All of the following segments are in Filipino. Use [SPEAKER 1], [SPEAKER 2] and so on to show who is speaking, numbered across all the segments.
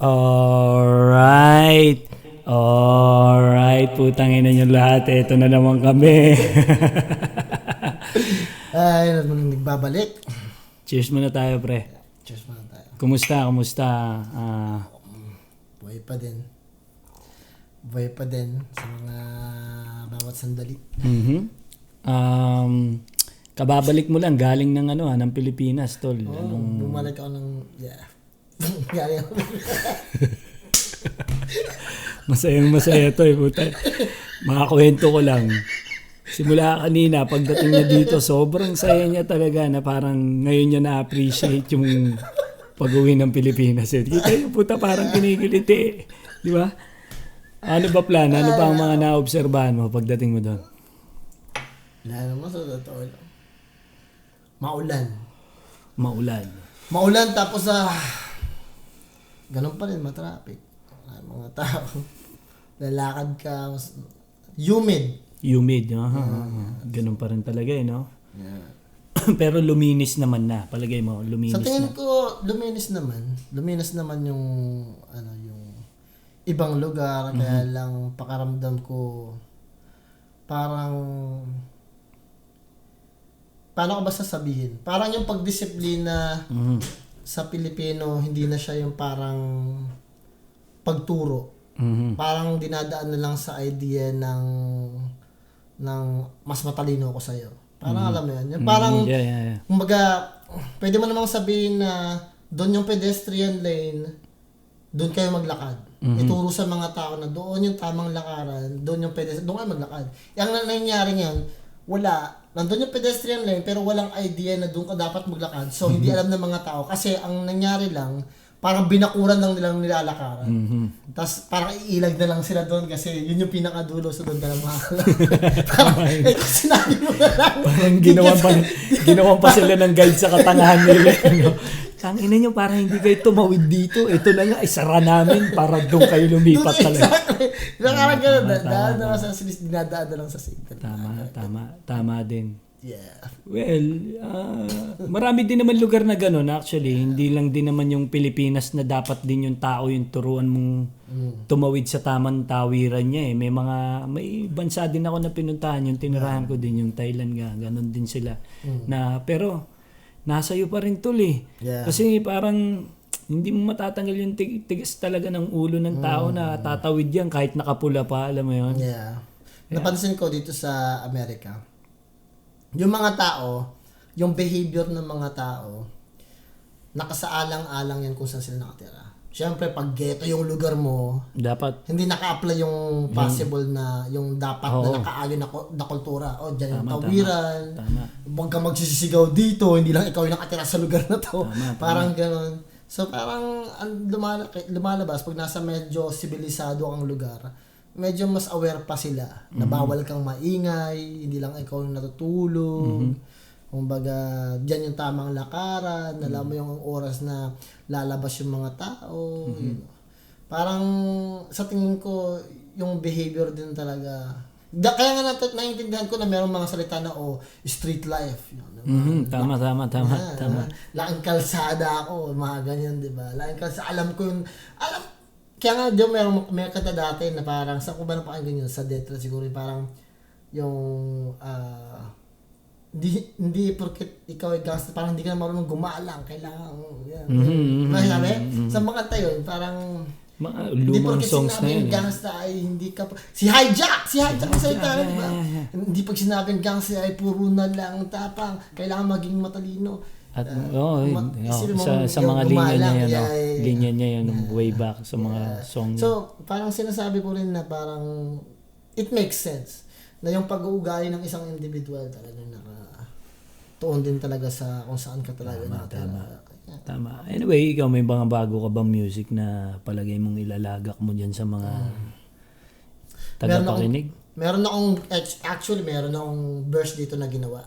[SPEAKER 1] Alright. Alright, putang ina nyo lahat. Ito na naman kami.
[SPEAKER 2] Ay, nagbabalik.
[SPEAKER 1] Cheers muna tayo, pre.
[SPEAKER 2] Cheers muna tayo.
[SPEAKER 1] Kumusta?
[SPEAKER 2] Buhay pa din. Buhay pa din sa mga bawat sandali.
[SPEAKER 1] Kababalik mo lang, galing ng ng Pilipinas, tol.
[SPEAKER 2] Bumalik ako ng, galing ako.
[SPEAKER 1] Masayang-masaya to puta. Makakwento ko lang. Simula kanina, pagdating niya dito, sobrang saya niya talaga na parang ngayon niya na-appreciate yung pag-uwi ng Pilipinas. Kita yung puta parang kinigiliti. Di ba? Ano ba plan? Ano ba ang mga naobserbahan mo pagdating mo doon?
[SPEAKER 2] Ano mo sa totoo lang? Maulan. Maulan tapos ganun pa rin, matraffic. Mga tao. Lalakad ka. Humid.
[SPEAKER 1] Ganun pa rin talaga no?
[SPEAKER 2] Yeah.
[SPEAKER 1] Pero luminis naman na. Palagay mo, luminis na.
[SPEAKER 2] Sa tingin ko, luminis naman. Luminis naman yung yung ibang lugar. Kaya lang pakaramdam ko parang paano ko ba sasabihin? Parang yung pagdisiplina sa Pilipino, hindi na siya yung parang pagturo. Parang dinadaan na lang sa idea ng mas matalino ko sa'yo. Parang alam mo yun. Yung parang, kumbaga, pwede mo namang sabihin na doon yung pedestrian lane, doon kayo maglakad. Ituro sa mga tao na doon yung tamang lakaran, doon yung pedestrian, doon kayo maglakad. Yung nangyayari niyan, wala. Nandun yung pedestrian lane pero walang idea na doon ka dapat maglakad. So, hindi alam ng mga tao. Kasi ang nangyari lang, parang binakuran lang nilang nilalakaran. Tapos parang iilag na lang sila doon kasi yun yung pinakadulo sa doon na lang makakalak. Parang, sinabi mo na lang.
[SPEAKER 1] Parang ginawan pa sila ng guide sa katangahan nila. Tangina nyo, parang hindi kayo tumawid dito. Ito na nga, isara namin para doon kayo lumipat talaga.
[SPEAKER 2] Exactly. Parang gano'n, dinadaan na lang sa signal.
[SPEAKER 1] Tama din.
[SPEAKER 2] Yeah.
[SPEAKER 1] Well, marami din naman lugar na gano'n actually. Hindi lang din naman yung Pilipinas na dapat din yung tao yung turuan mong tumawid sa tamang tawiran niya. May bansa din ako na pinuntahan, yung tinirahan ko din yung Thailand nga. Ganon din sila. Pero nasa iyo pa rin tol eh.
[SPEAKER 2] Yeah.
[SPEAKER 1] Kasi parang hindi mo matatanggal yung tigas talaga ng ulo ng tao na tatawid yan kahit nakapula pa, alam mo yun?
[SPEAKER 2] Yeah. Napansin ko dito sa Amerika, yung mga tao, yung behavior ng mga tao, nakasaalang-alang yan kung saan sila nakatira. Siyempre, pag ghetto yung lugar mo,
[SPEAKER 1] dapat
[SPEAKER 2] hindi naka-apply yung possible na, yung dapat na nakaayon na kultura. O, dyan yung tawiran. Huwag ka magsisisigaw dito, hindi lang ikaw yung nakatira sa lugar na to. Parang gano'n. So, parang lumalabas, pag nasa medyo sibilisado ang lugar, medyo mas aware pa sila na bawal kang maingay, hindi lang ikaw yung natutulog. Kumbaga, dyan yung tamang lakaran, alam mo yung oras na lalabas yung mga tao. Parang sa tingin ko, yung behavior din talaga. Kaya nga naiintindihan ko na mayroong mga salita na street life.
[SPEAKER 1] Tama.
[SPEAKER 2] Laking kalsada ako, mga ganyan, di ba? Laking kalsada, alam ko yun. Kaya nga, di ba, may kata dati na parang, sa kung ba napakinggan yun, sa Detra siguro, parang, yung, hindi porket ikaw ay gangster, parang hindi ka na marunong gumalang, kailangan, yan. Sabi? Sa mga kanta yun, parang,
[SPEAKER 1] mga lumang songs na yun.
[SPEAKER 2] Hindi porket sinabing gangster ay hindi ka, si Hijack ang salita, di ba? Hindi pag sinabing gangster ay puro na lang tapang, kailangan maging matalino.
[SPEAKER 1] At sa mga linya niya yan way back sa mga song.
[SPEAKER 2] So, parang sinasabi ko rin na parang it makes sense na yung pag-uugali ng isang individual talaga nakatuon din talaga sa kung saan ka talaga
[SPEAKER 1] Tama. Anyway, ikaw may mga bago ka bang music na palagay mong ilalagak mo dyan sa mga tagapakinig?
[SPEAKER 2] Meron akong verse dito na ginawa.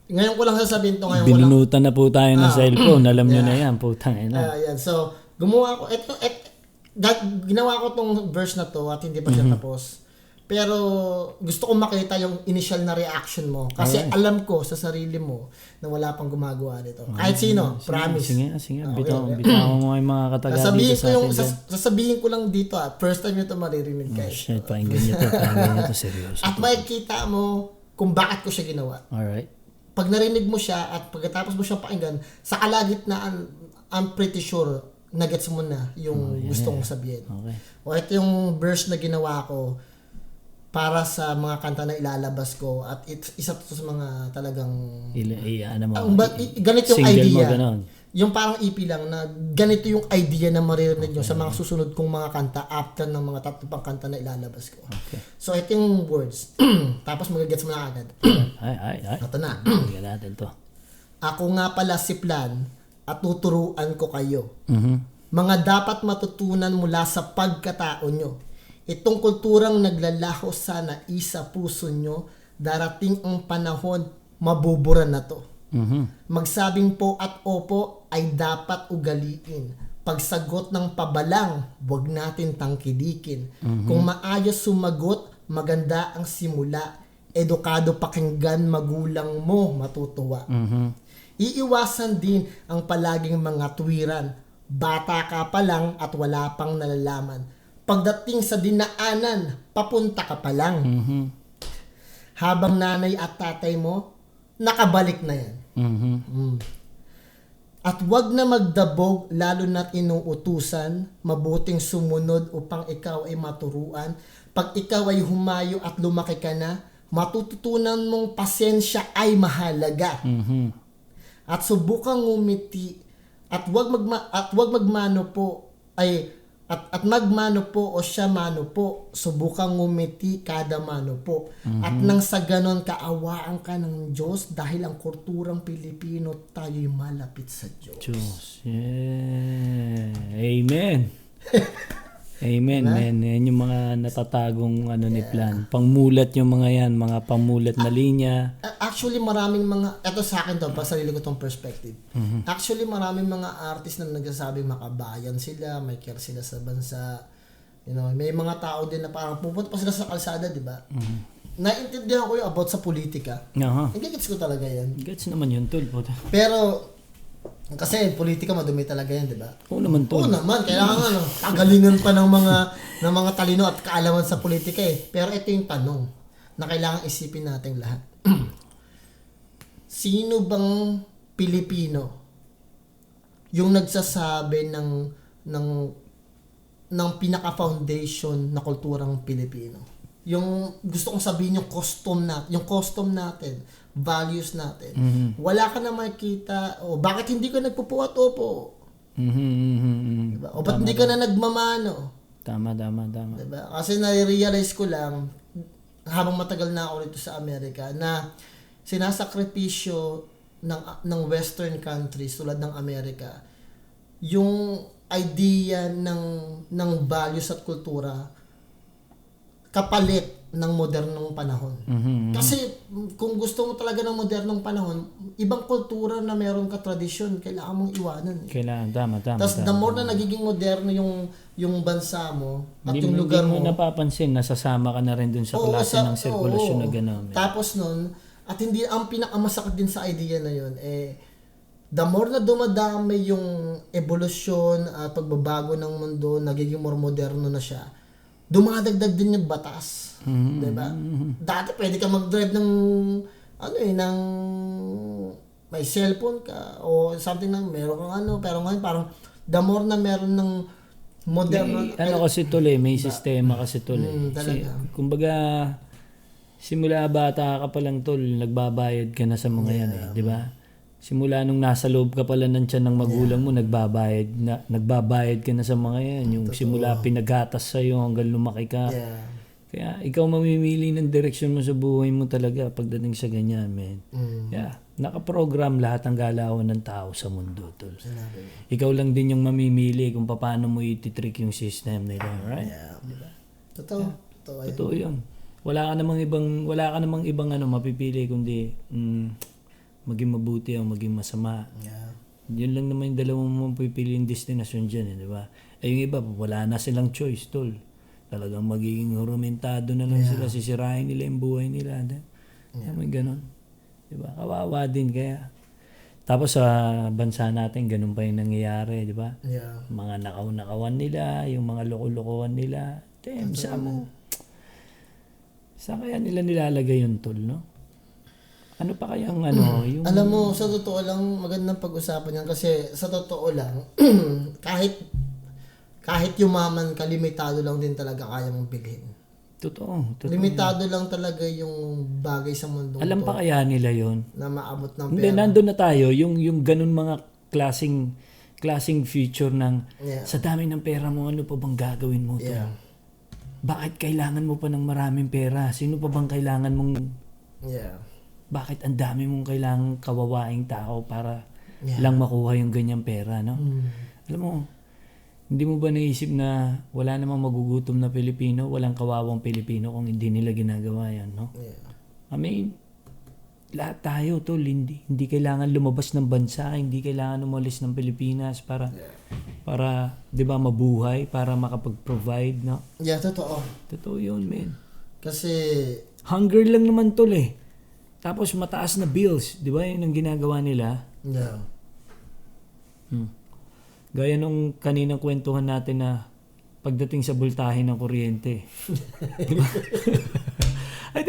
[SPEAKER 2] Ngayon ko lang sasabihin to ngayon.
[SPEAKER 1] Binunutan na po tayo ng cellphone. Alam nyo na yan. Putang ina.
[SPEAKER 2] Yan. So, gumawa ko. Ginawa ko tong verse na to at hindi pa siya tapos. Pero gusto kong makita yung initial na reaction mo. Kasi alam ko sa sarili mo na wala pang gumagawa nito. Kahit sino, promise.
[SPEAKER 1] Sige. Bitaw mo yung mga kataga dito sa atin.
[SPEAKER 2] Sasabihin ko lang dito first time nyo ito maririnig kayo.
[SPEAKER 1] Shit, pakinggan nyo to, seryoso.
[SPEAKER 2] At makikita mo kung bakit ko siya ginawa.
[SPEAKER 1] Alright.
[SPEAKER 2] Pag narinig mo siya at pagkatapos mo siyang pakinggan, sa kalagitnaan, I'm pretty sure nagets mo na yung gusto kong sabihin.
[SPEAKER 1] Okay.
[SPEAKER 2] O ito yung verse na ginawa ko para sa mga kanta na ilalabas ko at isa to sa mga talagang ganito yung idea. Yung parang EP lang na ganito yung idea na maririnig nyo sa mga susunod kong mga kanta after ng mga 3 pang kanta na ilalabas ko.
[SPEAKER 1] Okay.
[SPEAKER 2] So ito yung words. Tapos magagets mo na agad.
[SPEAKER 1] Ay.
[SPEAKER 2] Ito na.
[SPEAKER 1] Tingnan natin to.
[SPEAKER 2] Ako nga pala si Plan at tuturuan ko kayo.
[SPEAKER 1] Mhm.
[SPEAKER 2] Mga dapat matutunan mula sa pagkatao nyo. Itong kulturang naglalaho sana isa puso nyo, darating ang panahon, mabubura na to.
[SPEAKER 1] Mhm.
[SPEAKER 2] Magsabing po at opo ay dapat ugaliin. Pagsagot ng pabalang, wag natin tangkilikin. Kung maayos sumagot, maganda ang simula. Edukado pakinggan, magulang mo matutuwa.
[SPEAKER 1] Mhm.
[SPEAKER 2] Iiwasan din ang palaging mga tuwiran. Bata ka pa lang at wala pang nalalaman. Pagdating sa dinaanan, papunta ka pa lang.
[SPEAKER 1] Mhm.
[SPEAKER 2] Habang nanay at tatay mo, nakabalik na yan.
[SPEAKER 1] Mhm.
[SPEAKER 2] At wag na magdabog, lalo na't inuutusan, mabuting sumunod upang ikaw ay maturuan. Pag ikaw ay humayo at lumaki ka na, matututunan mong pasensya ay mahalaga.
[SPEAKER 1] Mhm.
[SPEAKER 2] At subukang ngumiti at wag magmano po ay at magmano po o siya mano po, subukang ngumiti kada mano po. At nang sa ganon kaawaan ka ng Diyos dahil ang kulturang Pilipino tayo'y malapit sa Diyos.
[SPEAKER 1] Diyos. Yeah. Amen. Amen, man. Yan yung mga natatagong ni Plan. Pangmulat yung mga yan, mga pangmulat na linya.
[SPEAKER 2] Actually, maraming mga, eto sa akin to, pa sarili ko tong perspective. Actually, maraming mga artist na nagsasabing makabayan sila, may care sila sa bansa. You know, may mga tao din na parang pupunta pa sila sa kalsada, di ba? Naintindihan ko yung about sa politika. Gets ko talaga yan.
[SPEAKER 1] Gets naman yun, tol.
[SPEAKER 2] Pero, kasi politika madumi talaga yan, di ba?
[SPEAKER 1] Oo naman, tol.
[SPEAKER 2] Oo naman, kailangan kagalingan pa ng mga talino at kaalaman sa politika eh. Pero ito yung tanong na kailangan isipin natin lahat. Sino bang Pilipino yung nagsasabi ng pinaka-foundation na kulturang Pilipino? Yung gusto kong sabihin yung custom natin, values natin. Wala ka na makikita, bakit hindi ka nagpupo at opo? Diba? O ba't hindi ka na nagmamano?
[SPEAKER 1] Tama.
[SPEAKER 2] Diba? Kasi nare-realize ko lang, habang matagal na ako rito sa Amerika, na sinasakripisyo ng Western countries tulad ng Amerika, yung idea ng values at kultura, kapalit ng modernong panahon. Kasi kung gusto mo talaga ng modernong panahon, ibang kultura na meron ka tradisyon, kailangan mong iwanan.
[SPEAKER 1] Kailangan, tama.
[SPEAKER 2] Tapos the more na nagiging moderno yung bansa mo at yung lugar mo.
[SPEAKER 1] Hindi mo napapansin, nasasama ka na rin dun sa klase ng sirkulasyon na gano'n.
[SPEAKER 2] Tapos nun, at hindi ang pinakamasakit din sa idea na yun, the more na dumadami yung evolusyon at pagbabago ng mundo, nagiging more moderno na siya, dumadagdag din yung batas. Diba? Dati pwede ka mag-drive ng ng may cellphone ka o something na meron kang pero ngayon parang the more na meron ng modern
[SPEAKER 1] kasi tol may sistema kasi tol kumbaga simula bata ka pa lang tol nagbabayad ka na sa mga yan di ba? Simula nung nasa loob ka pala ng tiyan ng magulang mo, nagbabayad ka na sa mga yan. Yung simula pinagatas sa'yo hanggang lumaki ka.
[SPEAKER 2] Yeah.
[SPEAKER 1] Kaya ikaw mamimili ng direksyon mo sa buhay mo talaga pagdating sa ganyan, man. Yeah. Nakaprogram lahat ng galawan ng tao sa mundo, tol. Ikaw lang din yung mamimili kung paano mo ititrick yung system nila, right?
[SPEAKER 2] Yeah.
[SPEAKER 1] Diba?
[SPEAKER 2] Totoo
[SPEAKER 1] yun. Wala ka namang ibang mapipili kundi maging mabuti o maging masama.
[SPEAKER 2] Yeah.
[SPEAKER 1] Yun lang naman yung dalawang mong pipiliin destinasyon dyan, di ba? Yung iba, wala na silang choice, tol. talagang magiging huramentado na lang sila, sisirain nila yung buhay nila. May ganon. Diba? Kawawa din kaya. Tapos sa bansa natin, ganun pa yung nangyayari, di ba?
[SPEAKER 2] Yeah.
[SPEAKER 1] Mga nakaw-nakawan nila, yung mga loko-lokohan nila. Damn, saan kaya nila nilalagay yung tol, no? Ano pa kayang yung...
[SPEAKER 2] Alam mo, sa totoo lang, magandang pag-usapan yan kasi sa totoo lang, kahit yumaman ka, limitado lang din talaga kaya mong bilhin.
[SPEAKER 1] Totoo.
[SPEAKER 2] Limitado lang talaga yung bagay sa mundo.
[SPEAKER 1] Alam pa kaya nila yon
[SPEAKER 2] na maabot ng pera.
[SPEAKER 1] Hindi, nandun na tayo. Yung ganun mga klaseng future ng sa dami ng pera mo, ano pa bang gagawin mo to?
[SPEAKER 2] Yeah.
[SPEAKER 1] Bakit kailangan mo pa ng maraming pera? Sino pa bang kailangan mong...
[SPEAKER 2] Yeah.
[SPEAKER 1] Bakit ang dami mong kailangang kawawaing tao para lang makuha yung ganyang pera, no? Alam mo, hindi mo ba naisip na wala namang magugutom na Pilipino, walang kawawang Pilipino kung hindi nila ginagawa yan, no?
[SPEAKER 2] Yeah.
[SPEAKER 1] I mean, lahat tayo, tol, hindi kailangan lumabas ng bansa, hindi kailangan umalis ng Pilipinas para 'di ba mabuhay, para makapag-provide, no?
[SPEAKER 2] Yeah, totoo.
[SPEAKER 1] Totoo 'yun, man.
[SPEAKER 2] Kasi
[SPEAKER 1] Hunger lang naman tol eh. Tapos mataas na bills, 'di ba? 'Yun ang ginagawa nila.
[SPEAKER 2] yeah.
[SPEAKER 1] Gaya nung kaninang kwentuhan natin na pagdating sa bultahe ng kuryente. Diba? Ay,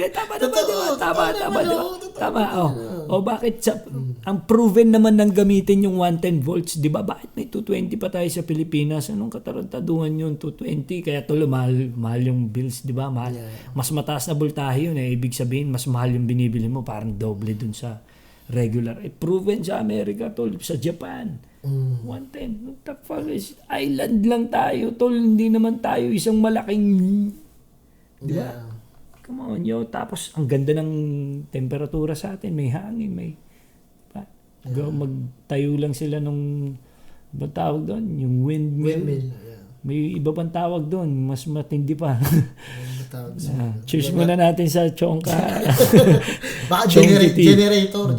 [SPEAKER 1] tama. O bakit ang proven naman ng gamitin yung 110 volts, di ba? Bakit may 220 pa tayo sa Pilipinas? Anong katarantaduhan yun? 220, kaya tulo mahal yung bills, di ba? Mahal. Mas mataas na voltahe yun, ibig sabihin, mas mahal yung binibili mo, parang doble dun sa regular. Proven sa Amerika, tol, sa Japan. 110. What the fuck is island lang tayo, tol. Hindi naman tayo isang malaking, di ba?
[SPEAKER 2] Yeah.
[SPEAKER 1] Come on, yo. Tapos, ang ganda ng temperatura sa atin. May hangin, may... Magtayo lang sila nung... Ba tawag doon? Yung windmill.
[SPEAKER 2] Yeah.
[SPEAKER 1] May iba pang tawag doon. Mas matindi pa.
[SPEAKER 2] Tawag
[SPEAKER 1] Cheers muna natin sa Chongka.
[SPEAKER 2] Baka generator.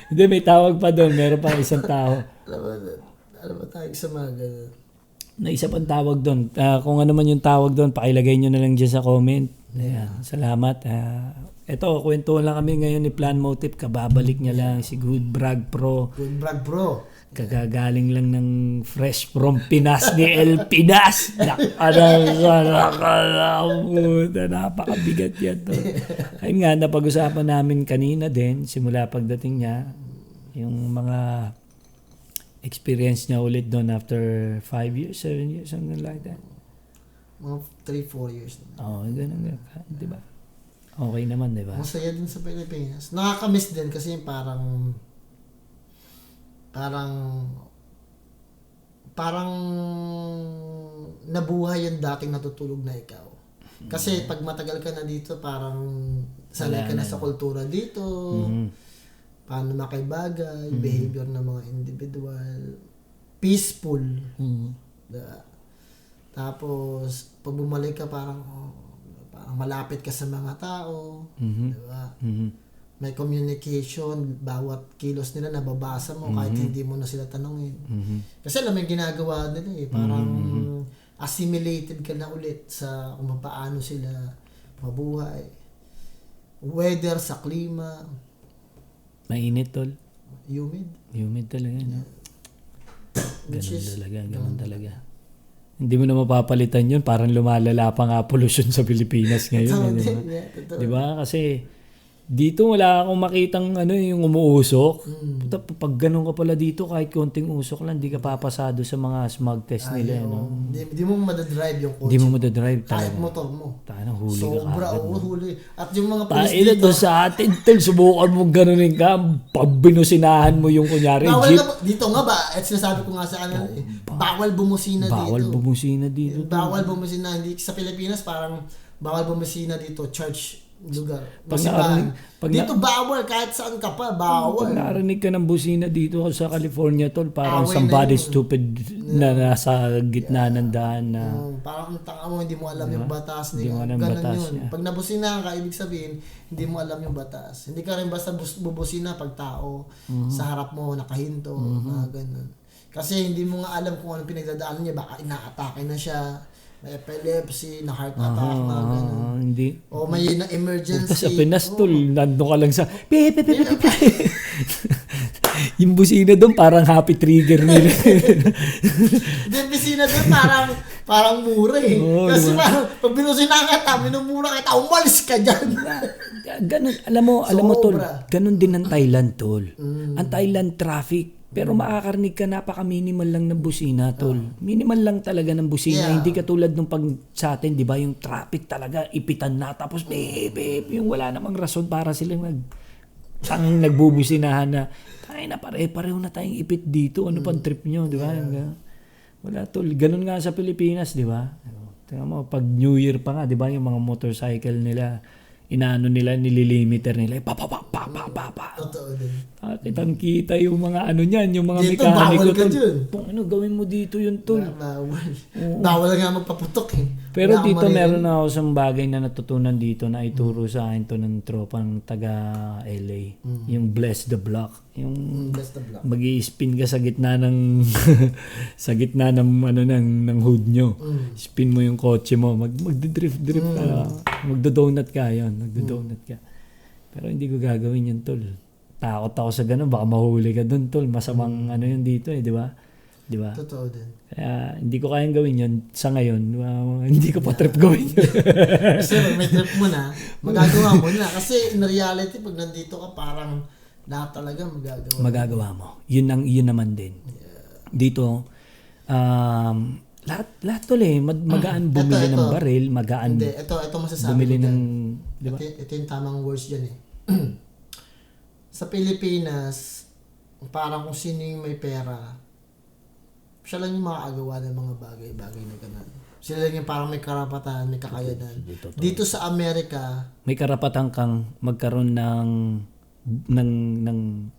[SPEAKER 1] Hindi, may tawag pa doon. Meron pa isang tao.
[SPEAKER 2] Alam mo tayo sa mga ganun.
[SPEAKER 1] Na isa pang tawag doon. Kung ano man yung tawag doon, pakilagay nyo na lang dyan sa comment. Ayan, salamat. Ito, kwentuhan lang kami ngayon ni Plan Motive. Kababalik niya lang si Good Brag Pro.
[SPEAKER 2] Good Brag Pro.
[SPEAKER 1] Kagagaling lang ng fresh from Pinas ni El Pinas. Napakabigat yan to. Ayun nga, napag-usapan namin kanina din, simula pagdating niya, yung mga experience niya ulit doon after 5 years, 7 years, something like that.
[SPEAKER 2] Mga 3-4 years.
[SPEAKER 1] Oo, ganun. Di ba? Okay naman, di ba?
[SPEAKER 2] Masaya din sa Pilipinas. Nakakamiss din kasi parang nabuhay yung dating natutulog na ikaw. Kasi pag matagal ka na dito, parang sanay ka na sa kultura dito. Paano makibagay, behavior ng mga individual, peaceful. Tapos, pag bumalik ka, parang malapit ka sa mga tao. Diba? May communication, bawat kilos nila nababasa mo kahit hindi mo na sila tanongin. Kasi alam mo yung ginagawa nila eh, parang assimilated ka na ulit sa kung paano sila mabuhay. Weather, sa klima.
[SPEAKER 1] Mainit, tol.
[SPEAKER 2] Humid
[SPEAKER 1] talaga, no? Ganun talaga. Hindi mo na mapapalitan yun. Parang lumalala pa nga pollution sa Pilipinas ngayon. Di ba? Kasi dito wala akong makitang yung umuusok. Pag ganun ka pala dito, kahit konting usok lang, hindi ka papasado sa mga smog test nila.
[SPEAKER 2] Hindi mo madadrive yung kotse.
[SPEAKER 1] Hindi mo madadrive talaga.
[SPEAKER 2] Kahit motor mo.
[SPEAKER 1] Huli
[SPEAKER 2] Sobra,
[SPEAKER 1] ka
[SPEAKER 2] huli. At yung mga pulis
[SPEAKER 1] dito. Doon sa atin, tol, subukan mo ganunin ka. Pag binusinahan mo yung kunyari,
[SPEAKER 2] bawal
[SPEAKER 1] jeep.
[SPEAKER 2] Dito nga ba, at sinasabi ko nga sa bawal bumusina dito. Bawal bumusina. Hindi sa Pilipinas, parang bawal bumusina dito, church lugar. Dito bawal, kahit saan ka pa, bawal.
[SPEAKER 1] Pag narinig ka ng busina dito sa California, tol, parang somebody stupid na nasa gitna ng daan na...
[SPEAKER 2] parang ang tanga mo, hindi mo alam yung batas.
[SPEAKER 1] Hindi mo alam yung batas.
[SPEAKER 2] Pag nabusina ka, ibig sabihin, hindi mo alam yung batas. Hindi ka rin basta bubusina pag tao sa harap mo, nakahinto, mga ganun. Kasi hindi mo nga alam kung anong pinagdadaanan niya, baka inaatake na siya. may epilepsy, na heart attack, na gano'n.
[SPEAKER 1] Hindi.
[SPEAKER 2] O may na-emergency.
[SPEAKER 1] Tapos sa Pinas, tol, nandun ka lang sa, yung busina doon, parang happy trigger nila.
[SPEAKER 2] Yung busina doon, parang mura eh. Kasi parang, pag binusina ka, minumura kita, umalis ka dyan.
[SPEAKER 1] Ganun, alam mo tol, ganun din ang Thailand tol. Ang Thailand traffic, pero makakarinig ka napaka-minimal lang ng busina tol. Minimal lang talaga ng busina, hindi katulad nung pag sa atin, 'di ba, yung traffic talaga ipitan na tapos yung wala namang rason para silang nagbubusinahan na tayo na pareho na tayong ipit dito. Ano pang trip nyo, 'di ba? Wala tol, ganun nga sa Pilipinas, 'di ba? Tingnan mo pag New Year pa nga, 'di ba, yung mga motorcycle nila nililimiter nila, pa.
[SPEAKER 2] Totoo din.
[SPEAKER 1] Kitang-kita yung mga niyan, yung mga
[SPEAKER 2] Dito,
[SPEAKER 1] mekaniko.
[SPEAKER 2] bawal ka dyan.
[SPEAKER 1] Gawin mo dito yun, tol.
[SPEAKER 2] Bawal. Bawal nga magpaputok eh.
[SPEAKER 1] Pero dito meron na ako sa bagay na natutunan dito na ituro sa akin to ng tropang taga LA. Yung Bless the Block. Yung
[SPEAKER 2] Bless the Block.
[SPEAKER 1] Mag-i-spin ka sa gitna ng sa gitna ng hood nyo. Spin mo yung kotse mo, magdidrift ka. Magdo-donut ka yon, magdo-donut ka. Pero hindi ko gagawin yun, tol. Takot ako sa ganun, baka mahuli ka dun, tol. Masamang yun dito eh, di ba? Di ba?
[SPEAKER 2] Totoo din.
[SPEAKER 1] Kaya hindi ko kayang gawin yun sa ngayon. Hindi ko pa trip gawin yun.
[SPEAKER 2] Kasi pag may trip mo na, magagawa mo na. Kasi in reality, pag nandito ka, parang lahat talaga magagawa.
[SPEAKER 1] Magagawa mo. Yun naman din. Dito, lahat tol eh. Magaan bumili ng baril, magaan
[SPEAKER 2] Hindi, ito masasabi
[SPEAKER 1] bumili
[SPEAKER 2] ko
[SPEAKER 1] ng,
[SPEAKER 2] dyan.
[SPEAKER 1] di ba?
[SPEAKER 2] Ito yung tamang words dyan eh. Sa Pilipinas, parang kung sino yung may pera, siya lang yung makakagawa ng mga bagay-bagay na ganun. Sila lang yung parang may karapatan, may kakayanan. Dito sa Amerika,
[SPEAKER 1] may karapatan kang magkaroon ng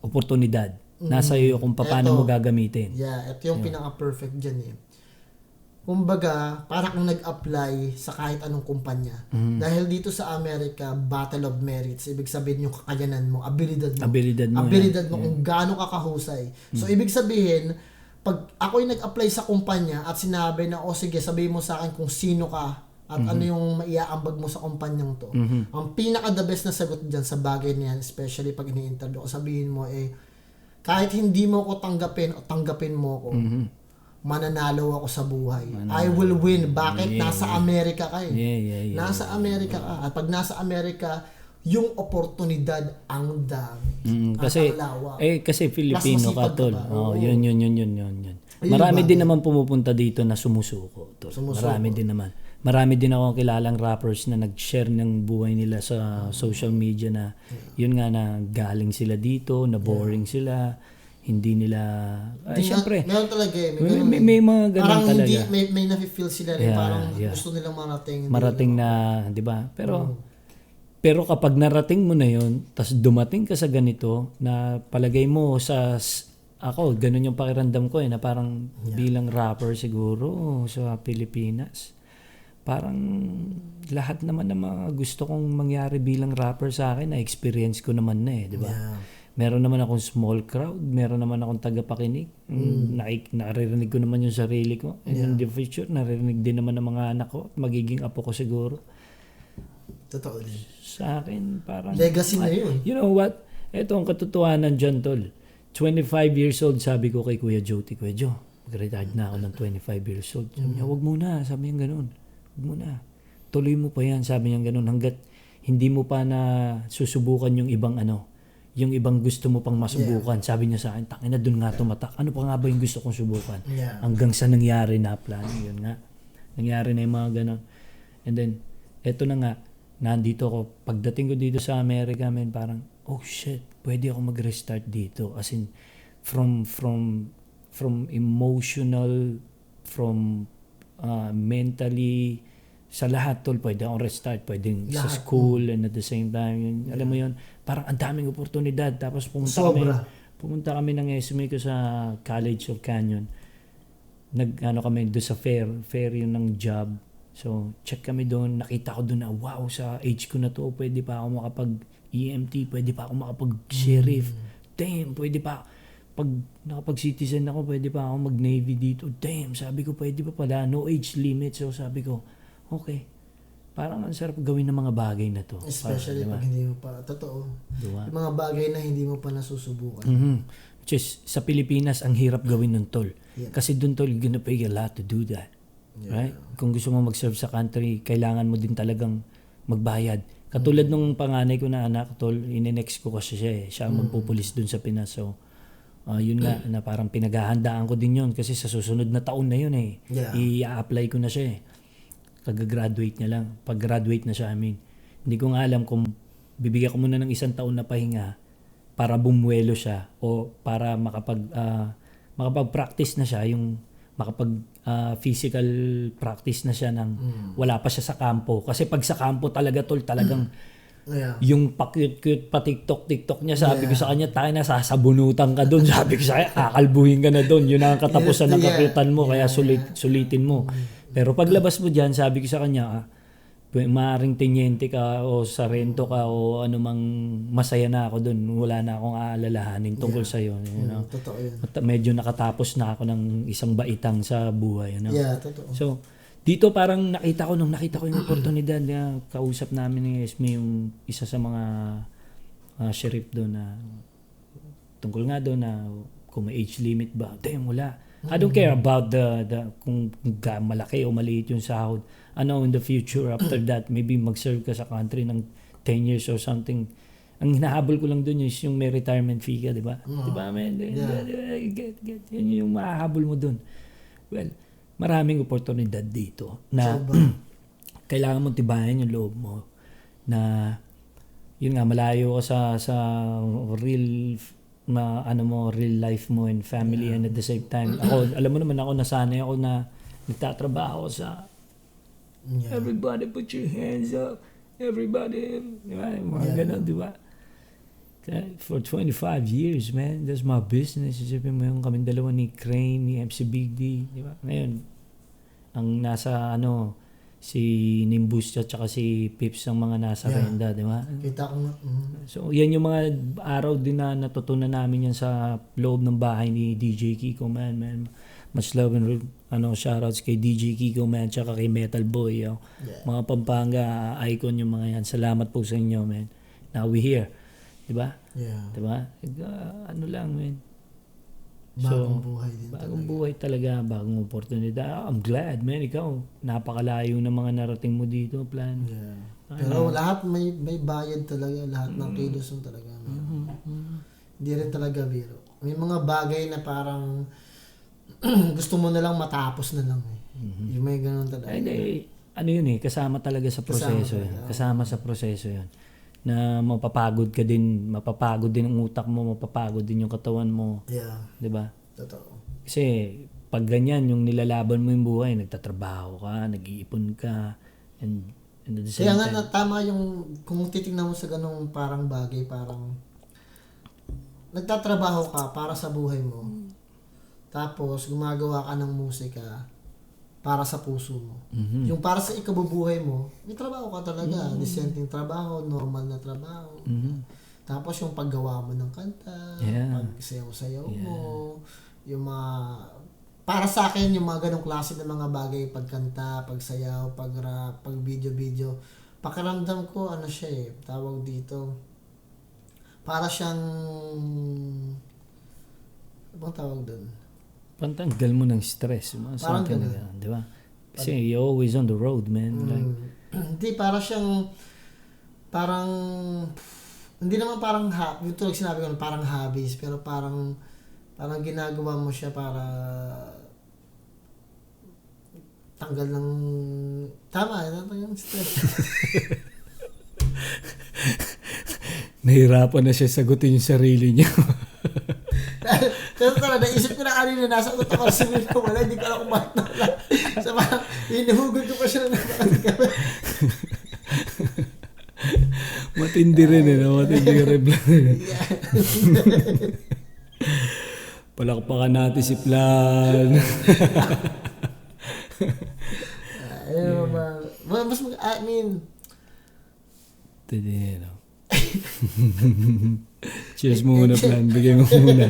[SPEAKER 1] oportunidad. Nasa iyo kung paano mo gagamitin.
[SPEAKER 2] Ito yung pinaka-perfect dyan eh. Kumbaga, para kung nag-apply sa kahit anong kumpanya. Dahil dito sa Amerika, battle of merits. Ibig sabihin yung kakayanan mo, abilidad mo kung gaano ka kahusay. So, ibig sabihin, pag ako yung nag-apply sa kumpanya at sinabi na, sige, sabihin mo sa akin kung sino ka at ano yung maiaambag mo sa kumpanyang to. Ang pinaka-the best na sagot dyan sa bagay niyan, especially pag ini-interview ko, sabihin mo kahit hindi mo ko tanggapin o tanggapin mo ko, mananalo ako sa buhay. I will win. Bakit? Nasa Amerika ka eh. Nasa Amerika ka. At pag nasa Amerika, yung oportunidad ang dami.
[SPEAKER 1] Kasi Filipino ka, tol. Yun. Marami din naman pumupunta dito na sumusuko, tol. Marami din naman. Marami din ako kilalang rappers na nag-share ng buhay nila sa social media na yun nga na galing sila dito, na boring sila. Hindi nila syempre
[SPEAKER 2] meron talaga
[SPEAKER 1] may mga ganun
[SPEAKER 2] parang
[SPEAKER 1] talaga.
[SPEAKER 2] Hindi may nafe-feel sila rin parang gusto nilang marating
[SPEAKER 1] na, 'di ba? Pero kapag narating mo na 'yon, tas dumating ka sa ganito na palagay mo ako, ganun yung pakiramdam ko na parang bilang rapper siguro sa Pilipinas. Parang lahat naman ng mga gusto kong mangyari bilang rapper sa akin na experience ko naman na 'di ba? Meron naman akong small crowd, meron naman akong tagapakinig. Naririnig ko naman yung sarili ko. And in the future, naririnig din naman ng mga anak ko. Magiging apo ko siguro.
[SPEAKER 2] Totoo din.
[SPEAKER 1] Sa akin, parang...
[SPEAKER 2] legacy na yun.
[SPEAKER 1] You know what? Ito ang katotohanan dyan, tol. 25 years old, sabi ko kay Kuya Joti, Kuya Jo, mag-retired na ako ng 25 years old. Sabi niya, wag muna. Sabi niya ganun. Wag muna. Tuloy mo pa yan. Sabi niya ganun. Hanggat hindi mo pa na susubukan yung ibang yung ibang gusto mo pang masubukan. Sabi niya sa akin, tangina dun nga tumatak. Ano pa nga ba yung gusto kong subukan? Hanggang sa nangyari na plano. Yun nga. Nangyari na yung mga ganon. And then, eto na nga, nandito ako. Pagdating ko dito sa Amerika, parang, oh shit, pwede ako mag-restart dito. As in, from emotional, from mentally, sa lahat tol, pwede akong restart, pwedeng sa school and at the same time, alam mo yun, parang ang daming oportunidad. Tapos pumunta kami ng SME ko sa College of Canyon. Kami doon sa fair yun ng job. So, check kami doon, nakita ko doon na, wow, sa age ko na to, pwede pa ako makapag-EMT, pwede pa ako makapag-sheriff. Damn, pwede pa nakapag-citizen ako, pwede pa ako mag-Navy dito. Damn, sabi ko, pwede pa pala. No age limit. So sabi ko, okay. Parang ang sarap gawin ng mga bagay na to.
[SPEAKER 2] Especially pag hindi mo pa, totoo.
[SPEAKER 1] Diba?
[SPEAKER 2] Yung mga bagay na hindi mo pa nasusubukan.
[SPEAKER 1] Which is, sa Pilipinas, ang hirap gawin ng tol.
[SPEAKER 2] Yeah.
[SPEAKER 1] Kasi dun tol, you're gonna pay a lot to do that.
[SPEAKER 2] Yeah.
[SPEAKER 1] Right? Kung gusto mo mag-serve sa country, kailangan mo din talagang magbayad. Katulad nung panganay ko na anak, tol, ininext ko kasi siya eh. Siya ang magpupulis dun sa Pinas. So, yun nga, na parang pinaghahandaan ko din yun kasi sa susunod na taon na yun eh.
[SPEAKER 2] Yeah.
[SPEAKER 1] I-apply ko na siya eh. Kag-graduate niya lang. Pag-graduate na siya, hindi ko nga alam kung bibigyan ko muna ng 1 taon na pahinga para bumuelo siya o para makapag-practice na siya, yung physical practice na siya ng wala pa siya sa kampo. Kasi pag sa kampo talaga tol, talagang yung pa-cute-cute, pa-TikTok niya, sabi ko sa kanya, tayo na sasabunutan ka doon. Sabi ko sa kanya, kakalbuhin ka na doon. Yun ang katapusan ng kakutan mo, kaya sulitin mo. Pero paglabas mo dyan, sabi ko sa kanya, maaaring tenyente ka o sarento ka o anumang masaya na ako doon. Wala na akong aalalahanin tungkol sa'yo. You know?
[SPEAKER 2] Totoo yun.
[SPEAKER 1] Medyo nakatapos na ako ng isang baitang sa buhay. You know?
[SPEAKER 2] Yeah, totoo.
[SPEAKER 1] So, dito parang nakita ko yung oportunidad na kausap namin ni Esme, yung isa sa mga sheriff doon na tungkol nga doon na kung may age limit ba. Damn, wala. I don't care about the kung malaki o maliit yung sahod. In the future, after that, maybe mag-serve ka sa country ng 10 years or something. Ang hinahabol ko lang dun is yung may retirement fee ka, di ba? Di ba, man? Get. Yan yung mahahabol mo dun. Well, maraming oportunidad dito na kailangan mong tibayan yung loob mo na yun nga, malayo ka sa real real life mo and family and at the same time ako, alam mo naman ako, nasanay ako na nagtatrabaho sa everybody put your hands up, everybody, di ba? Mga ganun, di ba? For 25 years, man, that's my business. Isipin mo yung kaming dalawa ni Crane, ni MC Big D, di ba? Ngayon, ang nasa si Nimbus at saka si Pips ang mga nasa renda, di ba?
[SPEAKER 2] Kita ko nga.
[SPEAKER 1] So, yan yung mga araw din na natutunan namin yan sa loob ng bahay ni DJ Kiko, man. Much love and shoutouts kay DJ Kiko, man, tsaka kay Metal Boy. Mga Pampanga icon yung mga yan. Salamat po sa inyo, man. Now we here. Di ba?
[SPEAKER 2] Yeah.
[SPEAKER 1] Di ba? Lang, man.
[SPEAKER 2] Bagong buhay din
[SPEAKER 1] bagong buhay talaga, bagong oportunidad. I'm glad, man. Ikaw, napakalayo ng mga narating mo dito, plan.
[SPEAKER 2] Yeah. Pero lahat may bayad talaga. Lahat ng kilos mo talaga. Hindi rin talaga biro. May mga bagay na parang gusto mo na lang matapos na lang. Yung may ganun talaga.
[SPEAKER 1] Yun kasama talaga sa proseso yan. Kasama sa proseso yan. Na mapapagod din ang utak mo, mapapagod din yung katawan mo.
[SPEAKER 2] Yeah.
[SPEAKER 1] 'Di ba?
[SPEAKER 2] Totoo.
[SPEAKER 1] Kasi pag ganyan yung nilalaban mo yung buhay, nagtatrabaho ka, nag-iipon ka, and at the same
[SPEAKER 2] Kaya
[SPEAKER 1] time,
[SPEAKER 2] nga tama yung kung titingnan mo sa ganung parang bagay, parang nagtatrabaho ka para sa buhay mo. Tapos gumagawa ka ng musika para sa puso mo. Yung para sa ikabubuhay mo, may trabaho ka talaga. Disenteng trabaho, normal na trabaho. Tapos yung paggawa mo ng kanta, pagsayaw-sayaw mo, yung mga, para sa akin, yung mga ganong klase ng mga bagay, pagkanta, pagsayaw, pag-rap, pag-video-video, pakiramdam ko, siya tawag dito, para siyang, bang tawag doon?
[SPEAKER 1] pantanggal mo ng stress.
[SPEAKER 2] Parang ganun.
[SPEAKER 1] Di ba? Kasi you're always on the road, man.
[SPEAKER 2] Hindi, para siyang, parang, hindi naman parang, yung tulad sinabi ko, parang hobbies, pero parang ginagawa mo siya para tanggal ng, tama ng stress.
[SPEAKER 1] Nahirapan na siya sagutin yung sarili niya.
[SPEAKER 2] Pero talaga, naisip ko na kanina, nasa utak ko si Milo, wala, hindi ko alam kung bakit nawala. So parang, hinuhugod ko pa siya na nakakagawa.
[SPEAKER 1] Matindi rin matindi yung reply. Palakpakan natin si Plan. Cheers muna, plan. Bigyan mo muna.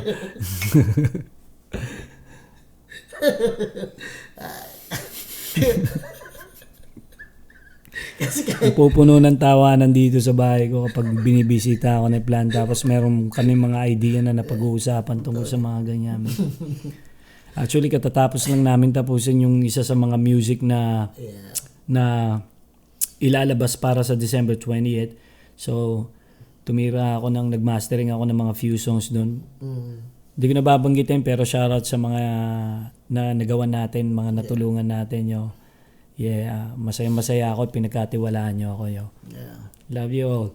[SPEAKER 1] Napupuno ng tawanan dito sa bahay ko kapag binibisita ako ng plan. Tapos meron kami mga idea na napag-uusapan tungkol sa mga ganyan. Actually, katatapos lang namin tapusin yung isa sa mga music na ilalabas para sa December 20th. So, tumira ako nagmastering ako ng mga few songs doon. Hindi ko nababanggitin pero shoutout sa mga na nagawan natin, mga natulungan natin, yo. Yeah, masaya-masaya ako at pinagkatiwalaan niyo ako, yo.
[SPEAKER 2] Yeah.
[SPEAKER 1] Love you all.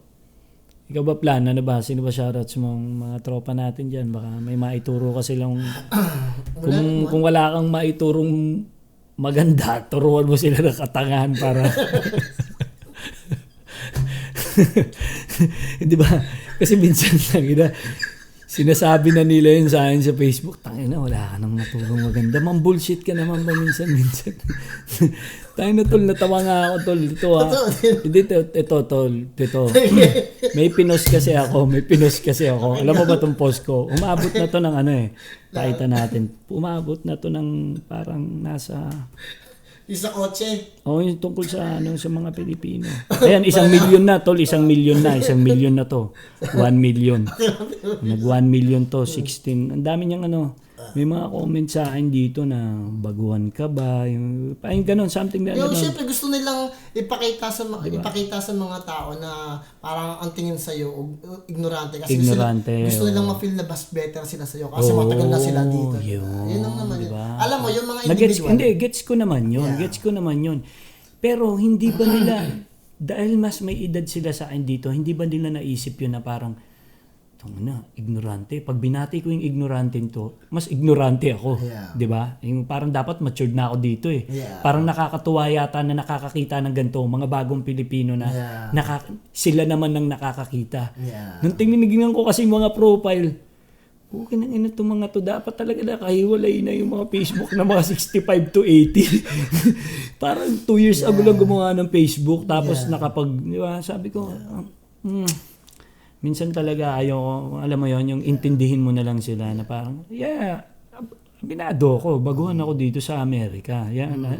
[SPEAKER 1] Ikaw ba, plan? Ano ba? Sino ba shoutouts mong mga tropa natin dyan? Baka may maituro ka silang... kung wala kang maiturong maganda, turuan mo sila ng katangahan para... Di ba? Kasi minsan lang, sinasabi na nila yun sa akin sa Facebook, tangina, wala ka nang naturong maganda. Bullshit ka naman ba minsan. Tangina, tol, natawa nga ako, tol. Ito ha. Hindi, ito, tol. Ito. May pinost kasi ako. Alam mo ba itong post ko? Umabot na to ng pakita natin. Umabot na to ng parang nasa...
[SPEAKER 2] Isa kotse.
[SPEAKER 1] Yung tungkol sa sa mga Pilipino. Ayan, 1 million na, tol. 1 million na to. 1 million. Nag 1 million to, 16. Ang dami niyang may mga comments sa akin dito na baguhan ka ba? Yung ganun, something na
[SPEAKER 2] Siyempre gusto nilang ipakita sa mga tao na parang ang tingin sa iyo ignorante kasi gusto nilang ma-feel na mas better sila sa iyo kasi matagal na sila dito. Yun lang naman. Diba? Alam mo yung mga individual.
[SPEAKER 1] Gets ko naman yun. Pero hindi ba nila dahil mas may edad sila sa akin dito, hindi ba nila naisip yun na parang ignorante. Pag binati ko yung ignorante to, mas ignorante ako. Yeah. Di ba? Yung parang dapat matured na ako dito eh. Yeah. Parang nakakatuwa yata na nakakakita ng ganito, mga bagong Pilipino na sila naman nang nakakakita. Yeah. Nung tinignan ko kasi mga profile, okay nang ina itong mga to, dapat talaga nakahiwalay na yung mga Facebook na mga 65 to 80. Parang 2 years ago lang gumawa ng Facebook, tapos di ba? Sabi ko, minsan talaga alam mo yon, yung intindihin mo na lang sila na parang, binado ko, baguhan ako dito sa Amerika.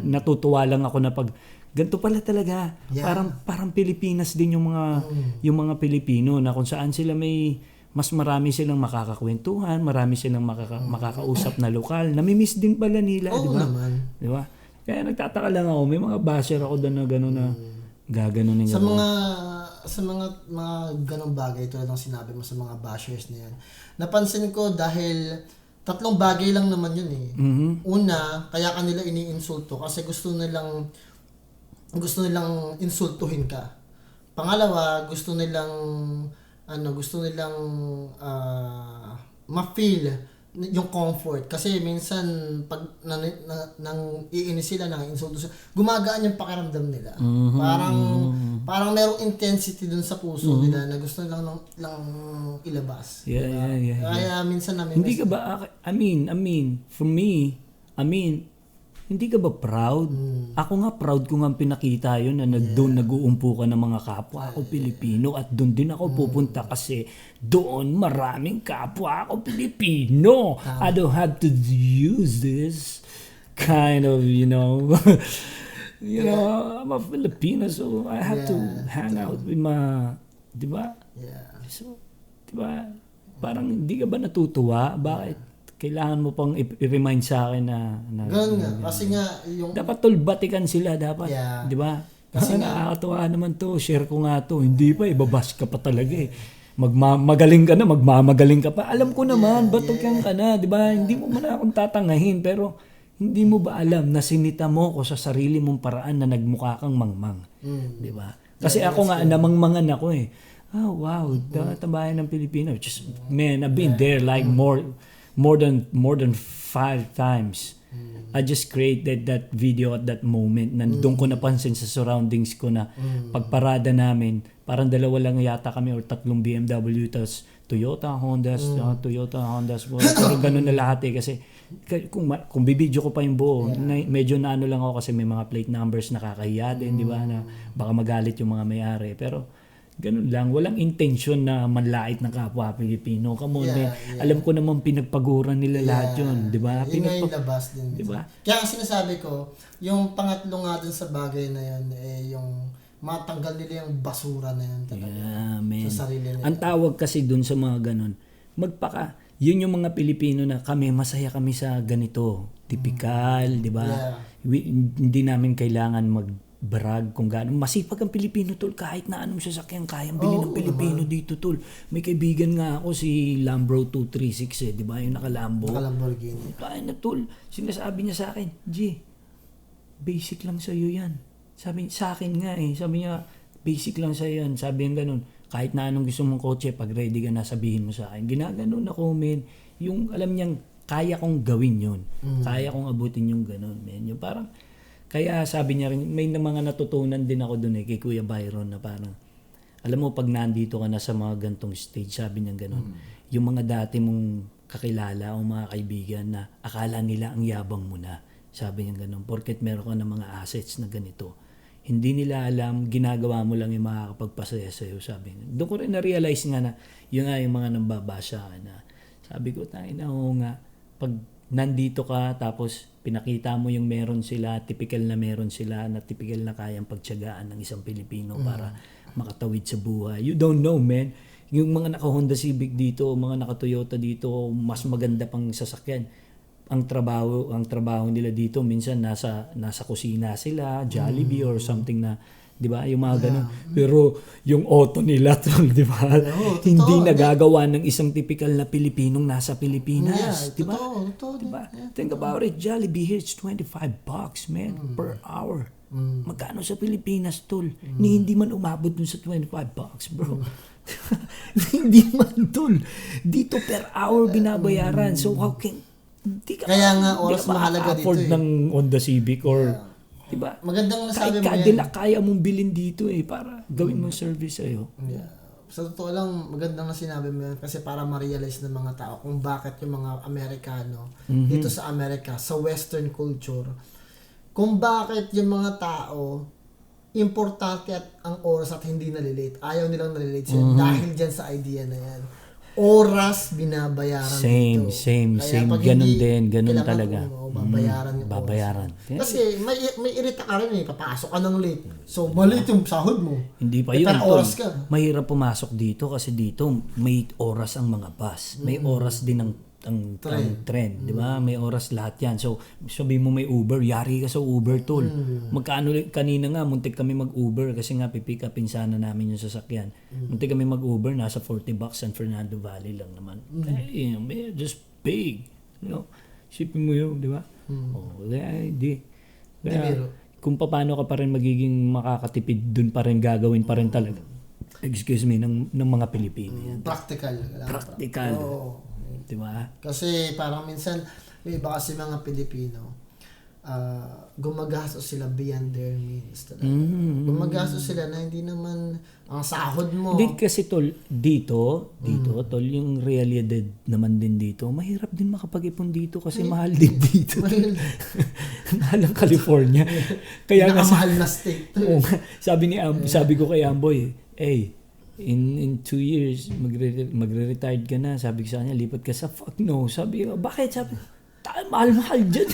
[SPEAKER 1] Natutuwa lang ako na pag, ganito pala talaga. Parang Pilipinas din yung mga Pilipino na kung saan sila mas marami silang makakakwentuhan, marami silang makakausap na lokal. Namimiss din pala nila, di ba? Di ba? Kaya nagtataka lang ako, may mga basher ako doon na gano'n na gaganunin
[SPEAKER 2] sa mga ganong bagay tulad ng sinabi mo sa mga bashers na yan. Napansin ko dahil 3 bagay lang naman yun eh. Mm-hmm. Una, kaya kanila iniinsulto kasi gusto nilang insultuhin ka. Pangalawa, gusto nilang ma-feel yung comfort kasi minsan pag nang iinis sila, nang insulto sila, gumagaan yung pakiramdam nila. Mm-hmm. Parang merong intensity dun sa puso nila na gusto lang ilabas.
[SPEAKER 1] Yeah.
[SPEAKER 2] Kaya minsan namin
[SPEAKER 1] hindi ka ba for me, hindi ka ba proud? Ako nga proud ko nga pinakita yun na doon nag-uumpo ka ng mga kapwa ako Pilipino at doon din ako pupunta kasi doon maraming kapwa ako Pilipino. I don't have to use this kind of, I'm a Filipino so I have to hang out with di ba? Yeah. So, di ba? Parang hindi ka ba natutuwa? Bakit? Kailangan mo pang i-remind sa akin na
[SPEAKER 2] ganun nga. Kasi nga,
[SPEAKER 1] dapat batikan sila, dapat. Yeah. Di ba? Kasi nakakatuwa naman to. Share ko nga to. Hindi pa, ibabash ka pa talaga eh. Magaling ka na, magmamagaling ka pa. Alam ko naman, batukan ka na. Di ba? Hindi mo man akong tatangahin. Pero, hindi mo ba alam na sinita mo ko sa sarili mong paraan na nagmukha kang mangmang? Di ba? Kasi ako nga, namangmangan ako eh. Oh, wow. Tabayan ng Pilipino. Just, man, I've been there like more than 5 times. I just created that video at that moment na doon ko napansin sa surroundings ko na pagparada namin, parang 2 lang yata kami or 3 BMW tas Toyota, Hondas, pero ganun na lahat eh kasi kung bibidyo ko pa yung buo, medyo na lang ako kasi may mga plate numbers nakakahiya din, di ba, na baka magalit yung mga may-ari. Pero Ganun lang, walang intention na manlait ng kapwa Pilipino. Come on, man. Alam ko naman pinagpaguran nila lahat yun, di ba?
[SPEAKER 2] Yun nga yung labas din.
[SPEAKER 1] Di ba?
[SPEAKER 2] Kaya ang sinasabi ko, yung pangatlo nga dun sa bagay na yun, yung matanggal nila yung basura na yun talaga.
[SPEAKER 1] Yeah, man.
[SPEAKER 2] Sa sarili nila.
[SPEAKER 1] Ang tawag kasi dun sa mga ganun, yun yung mga Pilipino na masaya kami sa ganito. Typical, di ba? Hindi namin kailangan mag-brag kung gaano. Masipag ang Pilipino, tol. Kahit na anong sasakyan, kayang bilhin ng Pilipino dito, tol. May kaibigan nga ako, si Lambro 236, di ba? Yung naka-Lambo.
[SPEAKER 2] Naka-Lamborghini.
[SPEAKER 1] Kaya na, tol. Sinasabi niya sa akin, G, basic lang sa'yo yan. Sabi sa akin nga sabi niya, basic lang sa'yo yan. Sabi niya ganun. Kahit na anong gusto mong kotse, pag ready ka na, sabihin mo sa akin. Ginaganon ako, men. Yung alam niyang, kaya kong gawin yun. Kaya kong abutin yung ganun, men. Yung parang, kaya sabi niya rin, may mga natutunan din ako dun kay Kuya Byron na parang, alam mo, pag nandito ka na sa mga gantong stage, sabi niya ganun, yung mga dati mong kakilala o mga kaibigan na akala nila ang yabang mo na. Sabi niya ganun, porket meron ka ng mga assets na ganito. Hindi nila alam, ginagawa mo lang yung makakapagpasaya sa'yo, sabi niya. Doon ko rin na-realize nga na, yun nga yung mga nambabasa na, sabi ko, tayo na, oo nga, pag nandito ka, tapos pinakita mo yung meron sila, typical na meron sila, na typical na kayang pagtiyagaan ng isang Pilipino para makatawid sa buhay. You don't know, man. Yung mga naka-Honda Civic dito, mga naka-Toyota dito, mas maganda pang sasakyan. Ang trabaho nila dito minsan nasa kusina sila, Jollibee or something na, 'di ba? Yung mga ganun. Pero yung auto nila, di ba? Hindi nagagawa ng isang typical na Pilipinong nasa Pilipinas, 'di ba? Diba? Think about it, Jollibee here it's $25, man, per hour. Magkano sa Pilipinas, tol? Hindi man umabot dun sa $25, bro. Hindi man, tol. Dito per hour binabayaran. So how can
[SPEAKER 2] kaya nga oras mahalaga dito
[SPEAKER 1] ng Honda Civic or diba?
[SPEAKER 2] Magandang nasabi mo
[SPEAKER 1] yan. Kaya mong bilhin dito para gawin mong service sa'yo.
[SPEAKER 2] Yeah. Sa totoo lang, magandang na sinabi mo yan kasi para ma-realize ng mga tao kung bakit yung mga Amerikano dito sa Amerika, sa Western culture, kung bakit yung mga tao importante at ang oras at hindi nalilate. Ayaw nilang nalilate sila dahil dyan sa idea na yan. Oras binabayaran dito.
[SPEAKER 1] Same. Ganun talaga.
[SPEAKER 2] Babayaran. Kasi may irita ka rin papasok ka ng late. So, maliit yung sahod mo.
[SPEAKER 1] Hindi pa yun.
[SPEAKER 2] Oras ka.
[SPEAKER 1] Mahirap pumasok dito kasi dito may oras ang mga bus. May oras din ang trend, di ba? May oras lahat yan. So, sabi mo may Uber, yari ka sa Uber, tol. Magkano, kanina nga, muntik kami mag-Uber kasi nga pipick upin sana namin yung sasakyan. Muntik kami mag-Uber, nasa $40 San Fernando Valley lang naman. Just big. You know? Shipin mo yun, di ba? Kaya, kung paano ka pa rin magiging makakatipid, dun pa rin gagawin pa rin talaga. Excuse me, ng mga Pilipino yan.
[SPEAKER 2] Practical. Oo.
[SPEAKER 1] Diba?
[SPEAKER 2] Kasi parang minsan yung iba kasi mga Pilipino gumagastos sila beyond their means talaga. Gumagastos sila na hindi naman ang sahod mo.
[SPEAKER 1] Hindi kasi tol dito tol yung realidad naman din dito. Mahirap din makapag-ipon dito kasi mahal din dito. Mahal ang California. Kaya nga
[SPEAKER 2] mahal na state.
[SPEAKER 1] sabi ko kay Amboy, in 2 years, magre-retired ka na. Sabi ko sa kanya, lipat ka sa fuck no. Sabi ko, bakit? Sabi mahal dyan.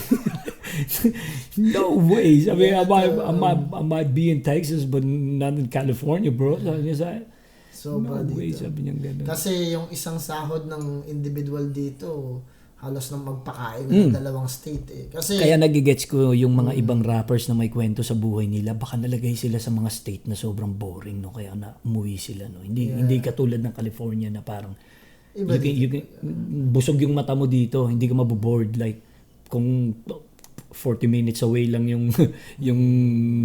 [SPEAKER 1] No way. Sabi I might be in Texas but not in California, bro. Sabi niya no way. Sabi niya gano'n.
[SPEAKER 2] Kasi yung isang sahod ng individual dito, halos nang magpakain ng dalawang state Kasi
[SPEAKER 1] kaya nagigets ko yung mga ibang rappers na may kwento sa buhay nila, baka nalagay sila sa mga state na sobrang boring, no? Kaya na umuwi sila, no? Hindi katulad ng California na parang busog yung mata mo dito, hindi ka maboboard like kung 40 minutes away lang yung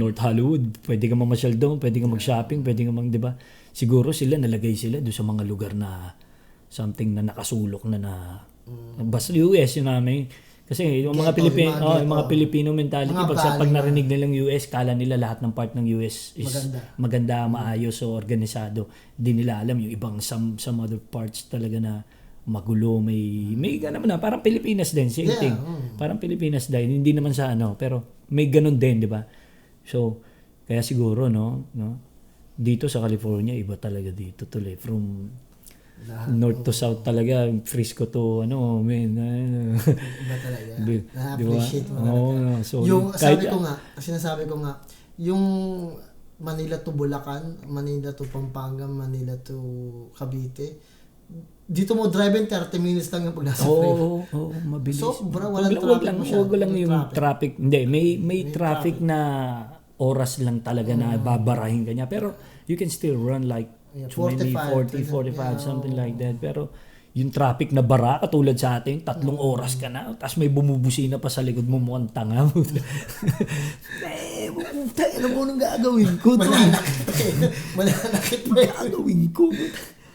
[SPEAKER 1] North Hollywood, pwede ka mamasyal doon, pwede ka mag-shopping, pwede ka di ba? Siguro nalagay sila doon sa mga lugar na something na nakasulok na basta US yun namin. Kasi yung mga Pilipino mentality, pag narinig nilang US, kala nila lahat ng part ng US is maganda maayos o organisado. Hindi nila alam yung ibang some other parts talaga na magulo, may naman na parang Pilipinas din, same thing. Parang Pilipinas din, hindi naman sa pero may ganun din, di ba? So, kaya siguro no, dito sa California, iba talaga dito tol eh. From
[SPEAKER 2] Lahat,
[SPEAKER 1] north to south talaga, Frisco to
[SPEAKER 2] iba talaga. Na-appreciate mo
[SPEAKER 1] Oo,
[SPEAKER 2] talaga.
[SPEAKER 1] so,
[SPEAKER 2] Yung
[SPEAKER 1] kahit,
[SPEAKER 2] sinasabi ko nga, yung Manila to Bulacan, Manila to Pampanga, Manila to Cavite, dito mo drive in 30 minutes lang yung pag nasa freeway.
[SPEAKER 1] Oo, mabilis.
[SPEAKER 2] Sobra, walang traffic masyado.
[SPEAKER 1] Wag lang yung traffic. Hindi, may traffic
[SPEAKER 2] traffic.
[SPEAKER 1] na oras lang talaga na babarahin ka niya. Pero you can still run like maybe 40, 45, something like that. Pero yung traffic na bara, katulad sa atin, 3 oras ka na, tapos may bumubusina pa sa likod mo, mukhang tanga mo. Ano mo nang gagawin ko?
[SPEAKER 2] Mananakit pa yan.
[SPEAKER 1] Gagawin ko.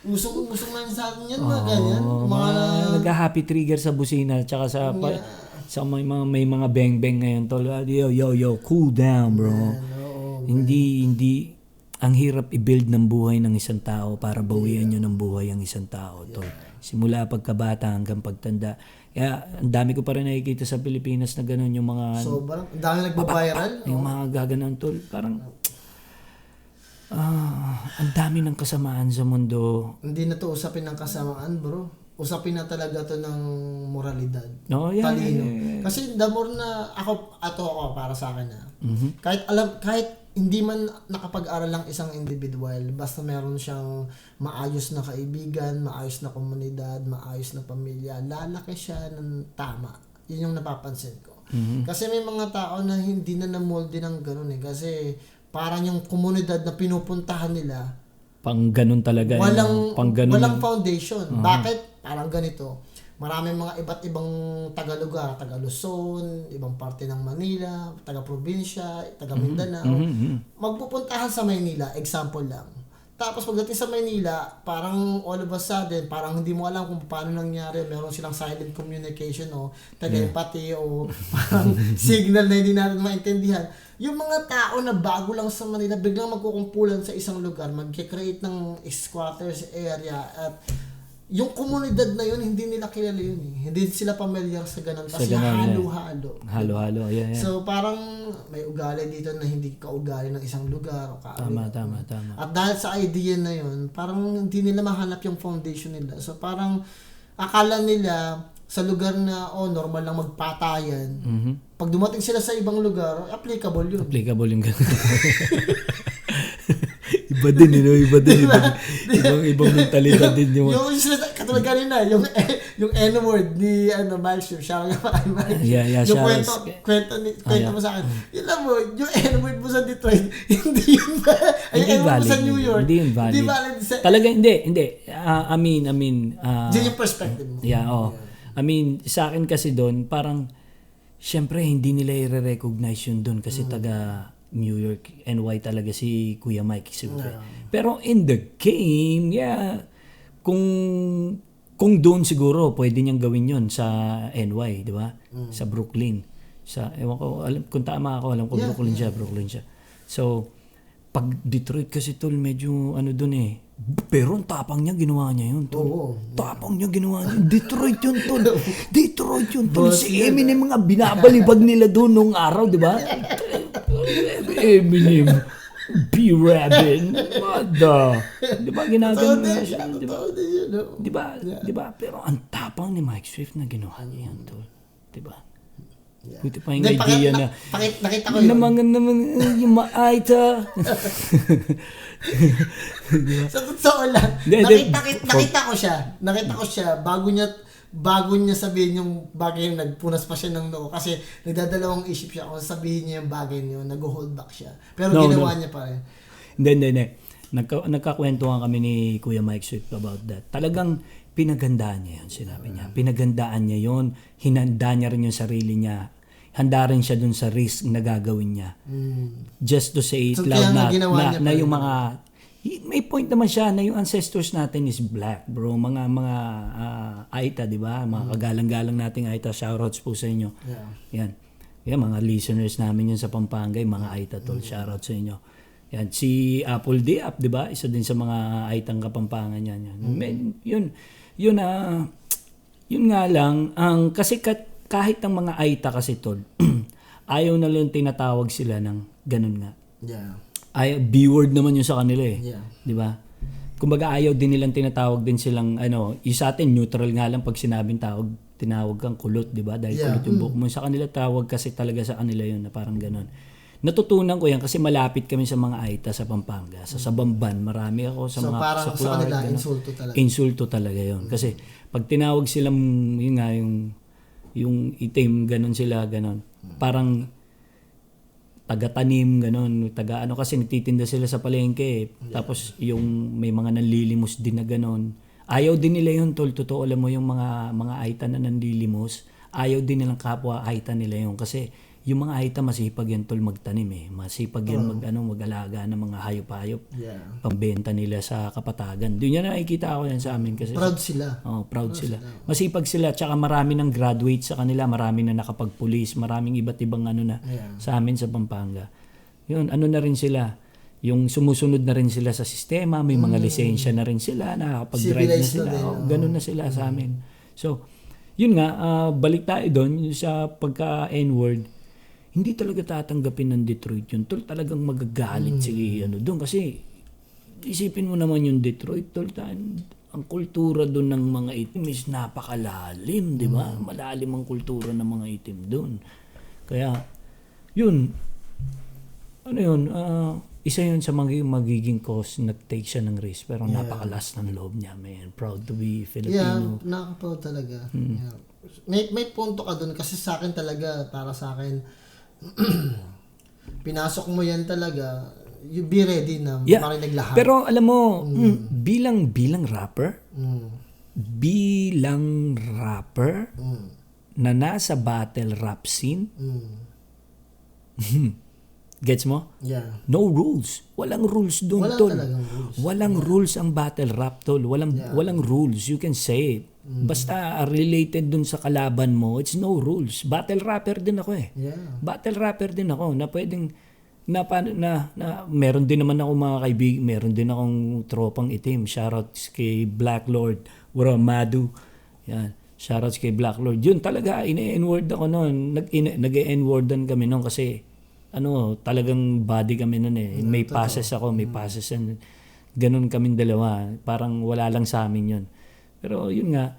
[SPEAKER 2] Usong lang sa atin yan, mga ganyan. Mga
[SPEAKER 1] Nag-happy trigger sa busina, tsaka sa may mga bang-bang ngayon, tol. Yo, cool down, bro. Hindi, ang hirap i-build ng buhay ng isang tao para bawian nyo ng buhay ang isang tao, tol. Simula pagkabata hanggang pagtanda. Kaya, ang dami ko pa rin nakikita sa Pilipinas na gano'n yung mga...
[SPEAKER 2] sobrang, ang dami nagbabiral.
[SPEAKER 1] Yung mga gaganon, tol. Parang... ang dami ng kasamaan sa mundo.
[SPEAKER 2] Hindi na to usapin ng kasamaan, bro. Usapin na talaga to ng moralidad.
[SPEAKER 1] No, yeah,
[SPEAKER 2] talino.
[SPEAKER 1] yeah.
[SPEAKER 2] Kasi the more na ako para sa akin na. Kahit hindi man nakapag-aral lang isang individual, basta meron siyang maayos na kaibigan, maayos na komunidad, maayos na pamilya, lalaki siya ng tama. Yun yung napapansin ko. Kasi may mga tao na hindi na namolde ng ganun eh. Kasi parang yung komunidad na pinupuntahan nila,
[SPEAKER 1] pang ganun talaga.
[SPEAKER 2] Walang foundation. Bakit? Parang ganito. Maraming mga iba't ibang taga-lugar, taga Luzon, ibang parte ng Manila, taga-probinsya, taga-Mindanao. Magpupuntahan sa Maynila, example lang. Tapos pagdating sa Maynila, parang all of a sudden, parang hindi mo alam kung paano nangyari. Meron silang silent communication o telepathy o parang signal na hindi natin maintindihan. Yung mga tao na bago lang sa Manila, biglang magkukumpulan sa isang lugar, mag-create ng squatters area at yung komunidad na yun, hindi nila kilala yun eh. Hindi sila familiar sa ganun. Kasi halo-halo.
[SPEAKER 1] Halo-halo, yeah.
[SPEAKER 2] So parang may ugali dito na hindi ka-ugali ng isang lugar. O
[SPEAKER 1] Tama.
[SPEAKER 2] At dahil sa idea na yun, parang hindi nila mahanap yung foundation nila. So parang akala nila sa lugar na normal lang magpatayan. Pag dumating sila sa ibang lugar, applicable yun.
[SPEAKER 1] Applicable yung ganun. Iba din, ibang mentalidad din yung
[SPEAKER 2] katulad kanina, yung N-word ni Miles Schiff, siya nga pa
[SPEAKER 1] Yeah,
[SPEAKER 2] yung kwento mo sa akin. Yun lang mo, yung N-word mo sa Detroit, hindi yun ba? Yung N-word mo sa New York,
[SPEAKER 1] hindi yun valid.
[SPEAKER 2] Hindi valid
[SPEAKER 1] talaga hindi. I mean,
[SPEAKER 2] yun yung perspective mo.
[SPEAKER 1] Yeah, I mean, sa akin kasi doon, parang, syempre, hindi nila i-recognize yun doon kasi taga New York, NY talaga si Kuya Mike. Pero in the game, kung doon siguro, pwede niyang gawin yun sa NY, di ba? Sa Brooklyn. Ewan ko, kung tama ako, alam ko Brooklyn siya. So, pag Detroit kasi tol, medyo doon eh. Pero ang tapang niya, ginawa niya yun, tol. Tapang niya, ginawa niya. Detroit yun, tol. Si Eminem, mga binabalibag nila doon nung araw, di ba? Eminem, B-Rabin, di ba, ginagano niya siya, di ba? Pero ang tapang ni Mike Swift na ginawa niya yan, tol. Di ba? Buti pa yung idea na
[SPEAKER 2] nakita ko yun.
[SPEAKER 1] naman yung maaita.
[SPEAKER 2] Sa totoo lang, nakita ko siya bago niya sabihin yung bagay yung nagpunas pa siya ng noo kasi nagdadalawang isip siya kung sabihin niya yung bagay niyo, nag-hold back siya. Pero ginawa niya pa rin.
[SPEAKER 1] Hindi. Nagkakwentuhan kami ni Kuya Mike Swift about that. Talagang pinagandaan niya yun, sinabi niya. Pinagandaan niya yun, hinanda niya rin yung sarili niya. Handa rin siya dun sa risk na gagawin niya. Just to say it loud na yung mga... May point naman siya na yung ancestors natin is black, bro. Mga Aita, di ba? Mga kagalang-galang nating Aita. Shoutouts po sa inyo. Yan. Yan, mga listeners namin yun sa Pampanga, mga Aita tol. Shoutouts sa inyo. Yan. Si Apple Diap, di ba? Isa din sa mga Aitang Kapampangan yan. Yun nga lang, kasi kahit ang mga Aita kasi tol, ayaw na lang tinatawag sila ng ganun nga.
[SPEAKER 2] Yeah.
[SPEAKER 1] B-word naman yun sa kanila eh.
[SPEAKER 2] Yeah.
[SPEAKER 1] Di ba? Kumbaga ayaw din nilang tinatawag din silang yung sa atin neutral nga lang pag sinabing tinawag kang kulot, di ba? Dahil kulot yung buhok mo. Sa kanila tawag kasi talaga sa kanila yun na parang ganon. Natutunan ko yan kasi malapit kami sa mga Aita sa Pampanga. Sa Bamban, marami ako sa mga
[SPEAKER 2] parang
[SPEAKER 1] sa
[SPEAKER 2] sa kanila,
[SPEAKER 1] ganun.
[SPEAKER 2] insulto talaga.
[SPEAKER 1] Insulto talaga yun. Kasi pag tinawag silang, yun nga, yung itim, ganon sila, ganon. Parang taga-tanim, ganon, taga-ano kasi nagtitinda sila sa palengke eh. Tapos yung may mga nanlilimos din na ganon. Ayaw din nila yun, tol. Totoo, alam mo yung mga Aita na nanlilimos, ayaw din nilang kapwa Aita nila yun. Kasi yung mga Aita masipag yan, tol, magtanim eh. Masipag yan mag-alaga ng mga hayop-hayop.
[SPEAKER 2] Yeah.
[SPEAKER 1] Pambenta nila sa kapatagan. Doon yan nakikita ako yan sa amin kasi
[SPEAKER 2] Proud sila.
[SPEAKER 1] proud sila. Masipag sila, tsaka marami ng graduate sa kanila, marami na nakapag-police, maraming iba't ibang sa amin sa Pampanga. Yun, na rin sila. Yung sumusunod na rin sila sa sistema, may mga lisensya na rin sila, nakakapag-drive na sila. Ganun na sila sa amin. So, yun nga, balik tayo doon sa pagka-N-word. Hindi talaga tatanggapin ng Detroit yun. Tol, talagang magagalit sila doon. Kasi, isipin mo naman yung Detroit, tol, ang kultura doon ng mga itim is napakalalim, di ba? Malalim ang kultura ng mga itim doon. Kaya, yun, isa yun sa magiging cause, nag-take siya ng risk, pero napakalas ng loob niya, man. Proud to be Filipino.
[SPEAKER 2] Yeah, nakaka-proud talaga. Yeah. May punto ka doon kasi sa akin talaga, para sa akin, pinasok mo yan talaga, you be ready na marinig lahat.
[SPEAKER 1] Pero alam mo, bilang rapper, na nasa battle rap scene, gets mo?
[SPEAKER 2] Yeah.
[SPEAKER 1] No rules. Walang rules doon, tol. Walang rules ang battle rap, tol. Walang rules. You can say it. Basta related dun sa kalaban mo, it's no rules. Battle rapper din ako eh.
[SPEAKER 2] Yeah.
[SPEAKER 1] Battle rapper din ako na pwedeng na meron din naman ako mga kaibigan, meron din akong tropang itim. Shoutouts kay Black Lord, Madu. Yan. Shoutouts kay Black Lord. Yun talaga, ine-N-word ako noon. Nag-N-wordan kami noon kasi talagang body kami noon eh. May passes ako, may passes. Ganun kaming dalawa. Parang wala lang sa amin yun. Pero yun nga,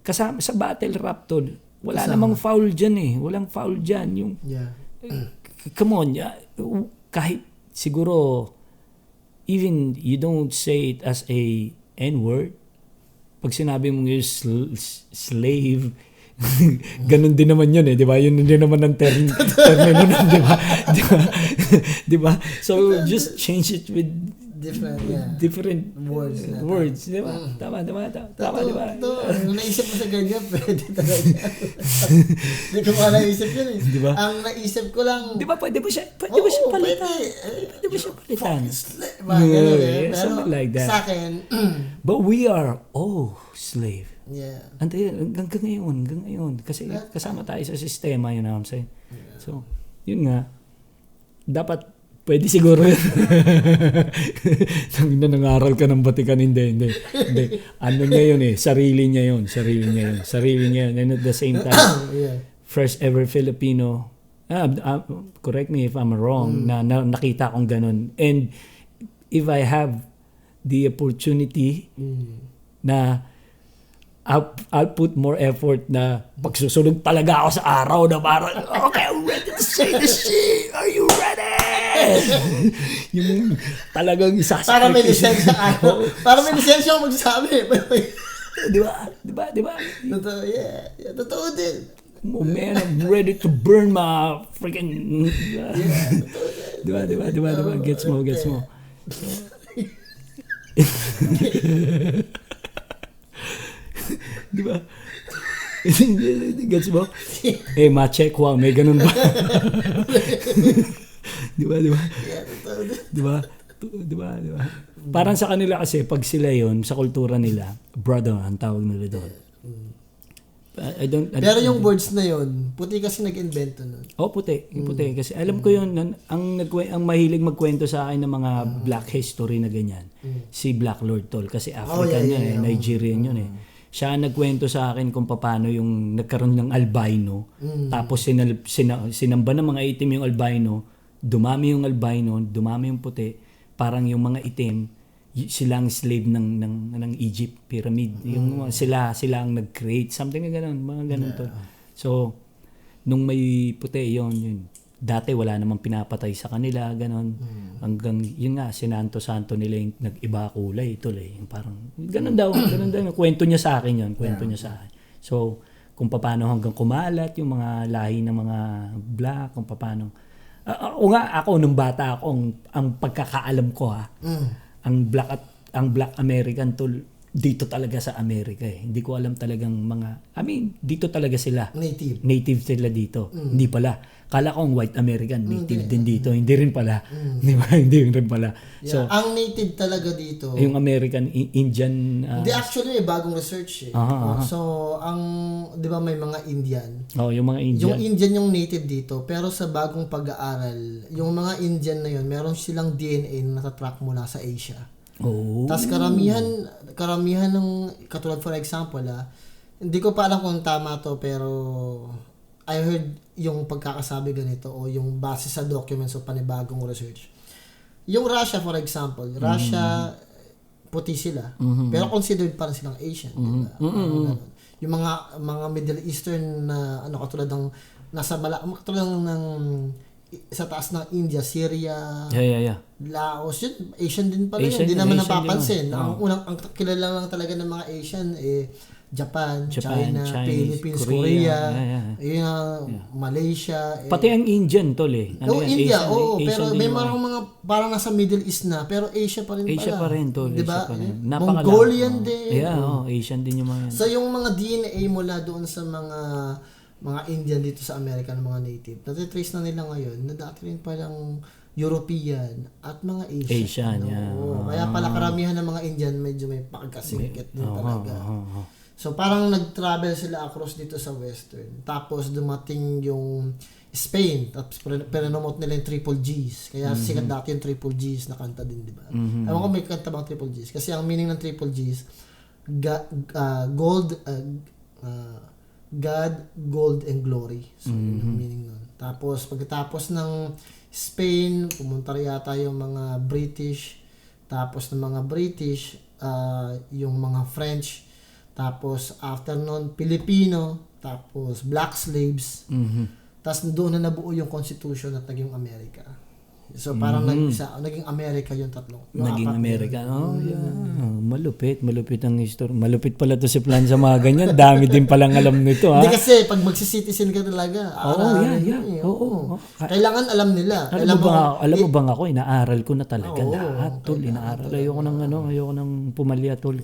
[SPEAKER 1] kasama sa battle rap tol, wala namang foul dyan eh. Walang foul dyan. Come on, kahit siguro, even you don't say it as a N-word, pag sinabi mong yung slave, ganun din naman yun eh, di ba? Yun din naman ang termino nun, di ba? Di ba? So, just change it with different words, di ba? Tama, di ba?
[SPEAKER 2] Naisip mo sa ganyan, pwede talaga. Hindi ko pa naisip yun eh.
[SPEAKER 1] Di ba?
[SPEAKER 2] Ang naisip ko lang,
[SPEAKER 1] di ba pwede ba siya palitan? Pwede ba siya palitan? Something like that.
[SPEAKER 2] Sa akin,
[SPEAKER 1] but we are all slave.
[SPEAKER 2] yeah.
[SPEAKER 1] Hanggang ngayon. Kasi kasama tayo sa sistema, yun know what I'm saying? So, yun nga. Dapat, pwede siguro yun. Nangaral ka ng Batikan, hindi. Ano niya yun eh, sarili niya yun. And at the same time, first ever Filipino, correct me if I'm wrong, na nakita kong ganun. And if I have the opportunity na I'll put more effort na pagsusunog talaga ako sa araw na parang, okay, I'm ready to say this shit. Are you ready? Yung talagang isasakripisyo.
[SPEAKER 2] Para may lisensya ako. Para may lisensya ako magsasabi.
[SPEAKER 1] Di ba?
[SPEAKER 2] Totoo, yeah. Totoo din.
[SPEAKER 1] Oh man, I'm ready to burn my freaking... Di ba? Gets mo. Di ba? Gets mo? Ma-check wow, may ganun ba? Di ba? Di ba? Parang sa kanila kasi, pag sila yon sa kultura nila, brother, ang tawag nila doon.
[SPEAKER 2] Pero yung words na yon, puti kasi nag-invento nun.
[SPEAKER 1] Puti. Kasi alam ko yun, ang mahilig magkwento sa akin ng mga black history na ganyan. Si Black Lord Tol, kasi African yun Nigerian yun eh. Siya nagkwento sa akin kung paano yung nagkaroon ng albino. Tapos sinamba ng mga itim yung albino. dumami yung albino, dumami yung puti, parang yung mga itim, silang slave ng Egypt pyramid. Yung sila ang nag-create something na ganun, mga ganun to. So nung may puti yun. Dati wala namang pinapatay sa kanila, ganun. Hanggang yun nga sinanto-santo nila yung nag-iba kulay ito yung parang ganun daw. Kwento niya sa akin yun, niya sa akin. So kung paano hanggang kumalat yung mga lahi ng mga black, kung paano. Ako nung bata ako, ang pagkakaalam ko ang black American dito talaga sa Amerika Hindi ko alam talagang dito talaga sila. Native sila dito. Hindi pala. Kala ko ang white American, native din dito. Hindi rin pala. Di ba? Hindi rin pala.
[SPEAKER 2] So, ang native talaga dito.
[SPEAKER 1] Yung American, Indian.
[SPEAKER 2] Hindi, actually, may bagong research So, di ba may mga Indian?
[SPEAKER 1] Yung mga Indian.
[SPEAKER 2] Yung Indian yung native dito. Pero sa bagong pag-aaral, yung mga Indian na yun, meron silang DNA na natatrack mula sa Asia. Tapos karamihan ng, katulad for example, hindi ko pa alam kung tama to, pero I heard yung pagkakasabi ganito o yung base sa documents o panibagong research. Yung Russia, for example, Russia, puti sila, pero considered pa rin silang Asian. Diba? Yung mga Middle Eastern na katulad ng katulad ng sa taas ng India, Syria, Laos, yun, Asian din pala yun. Hindi naman napapansin. Ang kilala lang talaga ng mga Asian, Japan, China, Philippines, Korea, Malaysia.
[SPEAKER 1] Pati ang Indian, tol
[SPEAKER 2] India, pero may mga parang nasa Middle East na, pero Asia pa rin pala.
[SPEAKER 1] Asia pa rin, tol.
[SPEAKER 2] Diba? Mongolian din.
[SPEAKER 1] Asian din yung mga yan.
[SPEAKER 2] So, yung mga DNA mula doon sa mga Indian dito sa Amerika ng mga native, natitrace na nila ngayon na dati rin palang European at mga Asian. Kaya pala karamihan ng mga Indian medyo may pagkasingkit din talaga. So parang nag-travel sila across dito sa Western. Tapos dumating yung Spain. Tapos pinanomot nila yung Triple G's. Kaya sikat dati yung Triple G's na kanta din, di ba? Ewan ko may kanta bang Triple G's. Kasi ang meaning ng Triple G's, God, Gold, and Glory. So yun ang meaning nun. Tapos pagkatapos ng Spain, pumunta yata yung mga British. Tapos ng mga British, yung mga French. Tapos after nun, Pilipino. Tapos black slaves. Tapos doon na nabuo yung Constitution at naging Amerika. So parang naging Amerika yung tatlo. Yung
[SPEAKER 1] naging Amerika. Malupit ang history. Malupit pala to si Plan sa mga ganyan. Dami din palang alam nito.
[SPEAKER 2] Hindi kasi pag magsi-citizen ka talaga. Kailangan alam nila.
[SPEAKER 1] Alam mo bang ako, inaaral ko na talaga lahat. Tol, inaaral. Ayoko ng pumalya, tol.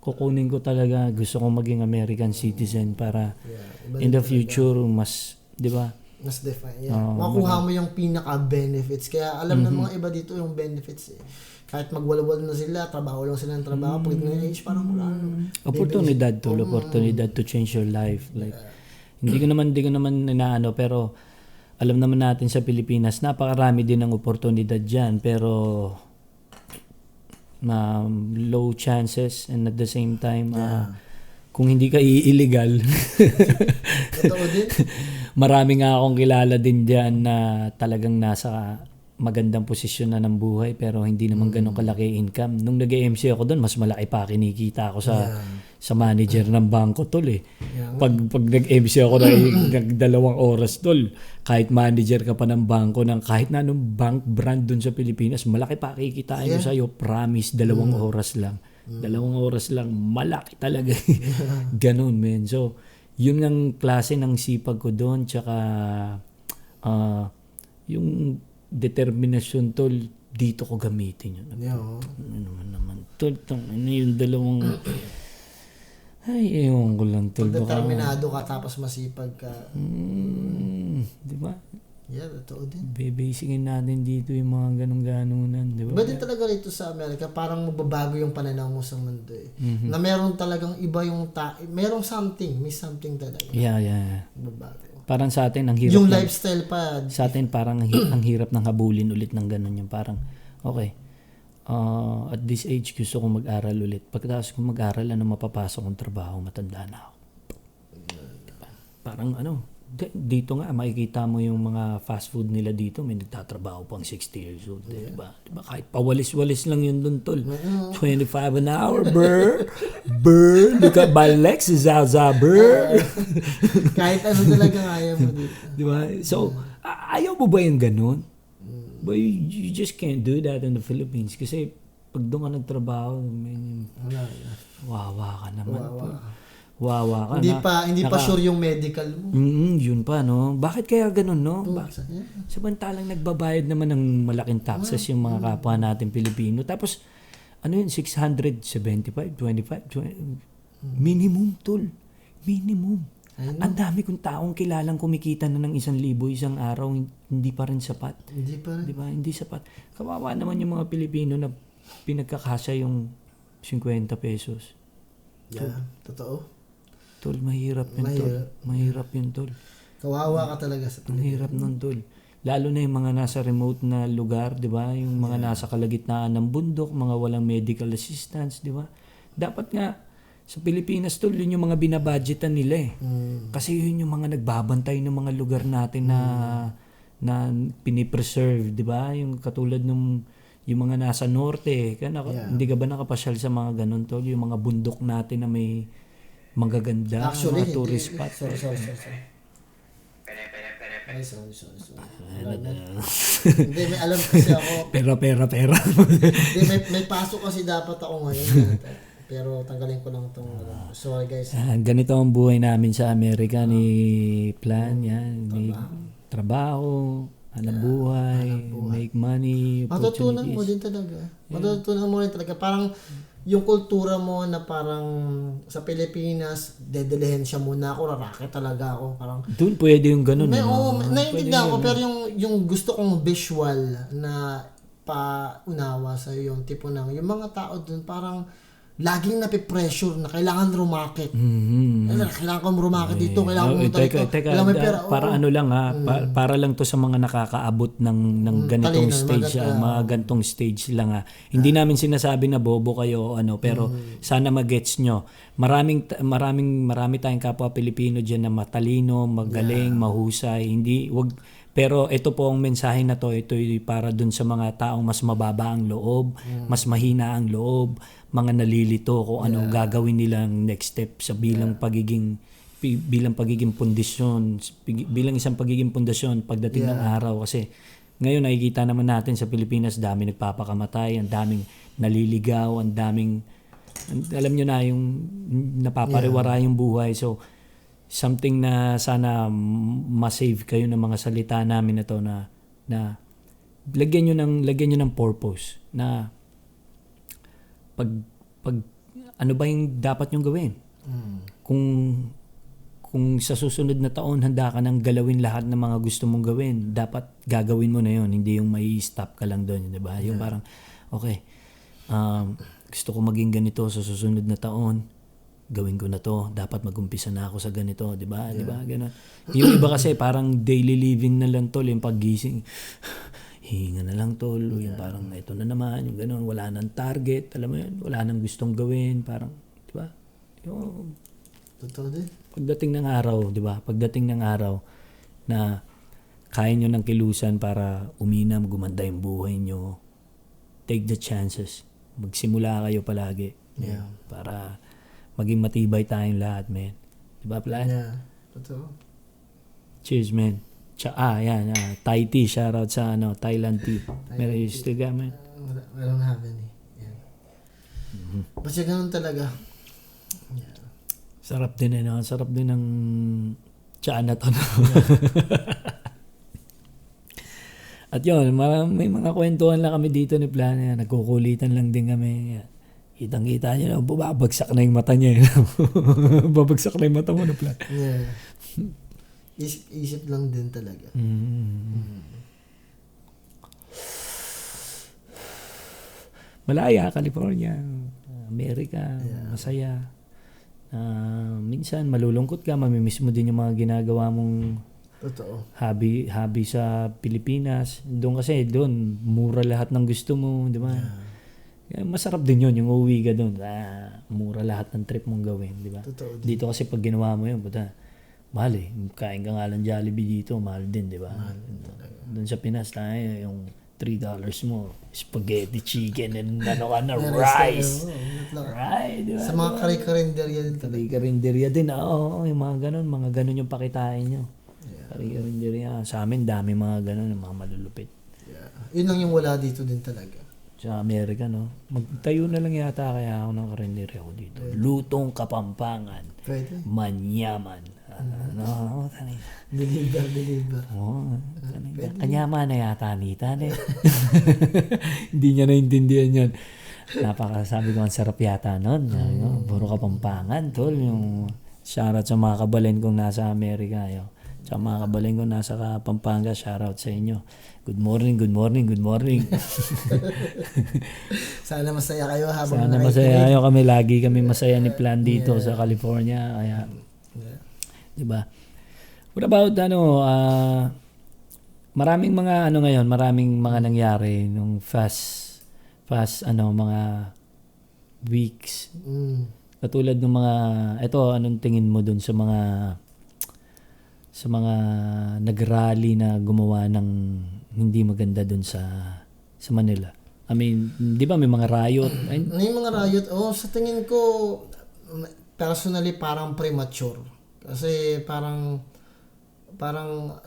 [SPEAKER 1] Kukunin ko talaga. Gusto kong maging American citizen para in the future mas, di ba?
[SPEAKER 2] Mas define. Makuha mo yung pinaka-benefits. Kaya alam ng mga iba dito yung benefits Kahit magwalwal na sila, trabaho lang sila ng trabaho. Pag age, parang wala.
[SPEAKER 1] Oportunidad to change your life. Like, hindi ko naman inaano, pero alam naman natin sa Pilipinas, napakarami din ng oportunidad dyan. Pero low chances and at the same time, kung hindi ka illegal, marami nga akong kilala din dyan na talagang nasa magandang posisyon na ng buhay pero hindi naman ganun kalaki income. Nung nag-MC ako doon, mas malaki pa kinikita ako sa manager ng bangko, tol Pag nag-MC ako ng 2 oras, tol, kahit manager ka pa ng bangko ng kahit na anong bank brand doon sa Pilipinas, malaki pa kikitain mo sa'yo. Promise, 2 oras lang. 2 oras lang, malaki talaga. Ganun, man. So, yun ang klase ng sipag ko doon, tsaka yung determinasyon, tol, dito ko gamitin yun. Ano naman, tol, yung 2 ay, ewan ko lang, tol.
[SPEAKER 2] Determinado ka tapos masipag ka.
[SPEAKER 1] Di ba?
[SPEAKER 2] Totoo din.
[SPEAKER 1] Bebasingin natin dito yung mga ganun-ganunan, di ba?
[SPEAKER 2] Iba din talaga rito sa Amerika, parang magbabago yung pananaw mo sa mundo Na meron talagang iba yung merong may something talaga.
[SPEAKER 1] Yeah.
[SPEAKER 2] Magbabago.
[SPEAKER 1] Parang sa atin ang hirap
[SPEAKER 2] yung lifestyle pa.
[SPEAKER 1] Sa atin parang ang hirap ng habulin ulit ng ganun yung parang okay. At this age gusto kong mag-aral ulit. Pagkatapos kong mag-aral, mapapasok kong trabaho, matanda na ako. Diba? Parang dito nga makikita mo yung mga fast food nila dito, may nagtatrabaho pang 60 years old, di ba? Diba? Kahit pawalis-walis lang yun dun, tol. 25 an hour, burr, look at my legs, zaza, burr.
[SPEAKER 2] Kahit ano talaga kaya mo dito.
[SPEAKER 1] Di ba? So, ayaw mo ba yung ganun? But you just can't do that in the Philippines kasi pag doon ka nagtrabaho, wawa ka naman. Wawa ka
[SPEAKER 2] Hindi pa sure yung medical mo.
[SPEAKER 1] Yun pa, no? Bakit kaya ganun, no? Samantalang nagbabayad naman ng malaking taxes yung mga kapwa natin Pilipino. Tapos, ano yun, 675, 25, minimum, tol. Minimum. Ang dami kong taong kilalang kumikita na ng 1,000 isang araw, hindi pa rin sapat.
[SPEAKER 2] Hindi pa rin.
[SPEAKER 1] Diba? Hindi sapat. Kawawa naman yung mga Pilipino na pinagkakasya yung 50 pesos.
[SPEAKER 2] Yeah, totoo.
[SPEAKER 1] Tol, mahirap yun, tol. Mahirap yun, tol.
[SPEAKER 2] Kawawa ka talaga sa
[SPEAKER 1] Ang hirap nun, tol. Lalo na yung mga nasa remote na lugar, di ba? Yung mga nasa kalagitnaan ng bundok, mga walang medical assistance, di ba? Dapat nga, sa Pilipinas, tol, yun yung mga binabudgetan nila eh. Kasi yun yung mga nagbabantay ng mga lugar natin na pinipreserve, di ba? Yung katulad nung yung mga nasa norte, hindi ka ba nakapasyal sa mga ganun, tol? Yung mga bundok natin na may magaganda,
[SPEAKER 2] actually,
[SPEAKER 1] mga tourist spot.
[SPEAKER 2] Sorry. Hindi, may alam kasi ako.
[SPEAKER 1] Pera.
[SPEAKER 2] Hindi, may pasok kasi dapat ako ngayon. Pero tanggalin ko lang itong sorry guys.
[SPEAKER 1] Ganito ang buhay namin sa Amerika ni Plan. Yan. May trabaho, hanap buhay, make money,
[SPEAKER 2] Matutunan mo
[SPEAKER 1] opportunities.
[SPEAKER 2] din talaga. Matutunan mo rin talaga. Parang yung kultura mo na parang sa Pilipinas, dedelihin siya muna ako, racket talaga ako. Parang
[SPEAKER 1] Doon pwede yung ganun.
[SPEAKER 2] naiintindihan ko, pero yung gusto kong visual na paunawa sa yung tipo ng, yung mga tao doon parang laging napipressure na kailangan rumakit. Kailangan kong rumakit dito, kailangan mo
[SPEAKER 1] Teka,
[SPEAKER 2] kailangan may pera.
[SPEAKER 1] para ano lang ha, para lang to sa mga nakakaabot ng ganitong stage, mga gantong stage lang ha. Hindi namin sinasabi na bobo kayo o ano, pero sana magets nyo. Marami tayong kapwa Pilipino diyan na matalino, magaling, mahusay, pero ito po ang mensahe na to, ito ay para dun sa mga taong mas mababa ang loob, mas mahina ang loob, mga nalilito kung anong gagawin nilang next step sa bilang pagiging pundasyon, bilang isang pagiging pundasyon pagdating ng araw. Kasi ngayon nakikita naman natin sa Pilipinas, dami nagpapakamatay, ang daming naliligaw, ang daming, alam nyo na, yung napapariwara yung buhay. So, something na sana ma-save kayo ng mga salita namin na to na lagyan nyo ng purpose na pag ano ba yung dapat nyong gawin? Kung sa susunod na taon handa ka nang galawin lahat ng mga gusto mong gawin, dapat gagawin mo na yon, hindi yung may stop ka lang doon, 'di ba? Yung parang okay, gusto ko maging ganito sa susunod na taon, gawin ko na to, dapat mag-umpisa na ako sa ganito, 'di ba? 'Di ba? Ganun. Yung iba kasi parang daily living na lang tol, yung paggising hinga na lang tol, yung parang ito na naman, yung gano'n, wala nang target, alam mo yun, wala nang gustong gawin, parang, di ba? Yung
[SPEAKER 2] Totoo din.
[SPEAKER 1] pagdating ng araw, di ba? Pagdating ng araw na kaya nyo ng kilusan para uminam, gumanda yung buhay nyo, take the chances. Magsimula kayo palagi.
[SPEAKER 2] Yeah.
[SPEAKER 1] Para maging matibay tayong lahat, man. Di ba, Plan?
[SPEAKER 2] Yeah. Totoo.
[SPEAKER 1] Cheers, man. Yan. Thai tea. Shoutout sa Thailand tea. Meron you still got, man?
[SPEAKER 2] I don't have any. Yeah. Basta ganun talaga. Yeah.
[SPEAKER 1] Sarap din Sarap din ng tsaa na to. At yun, may mga kwentuhan lang kami dito ni Plan. Nagkukulitan lang din kami. Kitang-kita niyo na, babagsak na yung mata niya. Babagsak na yung mata mo na Plan.
[SPEAKER 2] Yeah. Isip lang din talaga.
[SPEAKER 1] Malaya, California, Amerika, masaya. Minsan malulungkot ka, mamimiss mo din yung mga ginagawa mong
[SPEAKER 2] Totoo.
[SPEAKER 1] hobby sa Pilipinas. Doon mura lahat ng gusto mo, di ba? Masarap din yun, yung uuwi ka doon. Mura lahat ng trip mong gawin, di ba?
[SPEAKER 2] Totoo din.
[SPEAKER 1] Dito kasi pag ginawa mo yun, mahal eh. Kain ka nga lang Jollibee dito, mahal din, di ba? Doon sa Pinas tayo, yung $3 mo, spaghetti chicken and rice. Right, di ba?
[SPEAKER 2] Sa mga kare-karenderya din talaga.
[SPEAKER 1] Kari-karinderya din. Oo, yung mga ganun yung pakitain nyo. Kari-karinderya. Sa amin, dami mga ganun, yung mga malulupit.
[SPEAKER 2] Yun lang yung wala dito din talaga.
[SPEAKER 1] Sa Amerika, no? Magtayo na lang yata kaya ako ng karinderya ko dito. Lutong Kapampangan.
[SPEAKER 2] Pwede.
[SPEAKER 1] Manyaman.
[SPEAKER 2] Deliver.
[SPEAKER 1] Oo. Kanyaman na yata nita. Hindi niya naintindihan yun. Sabi ko, ang sarap yata nun. Puro Kapampangan, tol. Yung shoutout sa mga kabalin kong nasa Amerika. Sa mga kabalin kong nasa Pampanga, shoutout sa inyo. Good morning.
[SPEAKER 2] Sana masaya kayo habang
[SPEAKER 1] Sana masaya kayo kami. Lagi kami masaya ni Plan dito sa California. Kaya, diba? What about, maraming mga, ngayon, maraming mga nangyari nung fast, mga weeks. Katulad ng mga, anong tingin mo dun sa mga nag-rally na gumawa ng hindi maganda dun sa Manila. I mean, di ba may mga riot?
[SPEAKER 2] May mga riot. Sa tingin ko, personally, parang premature. Kasi parang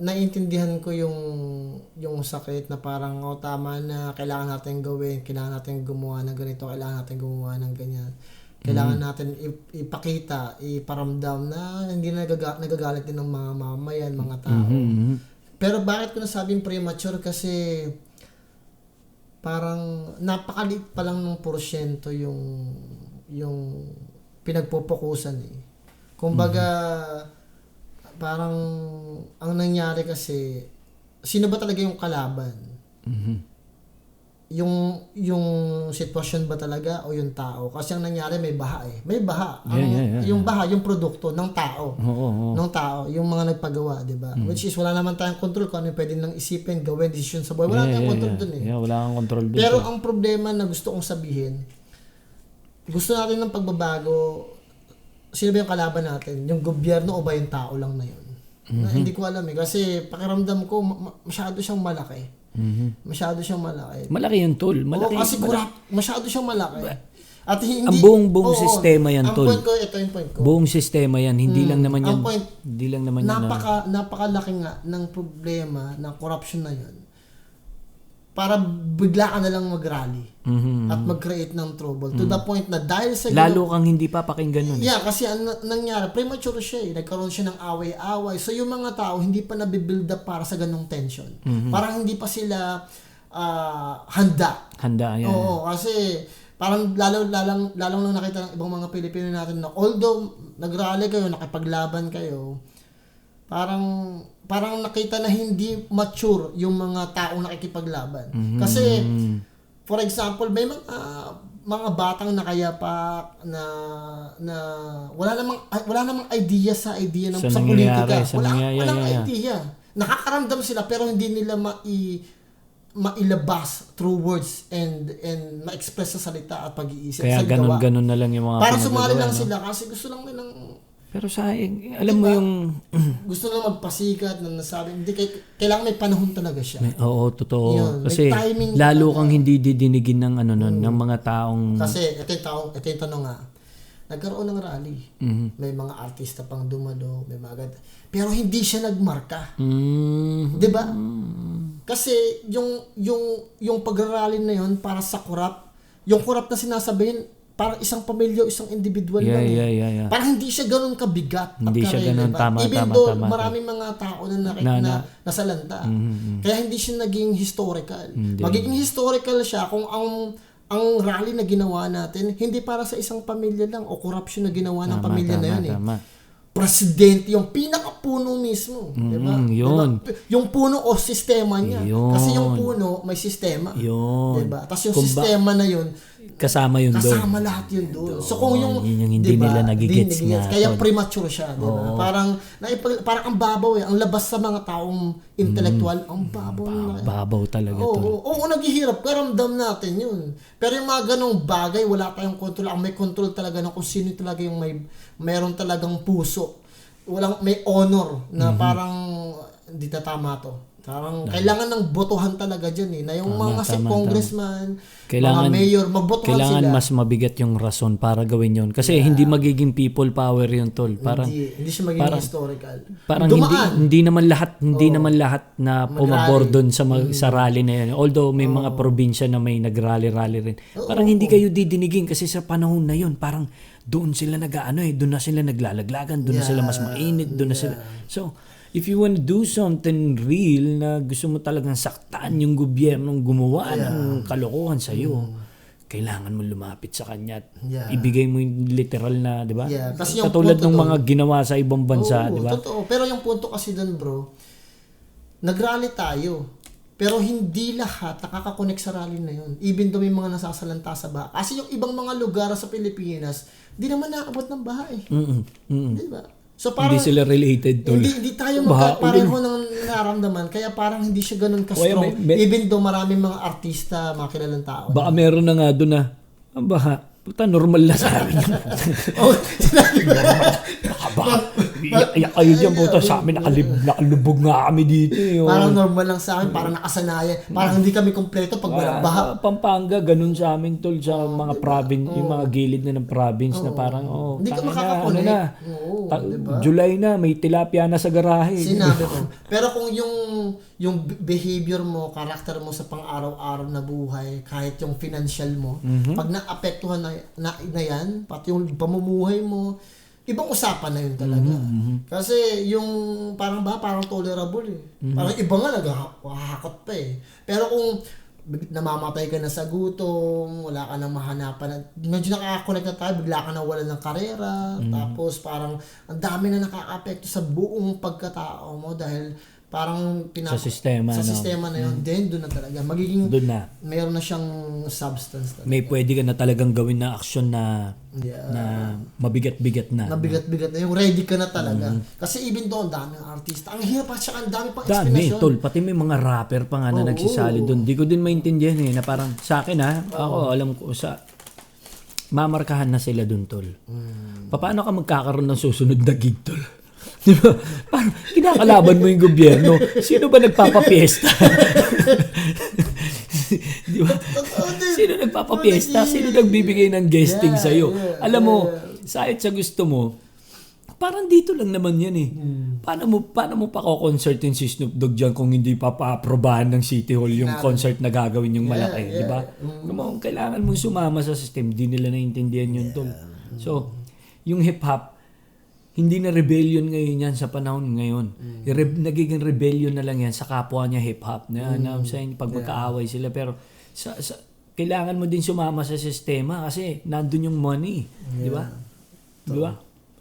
[SPEAKER 2] naiintindihan ko yung sakit na parang, tama na, kailangan natin gawin, kailangan natin gumawa ng ganito, kailangan natin gumawa ng ganyan. Kailangan natin ipakita, iparamdam na hindi nagagalit din ng mga mamayan, mga tao. Pero bakit ko nasabing premature? Kasi parang napakaliit pa lang ng porsyento yung pinagpupukusan eh. Kumbaga, parang ang nangyari kasi, sino ba talaga yung kalaban? Yung sitwasyon ba talaga o yung tao? Kasi ang nangyari may baha eh. May baha. Yung baha, yung produkto ng tao. Ng tao, yung mga nagpagawa, 'di ba? Which is wala naman tayong control kung ano yung pwedeng nang isipin, gawin, decision sa buhay. Wala tayong control dun eh.
[SPEAKER 1] Wala kang control dun.
[SPEAKER 2] Pero ang problema na gusto kong sabihin, gusto natin ng pagbabago. Sino ba yung kalaban natin? Yung gobyerno o ba yung tao lang na yun? Na, hindi ko alam eh. Kasi pakiramdam ko, masyado siyang malaki. Masyado siyang malaki.
[SPEAKER 1] Malaki yung tool. Malaki.
[SPEAKER 2] Kasi masyado siyang malaki. At hindi,
[SPEAKER 1] ang buong sistema yan, tol.
[SPEAKER 2] Ang point ko, ito yung point ko.
[SPEAKER 1] Buong sistema yan. Hindi lang naman yan.
[SPEAKER 2] Ang point,
[SPEAKER 1] hindi lang naman yan.
[SPEAKER 2] Napakalaki nga ng problema ng corruption na yun. Para bigla ka na lang mag-rally at mag-create ng trouble. To the point na dahil sa...
[SPEAKER 1] Lalo kang hindi pa pakinggan nun.
[SPEAKER 2] Yeah, kasi ang nangyari, premature siya eh. Nagkaroon siya ng away-away. So yung mga tao, hindi pa nabibuild up para sa ganong tension. Parang hindi pa sila handa.
[SPEAKER 1] Yan.
[SPEAKER 2] Oo, kasi parang lalong lang nakita ng ibang mga Pilipino natin na although nag-rally kayo, nakipaglaban kayo, parang nakita na hindi mature yung mga taong nakikipaglaban. Kasi, for example, may mga batang nakayapak na wala namang idea sa politika. Walang idea. Nakakaramdam sila pero hindi nila mailabas through words and ma-express sa salita at pag-iisip.
[SPEAKER 1] Kaya ganun na lang yung mga
[SPEAKER 2] para sumali lang sila kasi gusto lang nilang...
[SPEAKER 1] Pero alam mo yung...
[SPEAKER 2] gusto lang magpasikat na nasabi, hindi, kailangan may panahon talaga siya.
[SPEAKER 1] Oo, totoo.
[SPEAKER 2] Yun,
[SPEAKER 1] kasi lalo kang hindi didinigin ng ng mga taong...
[SPEAKER 2] Kasi ito yung tanong nga, nagkaroon ng rally. May mga artista pang dumalo, may mga pero hindi siya nagmarka. 'Di ba? Kasi yung pag-rally na yun para sa yung corrupt na sinasabihin, parang isang pamilya o isang individual lang.
[SPEAKER 1] Yeah.
[SPEAKER 2] Parang hindi siya ganun kabigat.
[SPEAKER 1] Hindi siya ganun, tama.
[SPEAKER 2] Even though maraming mga tao na nasalanta. Kaya hindi siya naging historical. Magiging historical siya kung ang rally na ginawa natin, hindi para sa isang pamilya lang o corruption na ginawa ng pamilya na yun eh. Presidente, yung pinakapuno mismo. Diba?
[SPEAKER 1] Yun.
[SPEAKER 2] Diba? Yung puno o sistema niya.
[SPEAKER 1] Yun.
[SPEAKER 2] Kasi yung puno, may sistema.
[SPEAKER 1] Yun.
[SPEAKER 2] Diba? Tapos yung sistema na yun,
[SPEAKER 1] kasama yun doon.
[SPEAKER 2] Kasama lahat yun doon. So kung yung
[SPEAKER 1] hindi
[SPEAKER 2] diba,
[SPEAKER 1] nila nagigets nga.
[SPEAKER 2] Kaya premature siya, diba? Parang ang babaw eh. Ang labas sa mga taong intellectual, ang babaw.
[SPEAKER 1] Babaw talaga to.
[SPEAKER 2] Oo, naghihirap. Karamdam natin yun. Pero yung mga ganong bagay, wala tayong control. Ang may control talaga na kung sino talaga yung mayroon talagang puso may honor na parang hindi na tama to. Parang kailangan ng botohan talaga dyan eh. Na yung mga congressman, mga mayor, magbotohan
[SPEAKER 1] kailangan
[SPEAKER 2] sila.
[SPEAKER 1] mas mabigat yung rason para gawin yun. Kasi hindi magiging people power yun, tol. Parang,
[SPEAKER 2] hindi siya magiging historical.
[SPEAKER 1] Parang hindi naman lahat na pumabor doon sa rally na yun. Although may mga probinsya na may nag-rally rin. Parang hindi kayo didinigin kasi sa panahon na yun, parang doon sila doon na sila naglalaglagan, doon na sila mas mainit, doon na sila. So, if you want to do something real na gusto mo talagang saktan yung gobyernong gumawa ng kalokohan sa iyo, kailangan mo lumapit sa kanya at ibigay mo yung literal na, 'di ba? Katulad ng mga ginawa sa ibang bansa, 'di ba?
[SPEAKER 2] Totoo. Pero yung punto kasi doon, bro, nag-rally tayo. Pero hindi lahat nakaka-connect sa rally na yun. Even though may mga nasasalanta sa baha. Kasi yung ibang mga lugar sa Pilipinas, di naman nakakabot ng baha eh. Di ba? So parang,
[SPEAKER 1] hindi sila related, tol.
[SPEAKER 2] Hindi tayo magkapareho ng nararamdaman. Kaya parang hindi siya ganun ka-strong. Even though maraming mga artista, mga kilalang tao.
[SPEAKER 1] Baka meron na nga doon na, ang baha, puta, normal na sa amin. Baka, iyak kayo dyan, puta, sa amin, nakalubog nga kami dito.
[SPEAKER 2] Parang normal lang sa amin, parang nakasanayan. Parang hindi kami kompleto pag walang baha.
[SPEAKER 1] Pampanga, ganun sa amin, tol, sa mga province, yung mga gilid na ng province na parang,
[SPEAKER 2] hindi ka makakakunik.
[SPEAKER 1] July na, may tilapia na sa garahe.
[SPEAKER 2] Sinabi ko. Pero kung yung behavior mo, karakter mo sa pang-araw-araw na buhay, kahit yung financial mo, pag naapektuhan na yan, pati yung pamumuhay mo, ibang usapan na yun talaga. Kasi yung parang tolerable eh. Parang iba nga naghahakot pa eh. Pero kung namamatay ka na sa gutom, wala ka nang mahanapan, medyo nakaka-connect na tayo, bigla ka na wala ng karera, tapos parang ang dami na nakaka-apekto sa buong pagkatao mo dahil parang
[SPEAKER 1] sa sistema
[SPEAKER 2] na yun, then doon na talaga magiging
[SPEAKER 1] doon na
[SPEAKER 2] mayroon na siyang substance talaga.
[SPEAKER 1] May pwede ka na talagang gawin na aksyon na na mabigat-bigat na.
[SPEAKER 2] Nabigat-bigat na yung ready ka na talaga. Kasi even doon dami ng artista. Ang hirap at saka ang dami pang explanation.
[SPEAKER 1] Tol, pati may mga rapper pa nga na nagsisali doon. Di ko din maintindihan na parang sa akin ako alam ko sa mamarkahan na sila doon, tol. Paano ka magkakaroon ng susunod na gig, tol? Di ba? Parang kinakalaban mo yung gobyerno. Sino ba nagpapapiesta? Di ba? Sino nagpapapiesta? Sino nagbibigay ng guesting sa'yo? Alam mo, kahit sa gusto mo, parang dito lang naman yan eh. Paano mo pa-concert si Snoop Dogg dyan kung hindi pa pa-aprobahan ng City Hall yung concert na gagawin yung malaki? Di ba? Kailangan mo sumama sa system. Di nila naintindihan yun, tol. So, yung hip-hop, hindi na rebellion ngayon yan sa panahon ngayon. Nagiging rebellion na lang yan sa kapwa niya hip-hop. Pag magkaaway sila. Pero kailangan mo din sumama sa sistema kasi nandun yung money. Di ba? Di ba?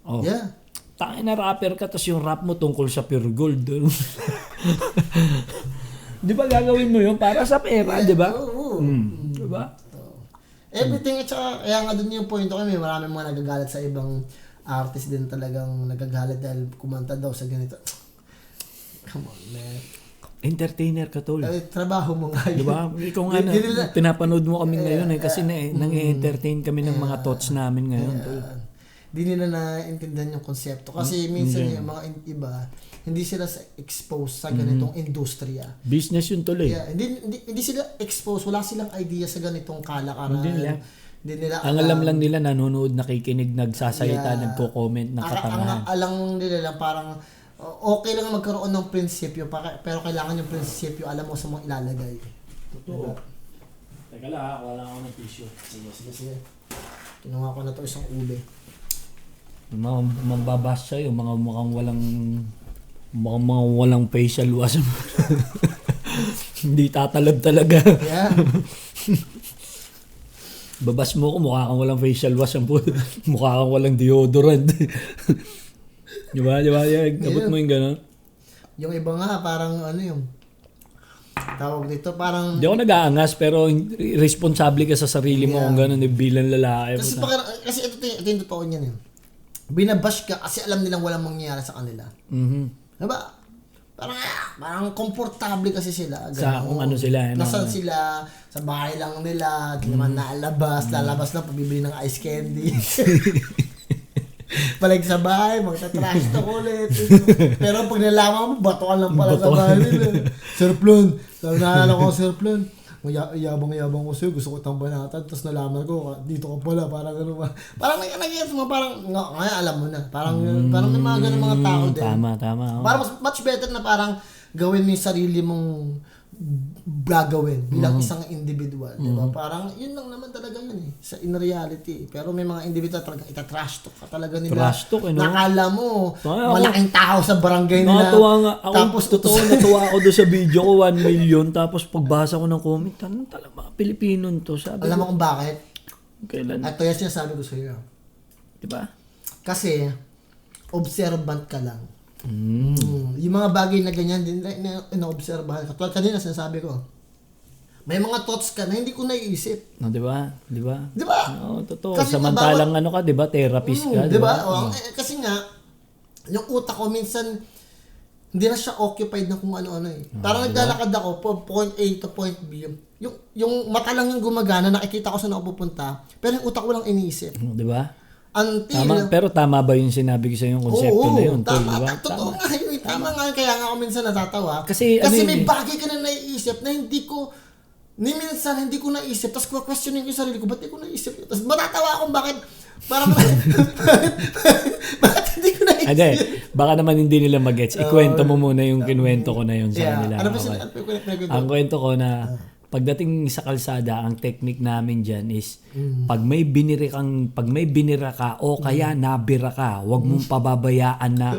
[SPEAKER 1] Oh.
[SPEAKER 2] Yeah.
[SPEAKER 1] Tangin na rapper ka tapos yung rap mo tungkol sa pure gold. Di ba gagawin mo yun para sa pera, di ba? Di ba?
[SPEAKER 2] Everything at saka, kaya nga dun yung point ko, may maraming mga nagagalit sa ibang artist din talagang nagagalit dahil kumanta daw sa ganito. Come on, man.
[SPEAKER 1] Entertainer ka, tol.
[SPEAKER 2] Trabaho mo nga yun.
[SPEAKER 1] Diba? Ikaw nga pinapanood mo kami ngayon kasi nang-entertain kami ng mga thoughts namin ngayon, tol.
[SPEAKER 2] Di nila naintindihan yung konsepto. Kasi minsan yung mga iba, hindi sila exposed sa ganitong industriya.
[SPEAKER 1] Business yun, tol eh.
[SPEAKER 2] Yeah, hindi sila exposed. Wala silang idea sa ganitong kalakaran. Hindi nila
[SPEAKER 1] ang alam lang nila, nanonood, nakikinig, nagsasalita, nagko-comment, nakatangahan.
[SPEAKER 2] Ang alam nila lang parang okay lang magkaroon ng prinsipyo pero kailangan yung prinsipyo alam mo sa mga ilalagay.
[SPEAKER 1] Totoo. Teka lang, wala ako ng tissue.
[SPEAKER 2] Sige. Kinuha ko na to isang ube.
[SPEAKER 1] Yung mga mambabas sa'yo, mga walang facial wash. Hindi tatalab talaga.
[SPEAKER 2] Yeah.
[SPEAKER 1] Babas mo ko, mukha kang walang facial wash. Mukha kang walang deodorant. Diba? Abot mo yung gano'n?
[SPEAKER 2] Yung iba nga, parang yung tawag dito, parang...
[SPEAKER 1] Hindi ako nag-aangas, pero responsable ka sa sarili mo kung gano'n, bilang lalaki.
[SPEAKER 2] Kasi ito yung totoo niyan eh. Binabash ka kasi alam nilang walang mangyayari sa kanila. Diba? Parang komportable kasi sila.
[SPEAKER 1] Sa kung ano sila.
[SPEAKER 2] Nasaan sila, sa bahay lang nila, di naman lalabas na pabibili ng ice candy. Balik sa bahay, magta-trash talk ulit. Pero pag nalaman mo, batukan lang pala sa bahay nila. Sir Plon, naalala ko, Sir Plon, yabang-yabang ko sa'yo, gusto ko itang banatan, tapos nalaman ko, dito ka pala, parang gano'n ba. Parang nag-iis mo, parang, ngayon alam mo na. Parang may mga gano'n mga tao din.
[SPEAKER 1] Tama. Oh.
[SPEAKER 2] Parang much better na parang gawin mo yung sarili mong gagawin bilang isang individual, di ba? Parang yun lang naman talaga yun sa in reality. Pero may mga individual talaga ita-trash talk ka talaga nila.
[SPEAKER 1] Trash talk,
[SPEAKER 2] Nakala mo malaking tao sa barangay nila.
[SPEAKER 1] Nakatuwa nga ako.
[SPEAKER 2] Tapos
[SPEAKER 1] Totoo, natuwa ako doon sa video ko, 1 million. Tapos pagbasa ko ng comment, ano talaga mga Pilipino to? Sabi
[SPEAKER 2] alam mo kung bakit?
[SPEAKER 1] Kailan?
[SPEAKER 2] At yung sinasabi ko sa iyo.
[SPEAKER 1] Di ba?
[SPEAKER 2] Kasi observant ka lang. Yung mga bagay na ganyan din ina-obserbahan. Katulad kanina sinasabi ko, may mga thoughts ka na hindi ko naiisip.
[SPEAKER 1] No, di ba? Di ba?
[SPEAKER 2] Di ba?
[SPEAKER 1] Oo, totoo.
[SPEAKER 2] Kasi
[SPEAKER 1] Samantalang ano ka, di ba? Therapist ka,
[SPEAKER 2] di ba? Kasi nga, yung utak ko minsan, hindi na siya occupied na kung ano-ano eh. Parang naglalakad ako from point A to point B. Yung mata lang yung gumagana, nakikita ko saan ako pupunta, pero yung utak ko lang iniisip.
[SPEAKER 1] Di ba?
[SPEAKER 2] Until...
[SPEAKER 1] Pero tama ba yung sinabi ko sa yung konsepto na yun?
[SPEAKER 2] Tama,
[SPEAKER 1] Diba?
[SPEAKER 2] totoo nga yun. Tama nga yun. Kaya nga ako minsan natatawa.
[SPEAKER 1] Kasi
[SPEAKER 2] may bagay ka na naiisip na hindi ko, minsan hindi ko naisip. Tapos questionin ko yung sarili ko, ba't hindi ko naisip? Tapos matatawa akong bakit, bakit hindi ko naisip?
[SPEAKER 1] Ade, baka naman hindi nila mag-gets. Ikwento mo muna yung kinwento ko na yun sa kanila.
[SPEAKER 2] Ano ba
[SPEAKER 1] Okay. Ang kwento ko na, pagdating sa kalsada, ang technique namin dyan is pag may binira ka o kaya nabira ka, huwag mong pababayaan na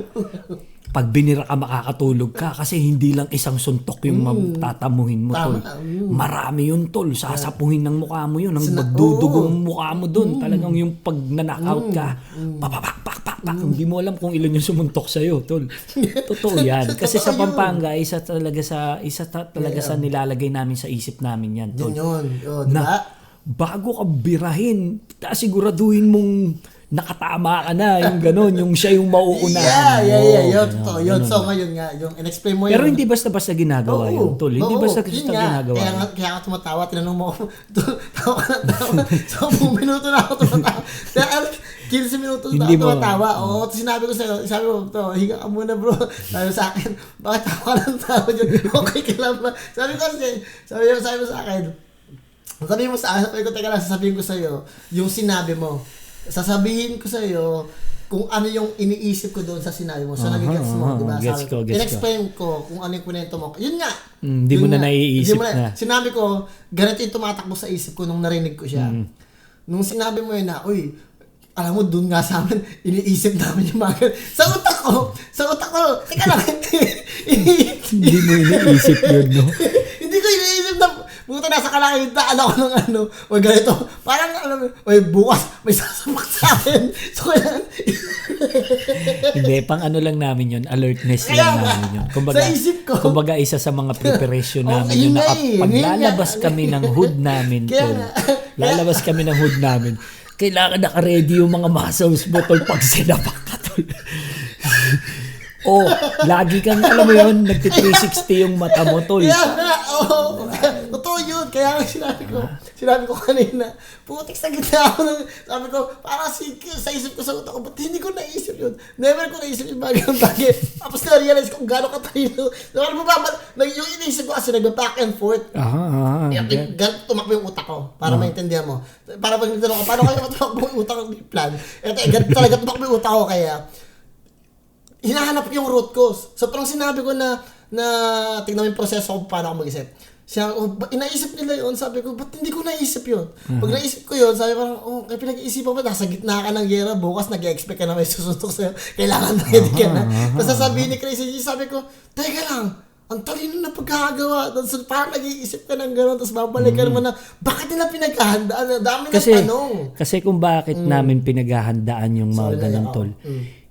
[SPEAKER 1] pag binira ka makakatulog ka kasi hindi lang isang suntok yung tatamuhin mo, tol. Marami yun, tol. Sasapuhin ng mukha mo yun. Ang magdudugo ang mukha mo dun. Talagang yung pag na-knockout ka, papapak. Hindi mo alam kung ilan yung sumuntok sa'yo, tol. Totoo yan. Kasi sa Pampanga, isa talaga sa nilalagay namin sa isip namin yan, tol.
[SPEAKER 2] Yun.
[SPEAKER 1] Na bago ka birahin, siguraduhin mong nakatama ka na, yung gano'n, yung siya yung mauunahan.
[SPEAKER 2] Yun, totoo. Yun, so ngayon nga, yung in-explain mo yun.
[SPEAKER 1] Pero hindi basta-basta ginagawa yun, tol. Hindi basta-basta ginagawa.
[SPEAKER 2] Kaya ka tumatawa, tinanong mo ako, tawa ka na tawa. So, 10 minuto na ako tumatawa. Kaya 15 minuto na ako tumatawa. Oo, sinabi ko sa'yo, sabi mo, higa ka muna bro. Sabi sa akin, bakit tawa ka ng tawa dyan? Okay ka lang ba? Sabi ko kasi, sabi mo sa akin, sabi ko, teka lang, sasabihin ko sa'yo, yung sinabi mo. Sasabihin ko sa iyo kung ano yung iniisip ko doon sa sinabi mo. So, nagigets mo, di ba?
[SPEAKER 1] Gets ko.
[SPEAKER 2] In-explain ko kung ano yung kwento mo. Yun nga.
[SPEAKER 1] Hindi mo na naiisip na.
[SPEAKER 2] Sinabi ko, ganito yung tumatakbo sa isip ko nung narinig ko siya. Nung sinabi mo yun na, uy, alam mo, doon nga sa amin, iniisip namin yung mga Sa utak ko, teka lang.
[SPEAKER 1] Hindi mo iniisip yun, no?
[SPEAKER 2] Hindi ko iniisip na, buta nasa kalakita, ako ng ano, o ganito, parang alam mo, o bukas, may sasapak sa akin. So, yan.
[SPEAKER 1] Hindi, pang ano lang namin yun, alertness lang namin yun.
[SPEAKER 2] Sa isip ko.
[SPEAKER 1] Kumbaga, isa sa mga preparation namin yun, na pag lalabas kami ng hood namin, tol, lalabas kami ng hood namin, kailangan naka-ready yung mga muscles mo, tol, pag sinapak ka, tol. Lagi kang, alam mo yun, nagti-360 yung mata mo, tol.
[SPEAKER 2] Totoo yun. Kaya sinabi ko kanina, putik sa gitna ako ng, sabi ko, parang sa isip ko sa utak ko, ba't hindi ko naisip yun? Never ko naisip yung bagay ng bagay. Tapos na-realize ko kung gano'n katalino. Yung inisip ko kasi nag-back and forth. Tumakbo yung utak ko para maintindihan mo. Para pag nagtanong ko, paano kayo tumakbo yung utak ng plan? Ito, talaga tumakbo yung utak ko kaya hinahanap ko yung root cause. So, parang sinabi ko na tignan mo yung proseso kung paano ako mag-isip. Inaisip nila yun, sabi ko, ba't hindi ko naisip yun? Pag naisip ko yun, sabi parang, kaya pinag-iisipan mo, nasa gitna ka ng gera, bukas nag-expect ka na may susuntok sa'yo, kailangan na ready ka na. Tapos sasabihin ni Crazy G, sabi ko, teka lang, ang talino na pagkakagawa. Tapos parang nag-iisip ka ng gano'n, tapos babalik ka naman na, bakit nila pinaghahandaan? Dami ng tanong. Kasi
[SPEAKER 1] kung bakit namin pinaghahandaan yung mga ganun, tol,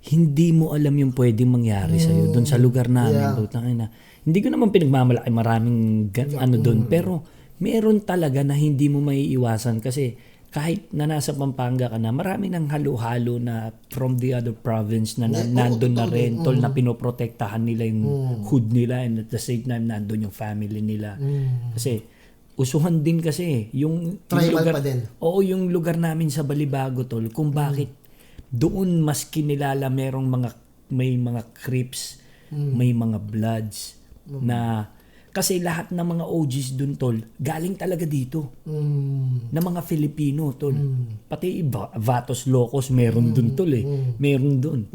[SPEAKER 1] hindi mo alam yung pwedeng mangyari sa'yo doon sa lugar namin. Hindi ko naman pinagmamalaki maraming ano doon, pero meron talaga na hindi mo maiiwasan kasi kahit na nasa Pampanga ka na, marami ng halo-halo na from the other province na nandun na rin, tol, na pinoprotektahan nila yung hood nila and at the same time nandun yung family nila. Kasi usuhan din kasi yung
[SPEAKER 2] tribal
[SPEAKER 1] lugar,
[SPEAKER 2] pa din.
[SPEAKER 1] Oo, yung lugar namin sa Balibago, tol, kung bakit doon mas kinilala may mga Crips, may mga Bloods na kasi lahat ng mga OGs doon tol, galing talaga dito. Na mga Filipino tol. Pati Vatos Locos meron doon tol eh. Meron doon.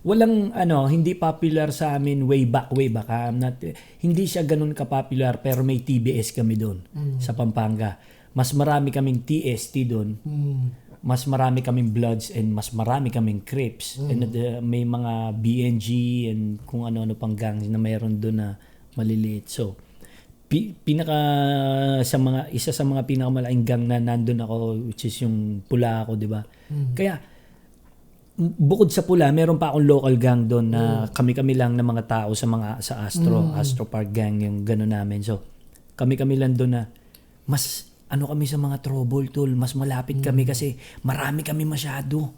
[SPEAKER 1] Walang hindi popular sa amin way back. Hindi siya ganun ka-popular pero may TBS kami doon sa Pampanga. Mas marami kaming TST doon. Mas marami kaming Bloods and mas marami kaming Crips. And may mga BNG and kung ano-ano pang gangs na mayroon doon na maliliit. So, isa sa mga pinakamalaking gang na nandun ako, which is yung Pula ako, di ba? Kaya, bukod sa Pula, meron pa akong local gang doon na kami-kami lang na mga tao sa Astro Park gang, yung gano'n namin. So, kami-kami lang doon na mas kami sa mga trouble tol, mas malapit kami kasi marami kami masyado.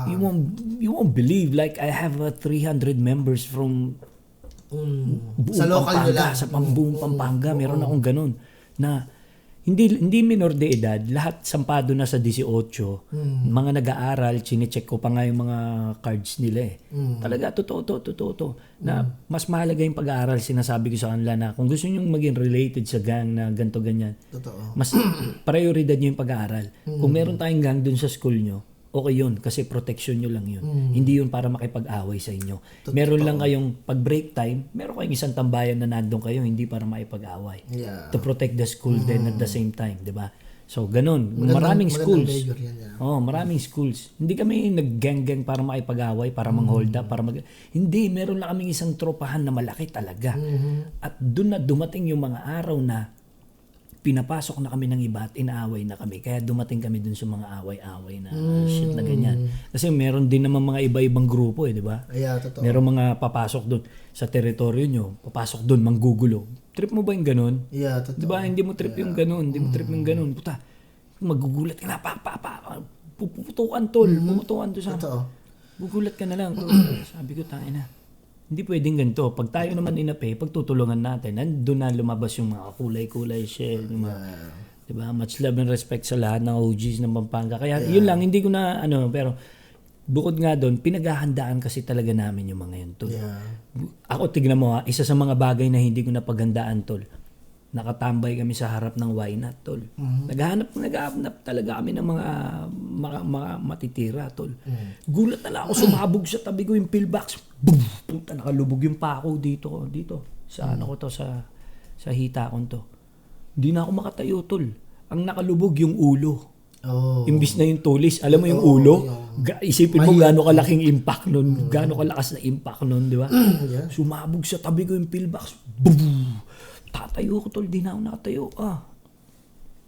[SPEAKER 1] You won't believe, like I have 300 members from
[SPEAKER 2] sa local
[SPEAKER 1] Pampanga, sa buong Pampanga, meron akong ganun na hindi minor de edad, lahat sampado na sa 18, mga nag-aaral, chinecheck ko pa nga yung mga cards nila eh. Talaga, totoo na mas mahalaga yung pag-aaral, sinasabi ko sa kanila na kung gusto nyo maging related sa gang na ganto ganyan, mas prioridad nyo yung pag-aaral. Kung meron tayong gang dun sa school nyo, okay yun, kasi protection nyo lang yun. Hindi yun para makipag-away sa inyo. Meron lang kayong pag break time, meron kayong isang tambayan na nandun kayo, hindi para makipag-away. To protect the school then at the same time, di ba? So, ganun. Maraming schools. Maraming schools. Hindi kami nag-gang-gang para makipag-away, para mang-hold up, hindi, meron lang kaming isang tropahan na malaki talaga. At doon na dumating yung mga araw na pinapasok na kami ng iba at inaaway na kami. Kaya dumating kami dun sa mga away-away na shit na ganyan. Kasi meron din naman mga iba-ibang grupo di ba?
[SPEAKER 2] Totoo.
[SPEAKER 1] Meron mga papasok dun sa teritoryo nyo, papasok dun, manggugulo. Trip mo ba yung ganun?
[SPEAKER 2] Totoo.
[SPEAKER 1] Di ba? Hindi mo trip yung ganun. Hindi mo trip yung ganun. Puta, magugulat ka na, puputukan tol. Puputukan to sa...
[SPEAKER 2] Totoo.
[SPEAKER 1] Gugulat ka na lang. Sabi ko, tangina. Hindi pwedeng ganito. Pag tayo naman inape, pagtutulungan natin, nandun na lumabas yung mga kulay-kulay shell, yung mga, diba? Much love and respect sa lahat ng OGs ng Pampanga. Kaya yun lang, hindi ko na, pero bukod nga doon, pinaghahandaan kasi talaga namin yung mga yun, tol. Ako, tignan mo isa sa mga bagay na hindi ko napaghandaan, tol. Nakatambay kami sa harap ng Why Not, tol. Naghahanap talaga kami ng mga matitira, tol. Gulat na lang ako, sumabog sa tabi ko yung pillbox. Boom! Punta, nakalubog yung pako dito. Sa ko to, sa hita ko to. Hindi na ako makatayo, tol. Ang nakalubog yung ulo. Imbis na yung tulis. Alam mo yung ulo? Isipin mo gaano kalaking impact nun. Gaano kalakas na impact nun, di ba? Sumabog sa tabi ko yung pillbox. Boom! Tatayo ko tol, di na ako nakatayo.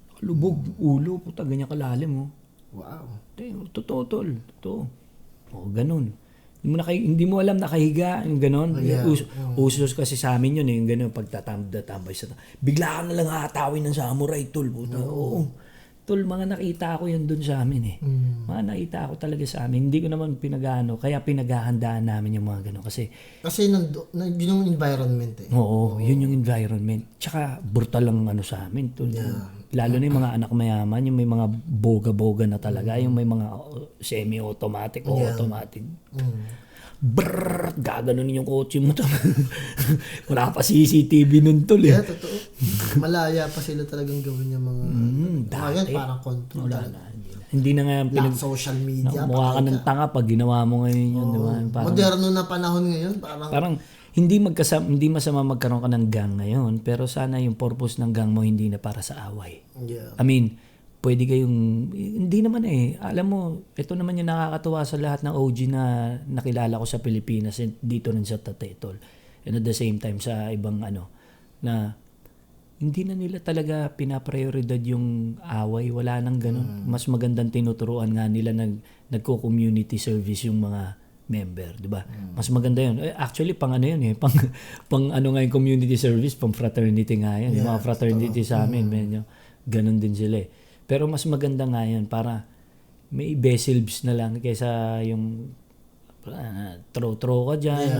[SPEAKER 1] Nakalubog, ulo, puta, ganyan kalalim.
[SPEAKER 2] Wow.
[SPEAKER 1] Totoo tol, totoo. Ganun. Hindi mo alam nakahiga, yung ganun. Usos kasi sa amin yun, yung ganun, pagtatambay sa bigla ka na lang hatawin ng samurai tol. Puta, tol, mga nakita ko yun dun sa amin Mga nakita ko talaga sa amin. Hindi ko naman kaya pinaghahandaan namin yung mga ganun. Kasi
[SPEAKER 2] yun yung environment
[SPEAKER 1] yun yung environment. Tsaka brutal lang sa amin. Tol. Lalo na yung mga anak mayaman, yung may mga boga-boga na talaga, yung may mga semi-automatic o automatic. Brrrr, gaganon yung kotse mo to. Wala pa CCTV nun tol
[SPEAKER 2] totoo. Malaya pa sila talagang gawin yung mga ngayon parang control
[SPEAKER 1] hindi na nga
[SPEAKER 2] social media.
[SPEAKER 1] Mukha ka ng tanga pag ginawa mo ngayon yun, di ba?
[SPEAKER 2] Moderno na panahon ngayon,
[SPEAKER 1] parang hindi masama magkaroon ka ng gang ngayon, pero sana yung purpose ng gang mo hindi na para sa away. I mean, pwede kayong, hindi naman alam mo, ito naman yung nakakatuwa sa lahat ng OG na nakilala ko sa Pilipinas dito rin sa Tatetol. And at the same time sa ibang na hindi na nila talaga pinaprioridad yung away, wala nang ganun. Mas magandang tinuturuan nga nila nagko-community service yung mga member, di ba? Mas maganda yun. Actually, pang yun pang nga yung community service, pang fraternity nga yan. Yung mga fraternity sa amin, ganun din sila Pero mas maganda nga yan para may vessels na lang kaysa yung throw ka dyan.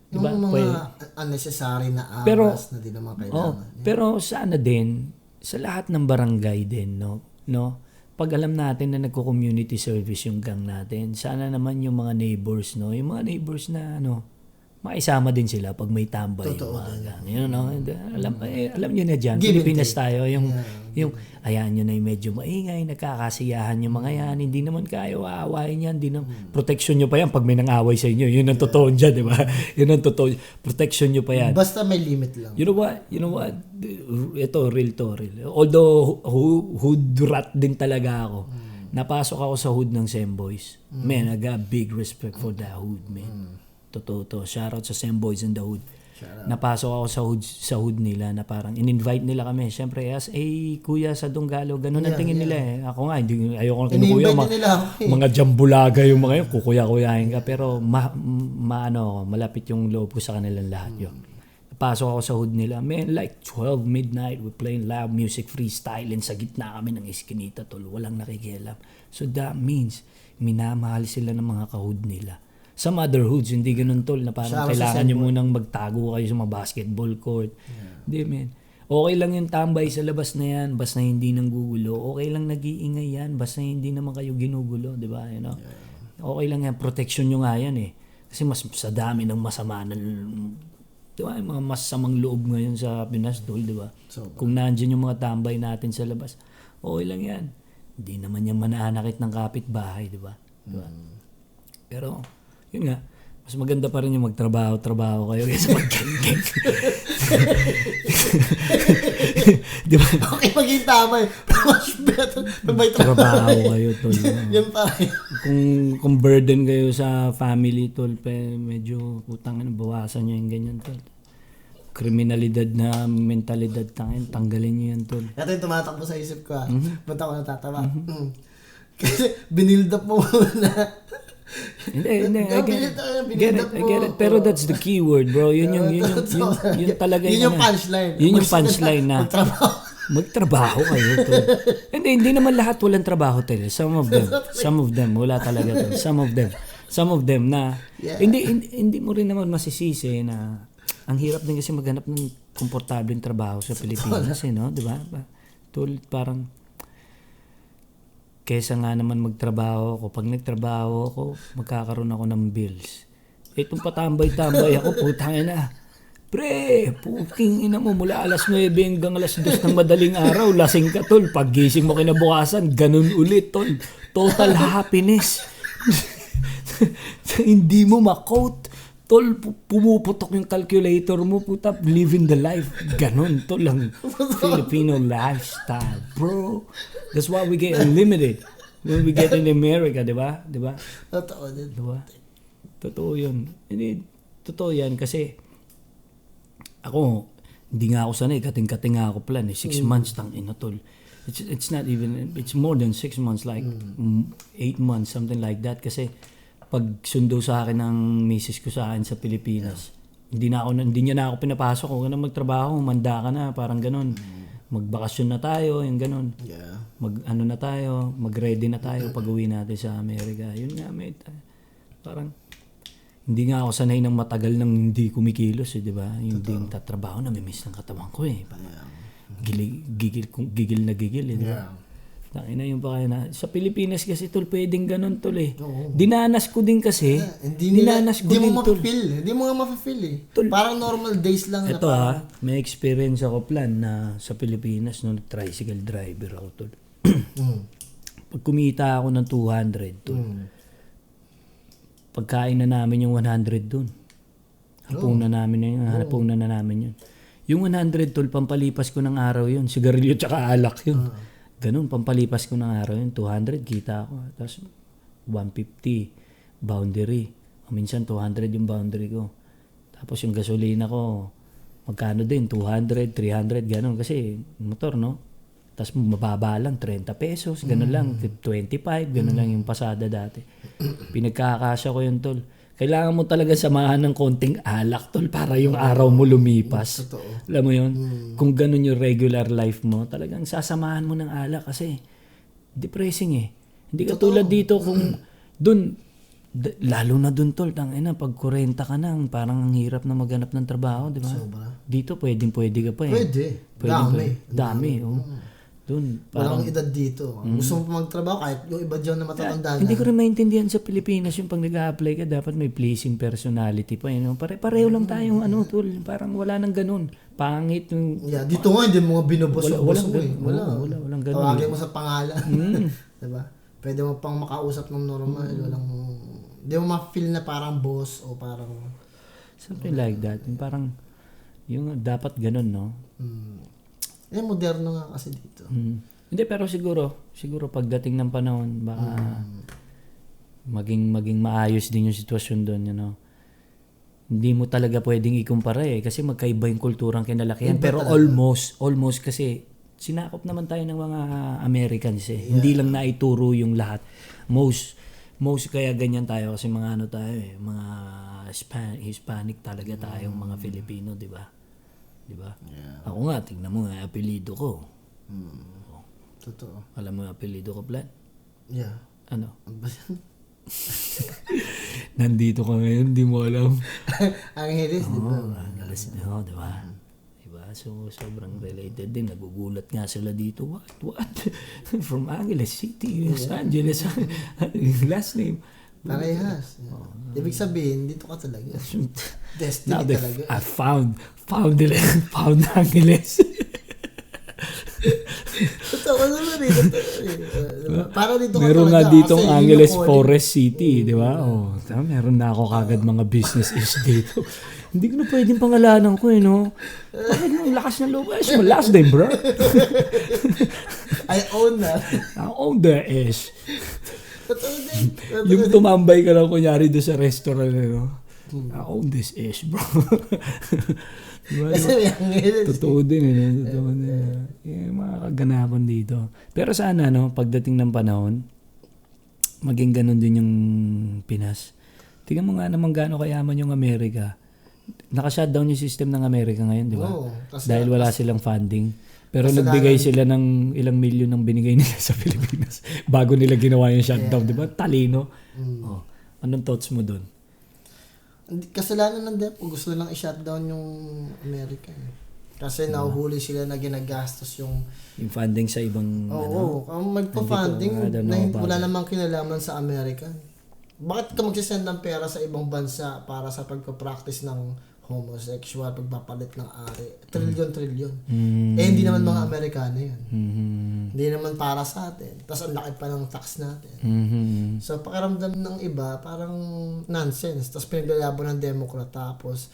[SPEAKER 2] Diba? Yung mga unnecessary na aras na di naman kailangan.
[SPEAKER 1] Pero sana din, sa lahat ng barangay din, no? pag alam natin na nagko-community service yung gang natin, sana naman yung mga neighbors, no? Yung mga neighbors na maisama din sila pag may tambay yung mga gang. Alam nyo na dyan, Pilipinas tayo, yung ayan yun ay medyo maingay, nagkakasiyahan yung mga yan, hindi naman kayo aawain yan, protection nyo pa yan pag may nang-away sa inyo, yun ang totoo dyan, di ba? Yun ang totoo, protection nyo pa yan.
[SPEAKER 2] Basta may limit lang.
[SPEAKER 1] You know what, ito, real to real. Although, hood rat din talaga ako, napasok ako sa hood ng Semboys. Man, I got big respect for that hood, man. Totoo to. Shoutout sa Semboys and the hood. Napasok ako sa hood nila na parang in-invite nila kami. Siyempre, as kuya sa Dunggalo, ganun ang tingin nila eh. Ako nga, ayoko na kinukuya. Mga jambulaga yung mga yun, kukuya-kuyahin ka. Pero malapit yung loob ko sa kanilang lahat yun. Napasok ako sa hood nila. Man, like 12 midnight, we're playing loud music, freestyling. Sa gitna kami ng iskinita, tol. Walang nakikialam. So that means, minamahal sila ng mga kahood nila. Sa other hoods, hindi ganun tol na parang kailangan nyo munang magtago kayo sa mga basketball court. Hindi, man. Okay lang yung tambay sa labas na yan, basta hindi nang gugulo. Okay lang nag-iingay yan, basta hindi naman kayo ginugulo, di ba? You know? Okay lang yan, protection nyo nga yan eh. Kasi mas sa dami ng masama na, di ba? Yung mga masamang loob ngayon sa Pinas, tol, di ba? Kung nandiyan yung mga tambay natin sa labas, okay lang yan. Hindi naman yan mananakit ng kapitbahay, di ba? Di ba? Pero, yun nga, mas maganda pa rin yung magtrabaho kayo kaysa mag-gang-gang. Di ba?
[SPEAKER 2] Okay, maging tama eh. Much better pag may
[SPEAKER 1] trabaho kayo, tol.
[SPEAKER 2] Yan pa rin.
[SPEAKER 1] Kung burden kayo sa family, tol, medyo bawasan nyo yung ganyan, tol. Kriminalidad na mentalidad, tanggalin nyo yan, tol.
[SPEAKER 2] Ito yung tumatakbo sa isip ko, ba't ako natatawa? Kasi binild up mo muna.
[SPEAKER 1] Hindi. I get it. Pero that's the key word, bro. Yun talaga
[SPEAKER 2] yun yung punchline.
[SPEAKER 1] Yun yung punchline na magtrabaho kayo. Hindi naman lahat walang trabaho tayo. Some of them wala talaga to. Some of them na hindi mo rin naman masisisi na ang hirap din kasi maghanap ng komportableng trabaho sa Pilipinas, no? 'Di ba? Tulad parang kesa nga naman magtrabaho ako. Pag nagtrabaho ako, magkakaroon ako ng bills. Itong patambay-tambay ako, putangin na. Pre, puking ina mo, mula alas 9 hanggang alas 2 ng madaling araw, lasing ka, tol. Pag gising mo kinabukasan, ganun ulit, tol. Total happiness. Hindi mo ma-quote. Tol, pumuputok yung calculator mo, puta, living the life. Ganun, tol, ang Filipino lifestyle, bro. That's why we get unlimited when we get in America, di ba?
[SPEAKER 2] Totoo din.
[SPEAKER 1] Diba? Totoo yun. Hindi, totoo yan kasi ako, hindi nga ako sanay, kating-kating nga ako plan. 6 months, tangina, tol. It's not even, it's more than 6 months, like 8 months, something like that. Kasi pag sundo sa akin ng misis ko sa akin sa Pilipinas, hindi niya na ako pinapasok. Huwag ka na magtrabaho, manda ka na, parang ganun. Magbakasyon na tayo, yung ganun.
[SPEAKER 2] Yeah.
[SPEAKER 1] Na tayo, mag-ready na tayo pag uwi natin sa Amerika. Yun nga, mate. Parang, hindi nga ako sanay ng matagal nang hindi kumikilos, di ba? Yung hindi tatrabaho, namimiss ng katawan ko eh. Gigil na gigil, di ba? Yeah. Tangina yung pa kaya na. Sa Pilipinas kasi tol, pwedeng ganun tol eh. Oo. Dinanas ko din kasi.
[SPEAKER 2] Hindi mo nga ma-feel eh. Tol, parang normal days lang.
[SPEAKER 1] Ito may experience ako plan na sa Pilipinas nung tricycle driver ako tol. Pag kumita ako ng 200 tol. Pagkain na namin yung 100 dun. Hapunan na namin yun. Yung 100 tol, pampalipas ko ng araw yun. Sigarilyo tsaka alak yun. Ganun, pampalipas ko ng araw yun. 200, kita ako. Tapos, 150, boundary. Minsan, 200 yung boundary ko. Tapos, yung gasolina ko, magkano din? 200, 300, ganun. Kasi, motor, no? Tapos, mababa lang, 30 pesos. Ganun lang, 25, ganun lang yung pasada dati. Pinagkakasya ko yun, tol. Kailangan mo talaga samahan ng konting alak, tol, para yung araw mo lumipas.
[SPEAKER 2] Totoo.
[SPEAKER 1] Alam mo yun? Kung ganun yung regular life mo, talagang sasamahan mo ng alak kasi depressing eh. Hindi ka tulad dito kung dun, lalo na dun, tol, tangina, pag 40 ka na, parang ang hirap na maghanap ng trabaho, di ba? Dito pwede ka pa eh.
[SPEAKER 2] Pwede. Dami.
[SPEAKER 1] Dami, oh. Doon,
[SPEAKER 2] Walang edad dito. Gusto mo pa magtrabaho kahit yung iba dyan na matatanda na.
[SPEAKER 1] Hindi ko rin maintindihan sa Pilipinas yung pag nag-a-apply ka, dapat may pleasing personality pa. You know? Pare-pareho lang tayong tol. Parang wala nang ganun. Pangit yung...
[SPEAKER 2] Yeah, dito nga, hindi mo binubos yung boss mo eh.
[SPEAKER 1] Walang ganun.
[SPEAKER 2] Tawagin mo sa pangalan. Diba? Pwede mo pang makausap ng normal. Hindi mo ma-feel na parang boss o parang...
[SPEAKER 1] Something like that. Yung parang, yung dapat ganun, no?
[SPEAKER 2] Moderno nga kasi dito.
[SPEAKER 1] Hindi, pero siguro pagdating ng panahon, baka maging maayos din yung sitwasyon doon, you know. Hindi mo talaga pwedeng ikumpara kasi magkaiba yung kulturang kinalakihan. Pero almost kasi sinakop naman tayo ng mga Americans Hindi lang naituro yung lahat. Most kaya ganyan tayo kasi mga tayo mga Hispanic talaga tayong mga Filipino, di ba? Di ba? Yeah. Ako nga, tingnan mo nga, apelido ko.
[SPEAKER 2] Totoo.
[SPEAKER 1] Alam mo yung apelido ko, Plan?
[SPEAKER 2] Yeah.
[SPEAKER 1] Ano? Nandito ka ngayon, di mo alam.
[SPEAKER 2] Angeles, di ba?
[SPEAKER 1] Angeles, di ba? Diba? So, sobrang related din. Nagugulat nga sila dito. What? From Angeles City, Los Angeles. Last name.
[SPEAKER 2] Parehas. Ibig sabihin, dito ka talaga. Destiny talaga.
[SPEAKER 1] I found Angeles.
[SPEAKER 2] Totoo naman Para dito ka
[SPEAKER 1] meron
[SPEAKER 2] talaga.
[SPEAKER 1] Meron nga ditong Angeles Forest City, di ba? Meron na ako kagad mga business dito. Hindi ko na pwedeng pangalanan ko, no? Bakit ang lakas ng loob? It's my last day, bro.
[SPEAKER 2] I own that.
[SPEAKER 1] I own the ish.
[SPEAKER 2] Totoo din.
[SPEAKER 1] Yung tumambay ka lang kunyari doon sa restaurant, no? I own this ish, bro. Diba? Totoo din, Totoo din. Yung mga kaganapan dito. Pero sana, pagdating ng panahon, maging ganun din yung Pinas. Tingnan mo nga naman gaano kayaman yung Amerika. Naka-shutdown yung system ng Amerika ngayon, di ba? Dahil wala silang funding. Pero nagbigay sila ng ilang milyon ng binigay nila sa Pilipinas bago nila ginawa yung shutdown, di ba? Talino. Anong thoughts mo doon?
[SPEAKER 2] Kasalanan ng DepO, gusto lang i-shutdown yung Amerika. Kasi nahuhuli sila na ginagastos yung
[SPEAKER 1] funding sa ibang
[SPEAKER 2] kung magpa-funding wala namang kinalaman sa Amerika. Bakit ka magsisend ng pera sa ibang bansa para sa pagpa-practice ng homosexual, pagpapalit ng ari? Trilyon. Hindi naman mga Amerikano yun. Hindi naman para sa atin. Tapos ang laki pa ng tax natin. So pakiramdam ng iba, parang nonsense. Tapos pinaglalaban ng Democrat. Tapos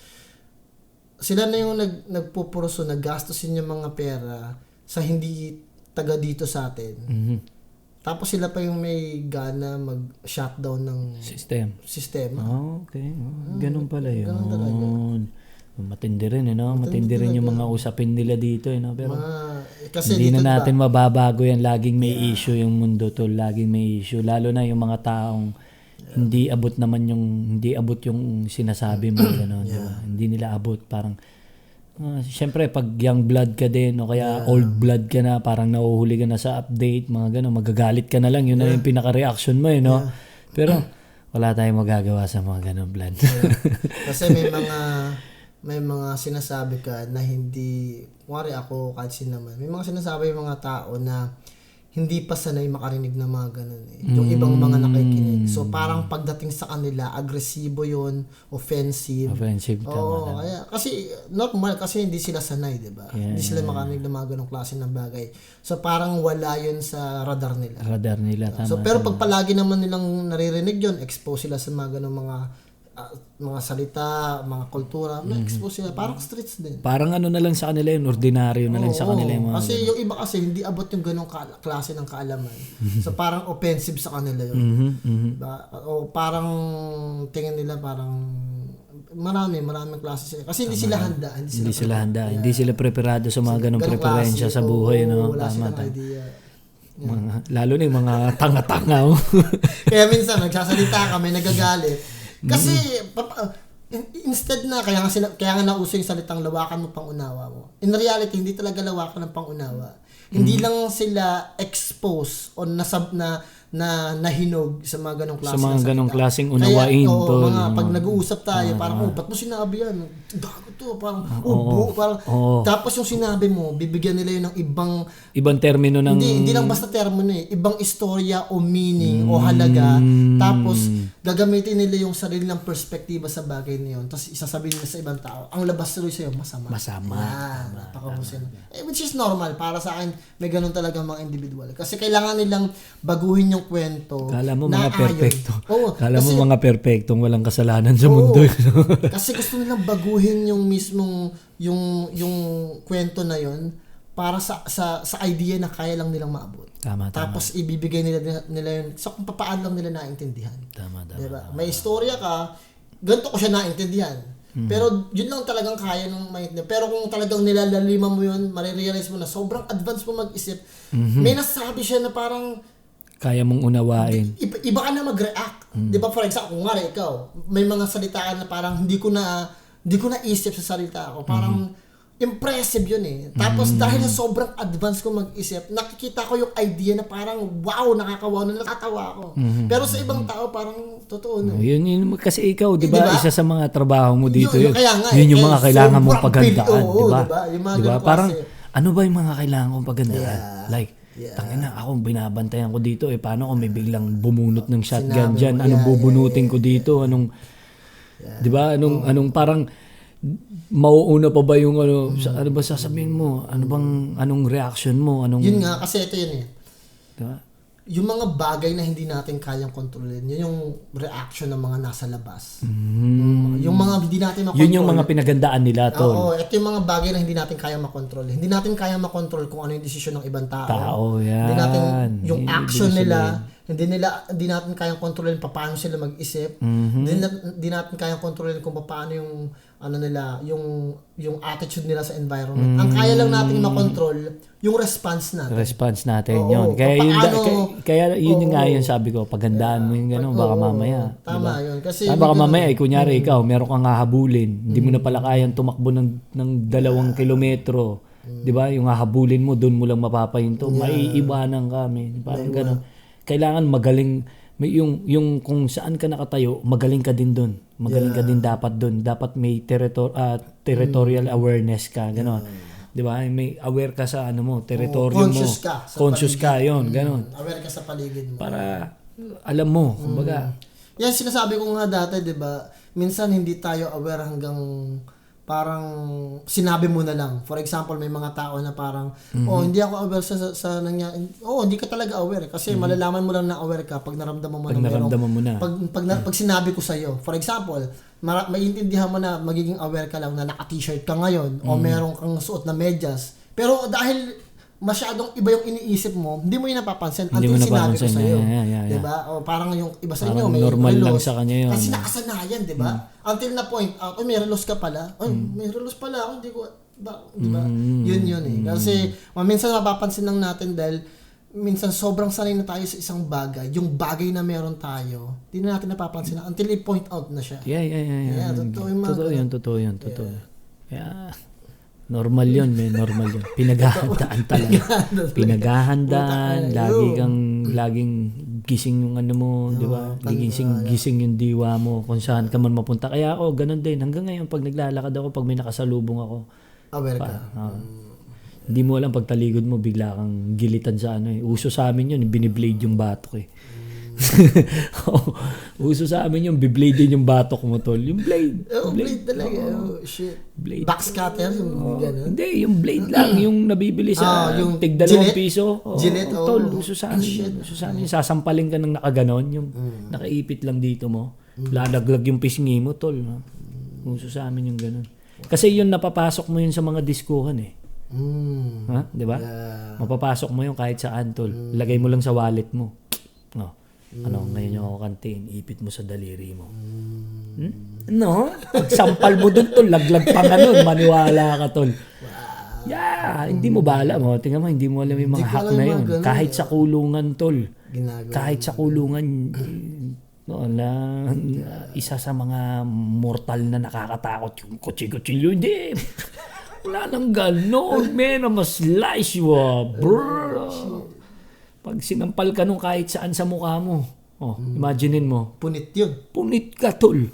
[SPEAKER 2] sila na yung nagpupuruso, naggastosin yung mga pera sa hindi taga dito sa atin. Tapos sila pa yung may gana mag-shutdown ng sistema.
[SPEAKER 1] Okay. Ganun pala yun.
[SPEAKER 2] Ganun talaga.
[SPEAKER 1] Matindi rin, Matindi rin yung mga usapin nila dito, Pero
[SPEAKER 2] kasi
[SPEAKER 1] hindi na natin mababago yan. Laging may issue yung mundo, tol. Laging may issue. Lalo na yung mga taong hindi abot yung sinasabi mo, gano'n. Diba? Hindi nila abot. Parang, siyempre, pag young blood ka din, o kaya old blood ka na, parang nahuhuli ka na sa update, mga gano'n, magagalit ka na lang. Yun na yung pinaka-reaction mo, Pero, wala tayong magagawa sa mga gano'n blood.
[SPEAKER 2] Kasi may mga sinasabi ka na hindi, kuwari ako, kahit sino naman, may mga sinasabi yung mga tao na hindi pa sanay makarinig ng mga ganun yung ibang mga nakikinig. So parang pagdating sa kanila, agresibo yun, offensive.
[SPEAKER 1] Tama.
[SPEAKER 2] Kaya, kasi normal, kasi hindi sila sanay, di ba? Hindi sila makarinig ng mga ganung klase ng bagay. So parang wala yun sa radar nila.
[SPEAKER 1] Tama.
[SPEAKER 2] So pero pag palagi naman nilang naririnig yun, expose sila sa mga ganung mga salita, mga kultura, expose sila. Parang streets din.
[SPEAKER 1] Parang na lang sa kanila yun, ordinaryo na lang sa kanila yung mga
[SPEAKER 2] kasi yung iba kasi hindi abot yung ganong klase ng kaalaman. So parang offensive sa kanila yun. O parang tingin nila parang maraming klase sila. Kasi hindi sila handa.
[SPEAKER 1] Hindi sila preparado sa mga ganong preferensya sa buhay.
[SPEAKER 2] Wala silang idea.
[SPEAKER 1] Lalo na yung mga tanga-tanga.
[SPEAKER 2] Kaya minsan nagsasalita kami, nagagalit. Kasi instead na kaya nga nauso yung salitang lawakan mo pangunawa mo. In reality, hindi talaga lawakan ng pangunawa. Hindi lang sila exposed o na nahinog sa mga ganong klase
[SPEAKER 1] Sa mga
[SPEAKER 2] ng
[SPEAKER 1] ganong
[SPEAKER 2] salita.
[SPEAKER 1] klaseng unawain,
[SPEAKER 2] Kaya,
[SPEAKER 1] tol.
[SPEAKER 2] pag nag-uusap tayo, parang, ba't mo sinabi yan? Gago to, parang, parang,
[SPEAKER 1] Oo.
[SPEAKER 2] tapos yung sinabi mo, bibigyan nila yun ng
[SPEAKER 1] Ibang termino ng...
[SPEAKER 2] hindi lang basta termo na ibang istorya o meaning o halaga, tapos gagamitin nila yung sarili ng perspektiba sa bagay na yun, tapos isasabihin nila sa ibang tao, ang labas tuloy sa'yo, masama. Yan, napakahusin. Which is normal, para sa akin, may ganun talaga mga individual. Kasi kailangan nilang baguhin yung kwento.
[SPEAKER 1] Kala mo
[SPEAKER 2] na
[SPEAKER 1] mga perfecto.
[SPEAKER 2] Oo,
[SPEAKER 1] Kala
[SPEAKER 2] kasi,
[SPEAKER 1] mo mga perfectong walang kasalanan sa mundo.
[SPEAKER 2] kasi gusto nilang baguhin yung mismong yung kwento na yun para sa idea na kaya lang nilang maabot.
[SPEAKER 1] Tama.
[SPEAKER 2] Tapos ibibigay nila yun sa kung paano lang nila naintindihan.
[SPEAKER 1] Tama.
[SPEAKER 2] Diba? May istorya ka, ganito ko siya naintindihan. Pero yun lang talagang kaya ng maintindihan. Pero kung talagang nilalaliman mo yun, marirealize mo na sobrang advance mo mag-isip. May nasabi siya na parang
[SPEAKER 1] Kaya mong unawain.
[SPEAKER 2] iba ka na mag-react. Di ba, for example, kung nga ikaw, may mga salita na parang hindi ko na isip sa salita ko. Parang impressive yun eh. Tapos dahil sa sobrang advance ko mag-isip, nakikita ko yung idea na parang wow, nakakawaw na natatawa ako. Pero sa ibang tao parang totoo na.
[SPEAKER 1] Yun kasi ikaw, 'di ba?
[SPEAKER 2] Diba?
[SPEAKER 1] Isa sa mga trabaho mo dito
[SPEAKER 2] Yun,
[SPEAKER 1] yun.
[SPEAKER 2] kaya nga,
[SPEAKER 1] Yun yung mga kailangan mong
[SPEAKER 2] sobrang
[SPEAKER 1] paghandaan,
[SPEAKER 2] oo,
[SPEAKER 1] 'di ba?
[SPEAKER 2] diba? Yung mga
[SPEAKER 1] Diba?
[SPEAKER 2] ganun
[SPEAKER 1] Parang
[SPEAKER 2] klase.
[SPEAKER 1] ano ba yung mga kailangan kong paghandaan?
[SPEAKER 2] Yeah.
[SPEAKER 1] Like
[SPEAKER 2] Yeah.
[SPEAKER 1] tangina, ako binabantayan ko dito paano kung may biglang bumunot ng shotgun
[SPEAKER 2] Sinabi
[SPEAKER 1] diyan?
[SPEAKER 2] mo,
[SPEAKER 1] Anong
[SPEAKER 2] yeah,
[SPEAKER 1] bubunutin ko dito? Anong 'di ba? Anong parang mauuna pa ba yung ano ba sasabihin mo? Anong reaction mo?
[SPEAKER 2] Yun nga, kasi ito yun eh.
[SPEAKER 1] Diba?
[SPEAKER 2] Yung mga bagay na hindi natin kayang kontrolin, yun yung reaction ng mga nasa labas. Yung mga hindi natin makontrol.
[SPEAKER 1] Yun yung mga pinagandaan nila, tol.
[SPEAKER 2] Oo, ito yung mga bagay na hindi natin kaya makontrol. Hindi natin kaya makontrol kung ano yung desisyon ng ibang tao.
[SPEAKER 1] Yan.
[SPEAKER 2] Hindi natin yung
[SPEAKER 1] Yun
[SPEAKER 2] action
[SPEAKER 1] ibig
[SPEAKER 2] nila, hindi natin kayang kontrolin paano sila mag-isip. Hindi natin kayang kontrolin kung paano yung nila, yung attitude nila sa environment. Ang kaya lang nating makontrol yung response natin.
[SPEAKER 1] Response natin
[SPEAKER 2] Oo,
[SPEAKER 1] yun. Kaya
[SPEAKER 2] papaano-
[SPEAKER 1] yun yung nga yun sabi ko, pagandaan mo yung gano'n, baka mamaya.
[SPEAKER 2] Tama yun. Kasi
[SPEAKER 1] Baka mamaya, kunyari ikaw, meron kang hahabulin, hindi mo na pala kayang tumakbo ng 2 kilometro. Di ba? Yung hahabulin mo, doon mo lang mapapahinto. Maiiwanan ka, men. Parang gano'n. Kailangan magaling, yung kung saan ka nakatayo, magaling ka din doon. Magaling ka din dapat doon. Dapat may territorial awareness ka, gano'n. 'Di ba? May aware ka sa territory mo.
[SPEAKER 2] Conscious ka sa
[SPEAKER 1] Conscious ka, 'yon, gano'n.
[SPEAKER 2] Aware ka sa paligid mo.
[SPEAKER 1] Para alam mo, kumbaga.
[SPEAKER 2] Yan sinasabi ko nga dati, 'di ba? Minsan hindi tayo aware hanggang parang sinabi mo na lang. For example, may mga tao na parang, hindi ako aware sa nangyari. Hindi ka talaga aware kasi malalaman mo lang na aware ka pag naramdaman mo na. Pag sinabi ko sa iyo. For example, maiintindihan mo na magiging aware ka lang na naka-t-shirt ka ngayon o meron kang suot na medyas. Pero dahil masyadong iba yung iniisip mo, hindi mo yun napapansin until sinabi ko sa'yo.
[SPEAKER 1] Yeah.
[SPEAKER 2] Diba? O parang yung iba sa
[SPEAKER 1] Parang
[SPEAKER 2] inyo, may
[SPEAKER 1] normal
[SPEAKER 2] relos.
[SPEAKER 1] lang sa kanya yun.
[SPEAKER 2] Kasi nakasanayan, diba? Until na point out, may relos ka pala. May relos pala ako, hindi ko, diba? Yun eh. Kasi minsan mapapansin lang natin dahil minsan sobrang sanay na tayo sa isang bagay. Yung bagay na meron tayo, hindi na natin napapansin until i-point out na siya.
[SPEAKER 1] Yeah.
[SPEAKER 2] Totoo yung mga
[SPEAKER 1] Totoo yun. Yeah. Normal yun, normal yun. Pinaghahandaan talaga. Pinaghahandaan, laging gising yung mo, di ba? Gising yung diwa mo kung saan ka man mapunta. Kaya ako, ganun din. Hanggang ngayon, pag naglalakad ako, pag may nakasalubong ako,
[SPEAKER 2] aware ka.
[SPEAKER 1] Hindi mo alam, pag taligod mo, bigla kang gilitan sa Uso sa amin yun, biniblade yung batok eh. Uso sa amin yung biblade din yung batok mo, tol. Yung blade.
[SPEAKER 2] Blade talaga. Shit.
[SPEAKER 1] Blade.
[SPEAKER 2] Box cutter, yung gano'n.
[SPEAKER 1] Hindi, yung blade lang, yung nabibili sa
[SPEAKER 2] yung
[SPEAKER 1] tig 2
[SPEAKER 2] Gillette?
[SPEAKER 1] piso.
[SPEAKER 2] Gillette,
[SPEAKER 1] Tol, uso sa amin. Uso sa amin. Sasampalin ka ng nakaganon, yung nakaipit lang dito mo. Lalaglag yung pisngi mo, tol. Uso sa amin yung ganon. Kasi yun, napapasok mo yun sa mga diskuhan eh. Ha? Di ba?
[SPEAKER 2] Yeah.
[SPEAKER 1] Mapapasok mo yun kahit saan, tol. Lagay mo lang sa wallet mo. Ngayon yung ako kantiin, ipit mo sa daliri mo. No? Pagsampal mo dun, tol, laglag pa nga nun, maniwala ka, tol. Yeah, hindi mo ba alam, tingnan mo, hindi mo alam yung mga hack na yun. Kahit sa kulungan, tol. Kahit sa kulungan, isa sa mga mortal na nakakatakot yung kutsi-kutsilyo, hindi. Wala nang ganon, man, I'ma slice you up, bro. Pag sinampal ka nung kahit saan sa mukha mo, imaginein mo,
[SPEAKER 2] Punit yun.
[SPEAKER 1] punit ka, tol.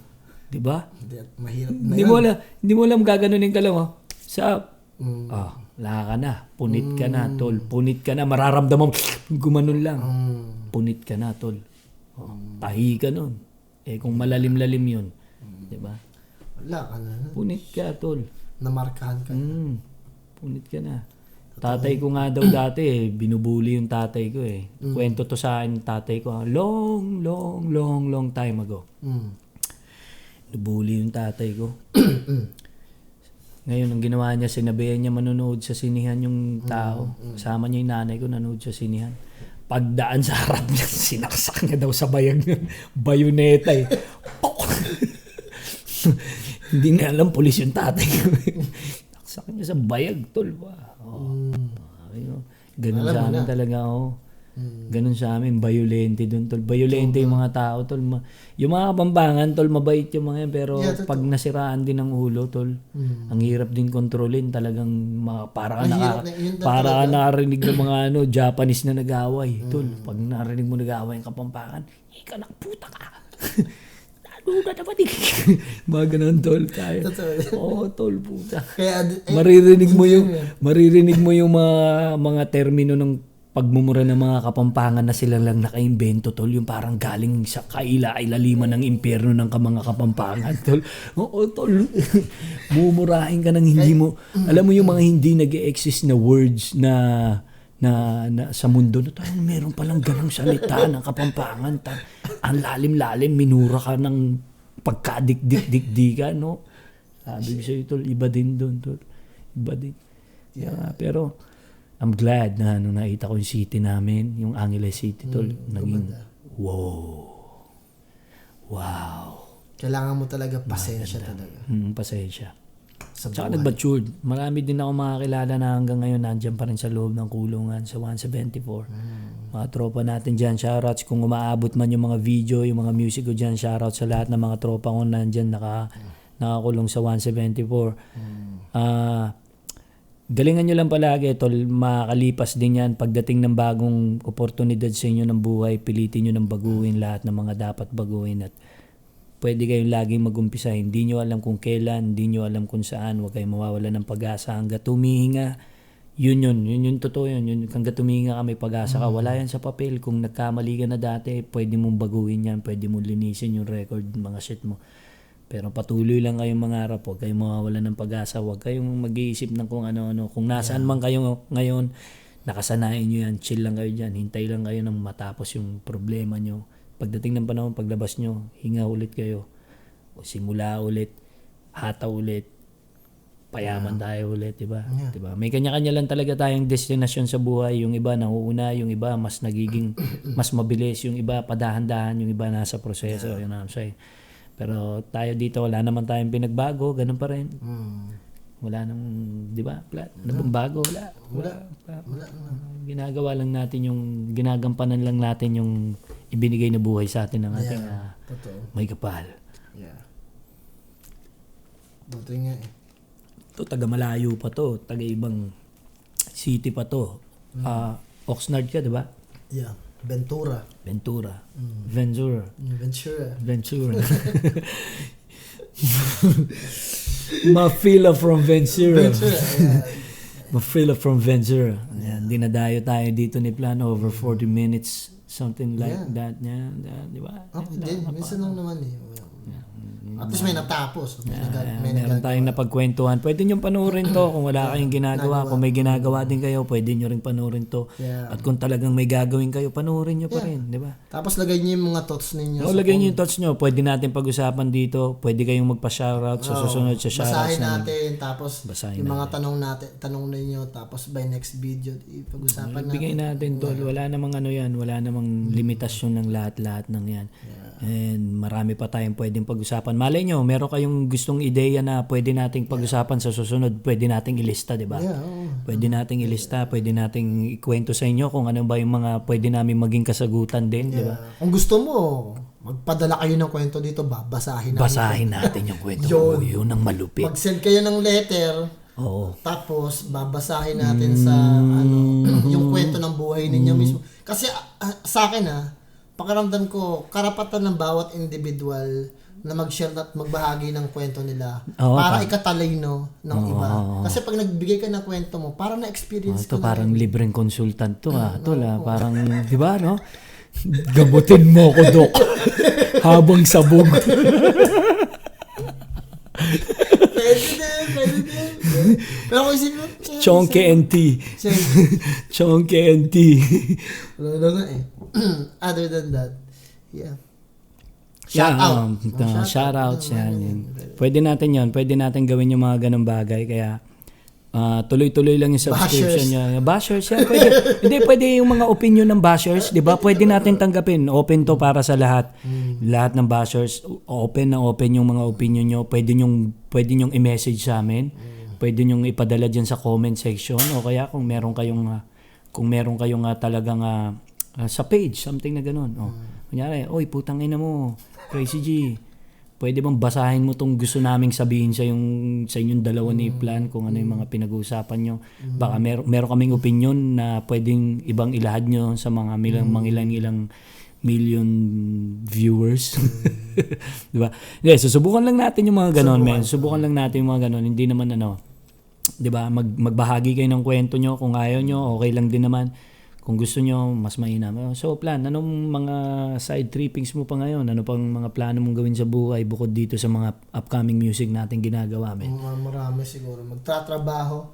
[SPEAKER 1] Di ba?
[SPEAKER 2] Mahirap na
[SPEAKER 1] Hindi mo alam gaganunin ka lang, Sa,
[SPEAKER 2] Mm.
[SPEAKER 1] wala ka na. Punit ka na, tol. Punit ka na. Mararamdaman mo, gumanon lang. Punit ka na, tol. Tahi ka nun. Kung malalim-lalim yun. Di ba?
[SPEAKER 2] Wala ka na.
[SPEAKER 1] Punit ka, tol.
[SPEAKER 2] Namarkahan ka.
[SPEAKER 1] Punit ka na. Tatay ko nga daw dati, binubuli yung tatay ko Kwento to sa akin, tatay ko, long time ago. Binubuli yung tatay ko. Ngayon, ang ginawa niya, sinabihan niya manonood sa sinihan yung tao. Kasama niya yung nanay ko, nanonood sa sinihan. Pagdaan sa harap niya, sinaksak niya daw sa bayag ng bayoneta Pok! Hindi na alam, pulis yung tatay ko. Sinaksak niya sa bayag, tol. Ganun sa amin talaga, Ganun sa amin, violente dun, tol. Violente yung mga tao, tol. Yung mga Kapampangan, tol, mabait yung mga yan. Pero pag nasiraan din ang ulo, tol, ang hirap din kontrolin. Talagang para ka nakarinig ng mga Japanese na nag-away, tol. Pag narinig mo nag-away ang Kapampangan, ika na, puta ka. Luna naman mga ganun, tol. Tol, puta. Maririnig mo yung mga termino ng pagmumura ng mga Kapampangan na sila lang nakaimbento, tol. Yung parang galing sa kaila-ilaliman ng impyerno ng mga Kapampangan, tol. Tol. Mumurahin ka ng hindi mo. Alam mo yung mga hindi nag-exist na words na sa mundo na tayo, meron palang ganang salita ng Kapampangan. Ang lalim-lalim, minura ka ng pagkadik-dik-dik-dikan, no? Sabi ko sa'yo, tol, iba din doon, tol. Iba din. Pero I'm glad na nung nakita ko yung city namin, yung Angeles City, tol, naging wow.
[SPEAKER 2] Kailangan mo talaga pasensya talaga.
[SPEAKER 1] Pasensya. Tsaka nag-matured. Marami din ako makakilala na hanggang ngayon nandiyan pa rin sa loob ng kulungan sa 174. Mga tropa natin dyan, shoutouts. Kung umaabot man yung mga video, yung mga music ko dyan, shoutouts sa lahat ng mga tropa ko nandyan nakakulong sa 174. Galingan nyo lang palagi, tol. Makakalipas din yan. Pagdating ng bagong oportunidad sa inyo ng buhay, pilitin nyo ng baguhin lahat ng mga dapat baguhin at pwede kayong laging mag-umpisa. Hindi nyo alam kung kailan, hindi nyo alam kung saan. Huwag kayong mawawala ng pag-asa. Hanggat humihinga, yun totoo yun. Hanggat humihinga ka, may pag-asa ka. Wala yan sa papel. Kung nagkamali ka na dati, pwede mong baguhin yan. Pwede mong linisin yung record, mga shit mo. Pero patuloy lang kayong mangarap. Huwag kayong mawawala ng pag-asa. Huwag kayong mag-iisip ng kung ano-ano. Kung nasaan man kayo ngayon, nakasanayan nyo yan. Chill lang kayo dyan. Hintay lang kayo nang matapos yung problema nyo. Pagdating ng panahon, paglabas nyo, hinga ulit kayo. O simula ulit, hata ulit, payaman tayo ulit, diba? Diba? May kanya-kanya lang talaga tayong destinasyon sa buhay. Yung iba nauuna, yung iba mas nagiging, mas mabilis, yung iba padahan-dahan, yung iba nasa proseso. Yun ang saying. Pero tayo dito, wala naman tayong pinagbago, ganun pa rin. Wala nang, di ba? Ano bang bago? Wala. Ginagawa lang natin ginagampanan lang natin yung ibinigay na buhay sa atin ng ating may kapal.
[SPEAKER 2] Yeah. Buto nga
[SPEAKER 1] Ito, taga malayo pa to. Taga ibang city pa to. Oxnard ka, di ba?
[SPEAKER 2] Yeah. Ventura.
[SPEAKER 1] Ventura. Mafila from Ventura. Mafila from Ventura. Ayan, dinadayo tayo dito ni Plan over 40 minutes. Something like that. Di ba?
[SPEAKER 2] Minsan lang naman At least may natapos.
[SPEAKER 1] Meron tayong napagkwentuhan. Pwede nyo panoorin to kung wala kayong ginagawa. Kung may ginagawa din kayo, pwede nyo rin panoorin to. At kung talagang may gagawin kayo, panoorin nyo pa rin. Di ba?
[SPEAKER 2] Tapos lagay nyo yung mga thoughts ninyo.
[SPEAKER 1] Lagay nyo yung thoughts nyo. Pwede natin pag-usapan dito. Pwede kayong magpa-shoutout sa susunod sa shoutouts.
[SPEAKER 2] Basahin natin. Tapos yung mga tanong ninyo. Tapos by next video, pag-usapan natin.
[SPEAKER 1] Bigay natin to. Wala namang yan. Wala namang limitasyon ng lahat-lahat ng yan. And marami pa tayong pwedeng pag-usapan. Malay nyo, meron kayong gustong ideya na pwede nating pag-usapan sa susunod. Pwede nating ilista, di ba? Pwede nating ilista, pwede nating ikwento sa inyo kung ano ba yung mga pwede namin maging kasagutan din, di ba?
[SPEAKER 2] Kung gusto mo, magpadala kayo ng kwento dito, basahin natin.
[SPEAKER 1] Basahin natin yung kwento. Yun ang malupit.
[SPEAKER 2] Mag-send kayo ng letter.
[SPEAKER 1] Oo.
[SPEAKER 2] Tapos babasahin natin sa yung kwento ng buhay ninyo mismo. Kasi sa akin pakiramdam ko, karapatan ng bawat individual na mag-share at magbahagi ng kwento nila para ikatalino ng iba. Kasi pag nagbigay ka ng kwento mo, parang na-experience ko
[SPEAKER 1] ito
[SPEAKER 2] na
[SPEAKER 1] parang libreng consultant to parang, di ba, no? Gamutin mo ko, Dok. Habang sabog.
[SPEAKER 2] Pwede din. Pero kung isipin mo,
[SPEAKER 1] Chonke NT. Chonke NT.
[SPEAKER 2] Wala nga Other than that, yeah.
[SPEAKER 1] Shoutouts yan. Pwede natin yon. Pwede natin gawin yung mga ganong bagay. Kaya tuloy-tuloy lang yung subscription niya. Bashers yan. Pwede. Hindi, pwede yung mga opinion ng bashers. Di ba? Pwede natin tanggapin. Open to para sa lahat. Lahat ng bashers. Open yung mga opinion nyo. Pwede nyong i-message sa amin. Pwede nyong ipadala dyan sa comment section. O kaya kung meron kayong talagang sa page, something na ganun. Kunyari, oy, putang ina mo, Crazy G, pwede bang basahin mo tong gusto naming sabihin sa inyong dalawa ni Plan kung ano yung mga pinag-uusapan nyo. Baka meron kaming opinion na pwedeng ibang ilahad nyo sa mga ilang million viewers. Di ba? Yeah, susubukan lang natin yung mga ganon, men. Subukan lang natin yung mga ganon. Hindi naman 'di ba? Magbahagi kayo ng kwento nyo kung ayaw nyo, okay lang din naman. Kung gusto nyo, mas mainam. So, Plan, anong mga side trippings mo pa ngayon? Ano pang mga plano mong gawin sa buhay bukod dito sa mga upcoming music natin ginagawa, men?
[SPEAKER 2] Marami siguro. Magtatrabaho.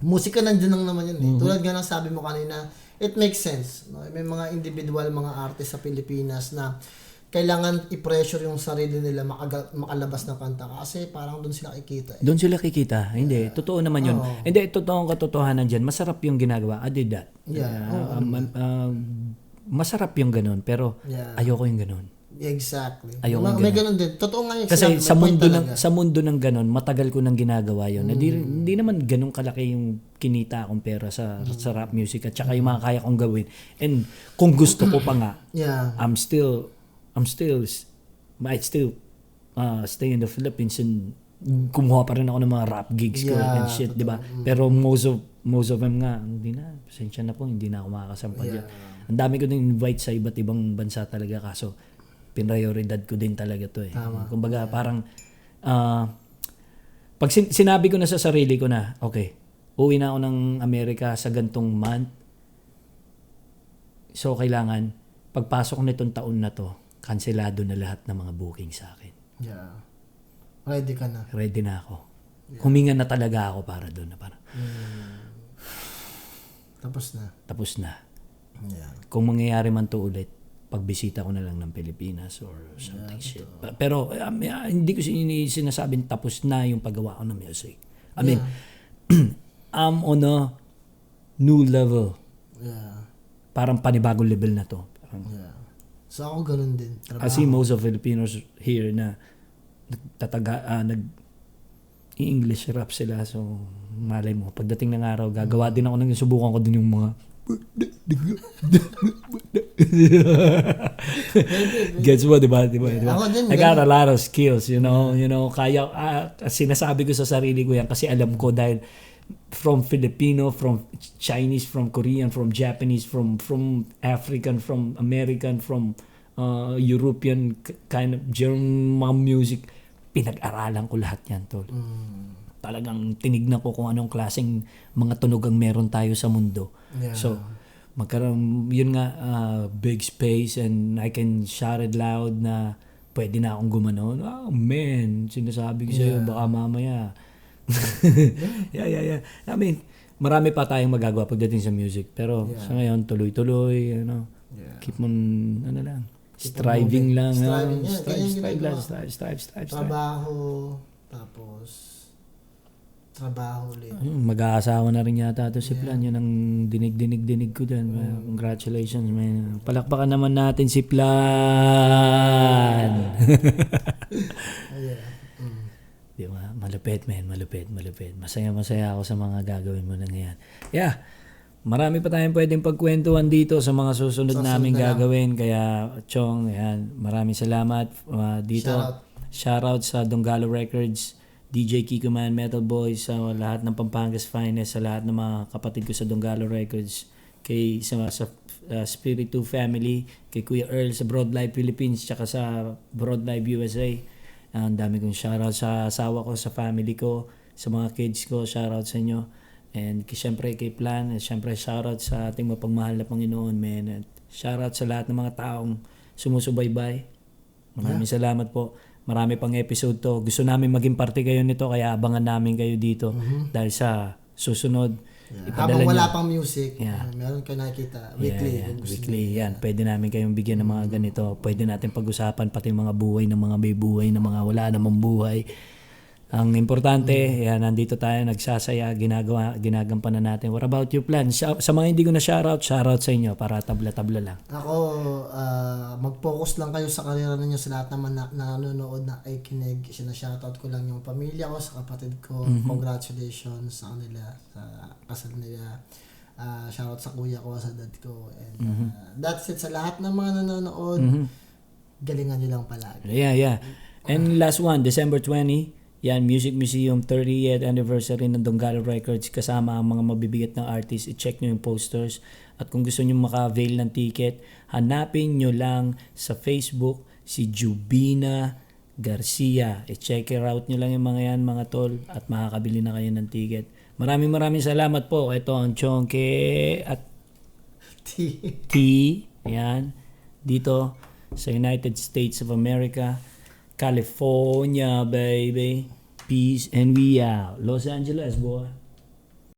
[SPEAKER 2] Musika nandiyan lang naman yun. Tulad nga ng sabi mo kanina, it makes sense. No? May mga individual, mga artist sa Pilipinas na kailangan i-pressure yung sarili nila makalabas ng kanta kasi parang doon sila kikita.
[SPEAKER 1] Doon sila kikita. Hindi, totoo naman yun. Hindi, totoong katotohanan dyan. Masarap yung ginagawa. I did that. Masarap yung ganun, pero ayoko yung ganun.
[SPEAKER 2] Exactly.
[SPEAKER 1] Ayoko
[SPEAKER 2] may ganun din. Totoo nga yung
[SPEAKER 1] kasi sa mundo ng ganun, matagal ko nang ginagawa yun. Hindi naman ganun kalaki yung kinita akong pera sa rap music at saka yung mga kaya kong gawin. And kung gusto ko pa nga, might still stay in the Philippines and kumuha pa rin ako ng mga rap gigs ko and shit, di ba? Pero most of them nga, hindi na, pasensya na po, hindi na ako makakasampa dyan. Ang dami ko din invite sa iba't ibang bansa talaga, kaso prioridad ko din talaga to eh. Kumbaga parang pag sinabi ko na sa sarili ko na, okay, uwi na ako ng Amerika sa gantong month, so kailangan pagpasok nitong taon na to, kanselado na lahat ng mga booking sa akin.
[SPEAKER 2] Yeah. Ready ka na.
[SPEAKER 1] Ready na ako. Yeah. Huminga na talaga ako para doon.
[SPEAKER 2] Tapos na. Yeah.
[SPEAKER 1] Kung mangyayari man to ulit, pagbisita ko na lang ng Pilipinas or something shit. Pero hindi ko sinasabing tapos na yung paggawa ko ng music. I mean, I'm on a new level.
[SPEAKER 2] Yeah.
[SPEAKER 1] Parang panibagong level na to.
[SPEAKER 2] So ako ganun din.
[SPEAKER 1] Kasi most of Filipinos here na nag-English rap sila. So, malay mo, pagdating ng araw, gagawa din ako subukan ko din yung mga gets mo, diba? I got a lot of skills, you know, kaya, sinasabi ko sa sarili ko yan kasi alam ko dahil from Filipino, from Chinese, from Korean, from Japanese, from African, from American, from European kind of German music, pinag-aralan ko lahat yan, tol. Talagang tinignan ko kung anong klaseng mga tunog ang meron tayo sa mundo. So magkaroon yun nga, big space and I can shout it loud na pwede na akong gumanon. Oh man, sinasabi ko sa'yo, baka mamaya yeah. I mean, marami pa tayong magagawa pagdating sa music. Pero sa ngayon, tuloy-tuloy, keep on, striving lang. Strive.
[SPEAKER 2] Trabaho ulit.
[SPEAKER 1] Mag-aasawa na rin yata ito si Plan. Yun ang dinig ko dyan. Congratulations, man. Palakpakan naman natin si Plan. Diba? Malupit, man. Malupit. Masaya ako sa mga gagawin mo na ngayon. Yeah. Marami pa tayong pwedeng pagkwentuhan dito sa mga susunod naming gagawin. Kaya, Chong, yan. Maraming salamat dito. Shoutout sa Donggalo Records. DJ Kiko Man, Metal Boys, sa lahat ng Pampangas Finest, sa lahat ng mga kapatid ko sa Donggalo Records, kay sa Spirit 2 Family, kay Kuya Earl sa Broadlive Philippines, tsaka sa Broadlive USA. Ang dami kong shoutout sa asawa ko, sa family ko, sa mga kids ko, shoutout sa inyo. And syempre kay Plan, at syempre shoutout sa ating mapagmahal na Panginoon, man. At shoutout sa lahat ng mga taong sumusubaybay. Maraming salamat po. Marami pang episode to. Gusto namin maging parte kayo nito, kaya abangan namin kayo dito. Dahil sa susunod,
[SPEAKER 2] Habang wala pang music, meron kayo nakikita weekly.
[SPEAKER 1] Weekly, yan. Pwede namin kayong bigyan ng mga ganito. Pwede natin pag-usapan pati mga buhay ng mga may buhay, ng mga wala namang buhay. Ang importante, yan, nandito tayo, nagsasaya, ginagampanan natin. What about your plan? Sa mga hindi ko na shoutout sa inyo para tabla-tabla lang.
[SPEAKER 2] Ako, mag-focus lang kayo sa karera ninyo, sa lahat naman na nanonood na ay kinig. Sinashoutout ko lang yung pamilya ko, sa kapatid ko. Congratulations sa kanila, sa kasal nila. Shoutout sa kuya ko, sa dad ko. And that's it sa lahat ng mga nanonood. Galingan nyo lang palagi.
[SPEAKER 1] Yeah. And last one, December 20, yan, Music Museum 30th anniversary ng Donggalo Records, kasama ang mga mabibigat ng artist. I-check nyo yung posters. At kung gusto nyo maka-avail ng ticket, hanapin nyo lang sa Facebook si Jubina Garcia. I-check it out nyo lang yung mga yan, mga tol, at makakabili na kayo ng ticket. Maraming salamat po. Ito ang Chonke at T. Yan. Dito sa United States of America, California, baby. Peace and we out. Los Angeles, boy.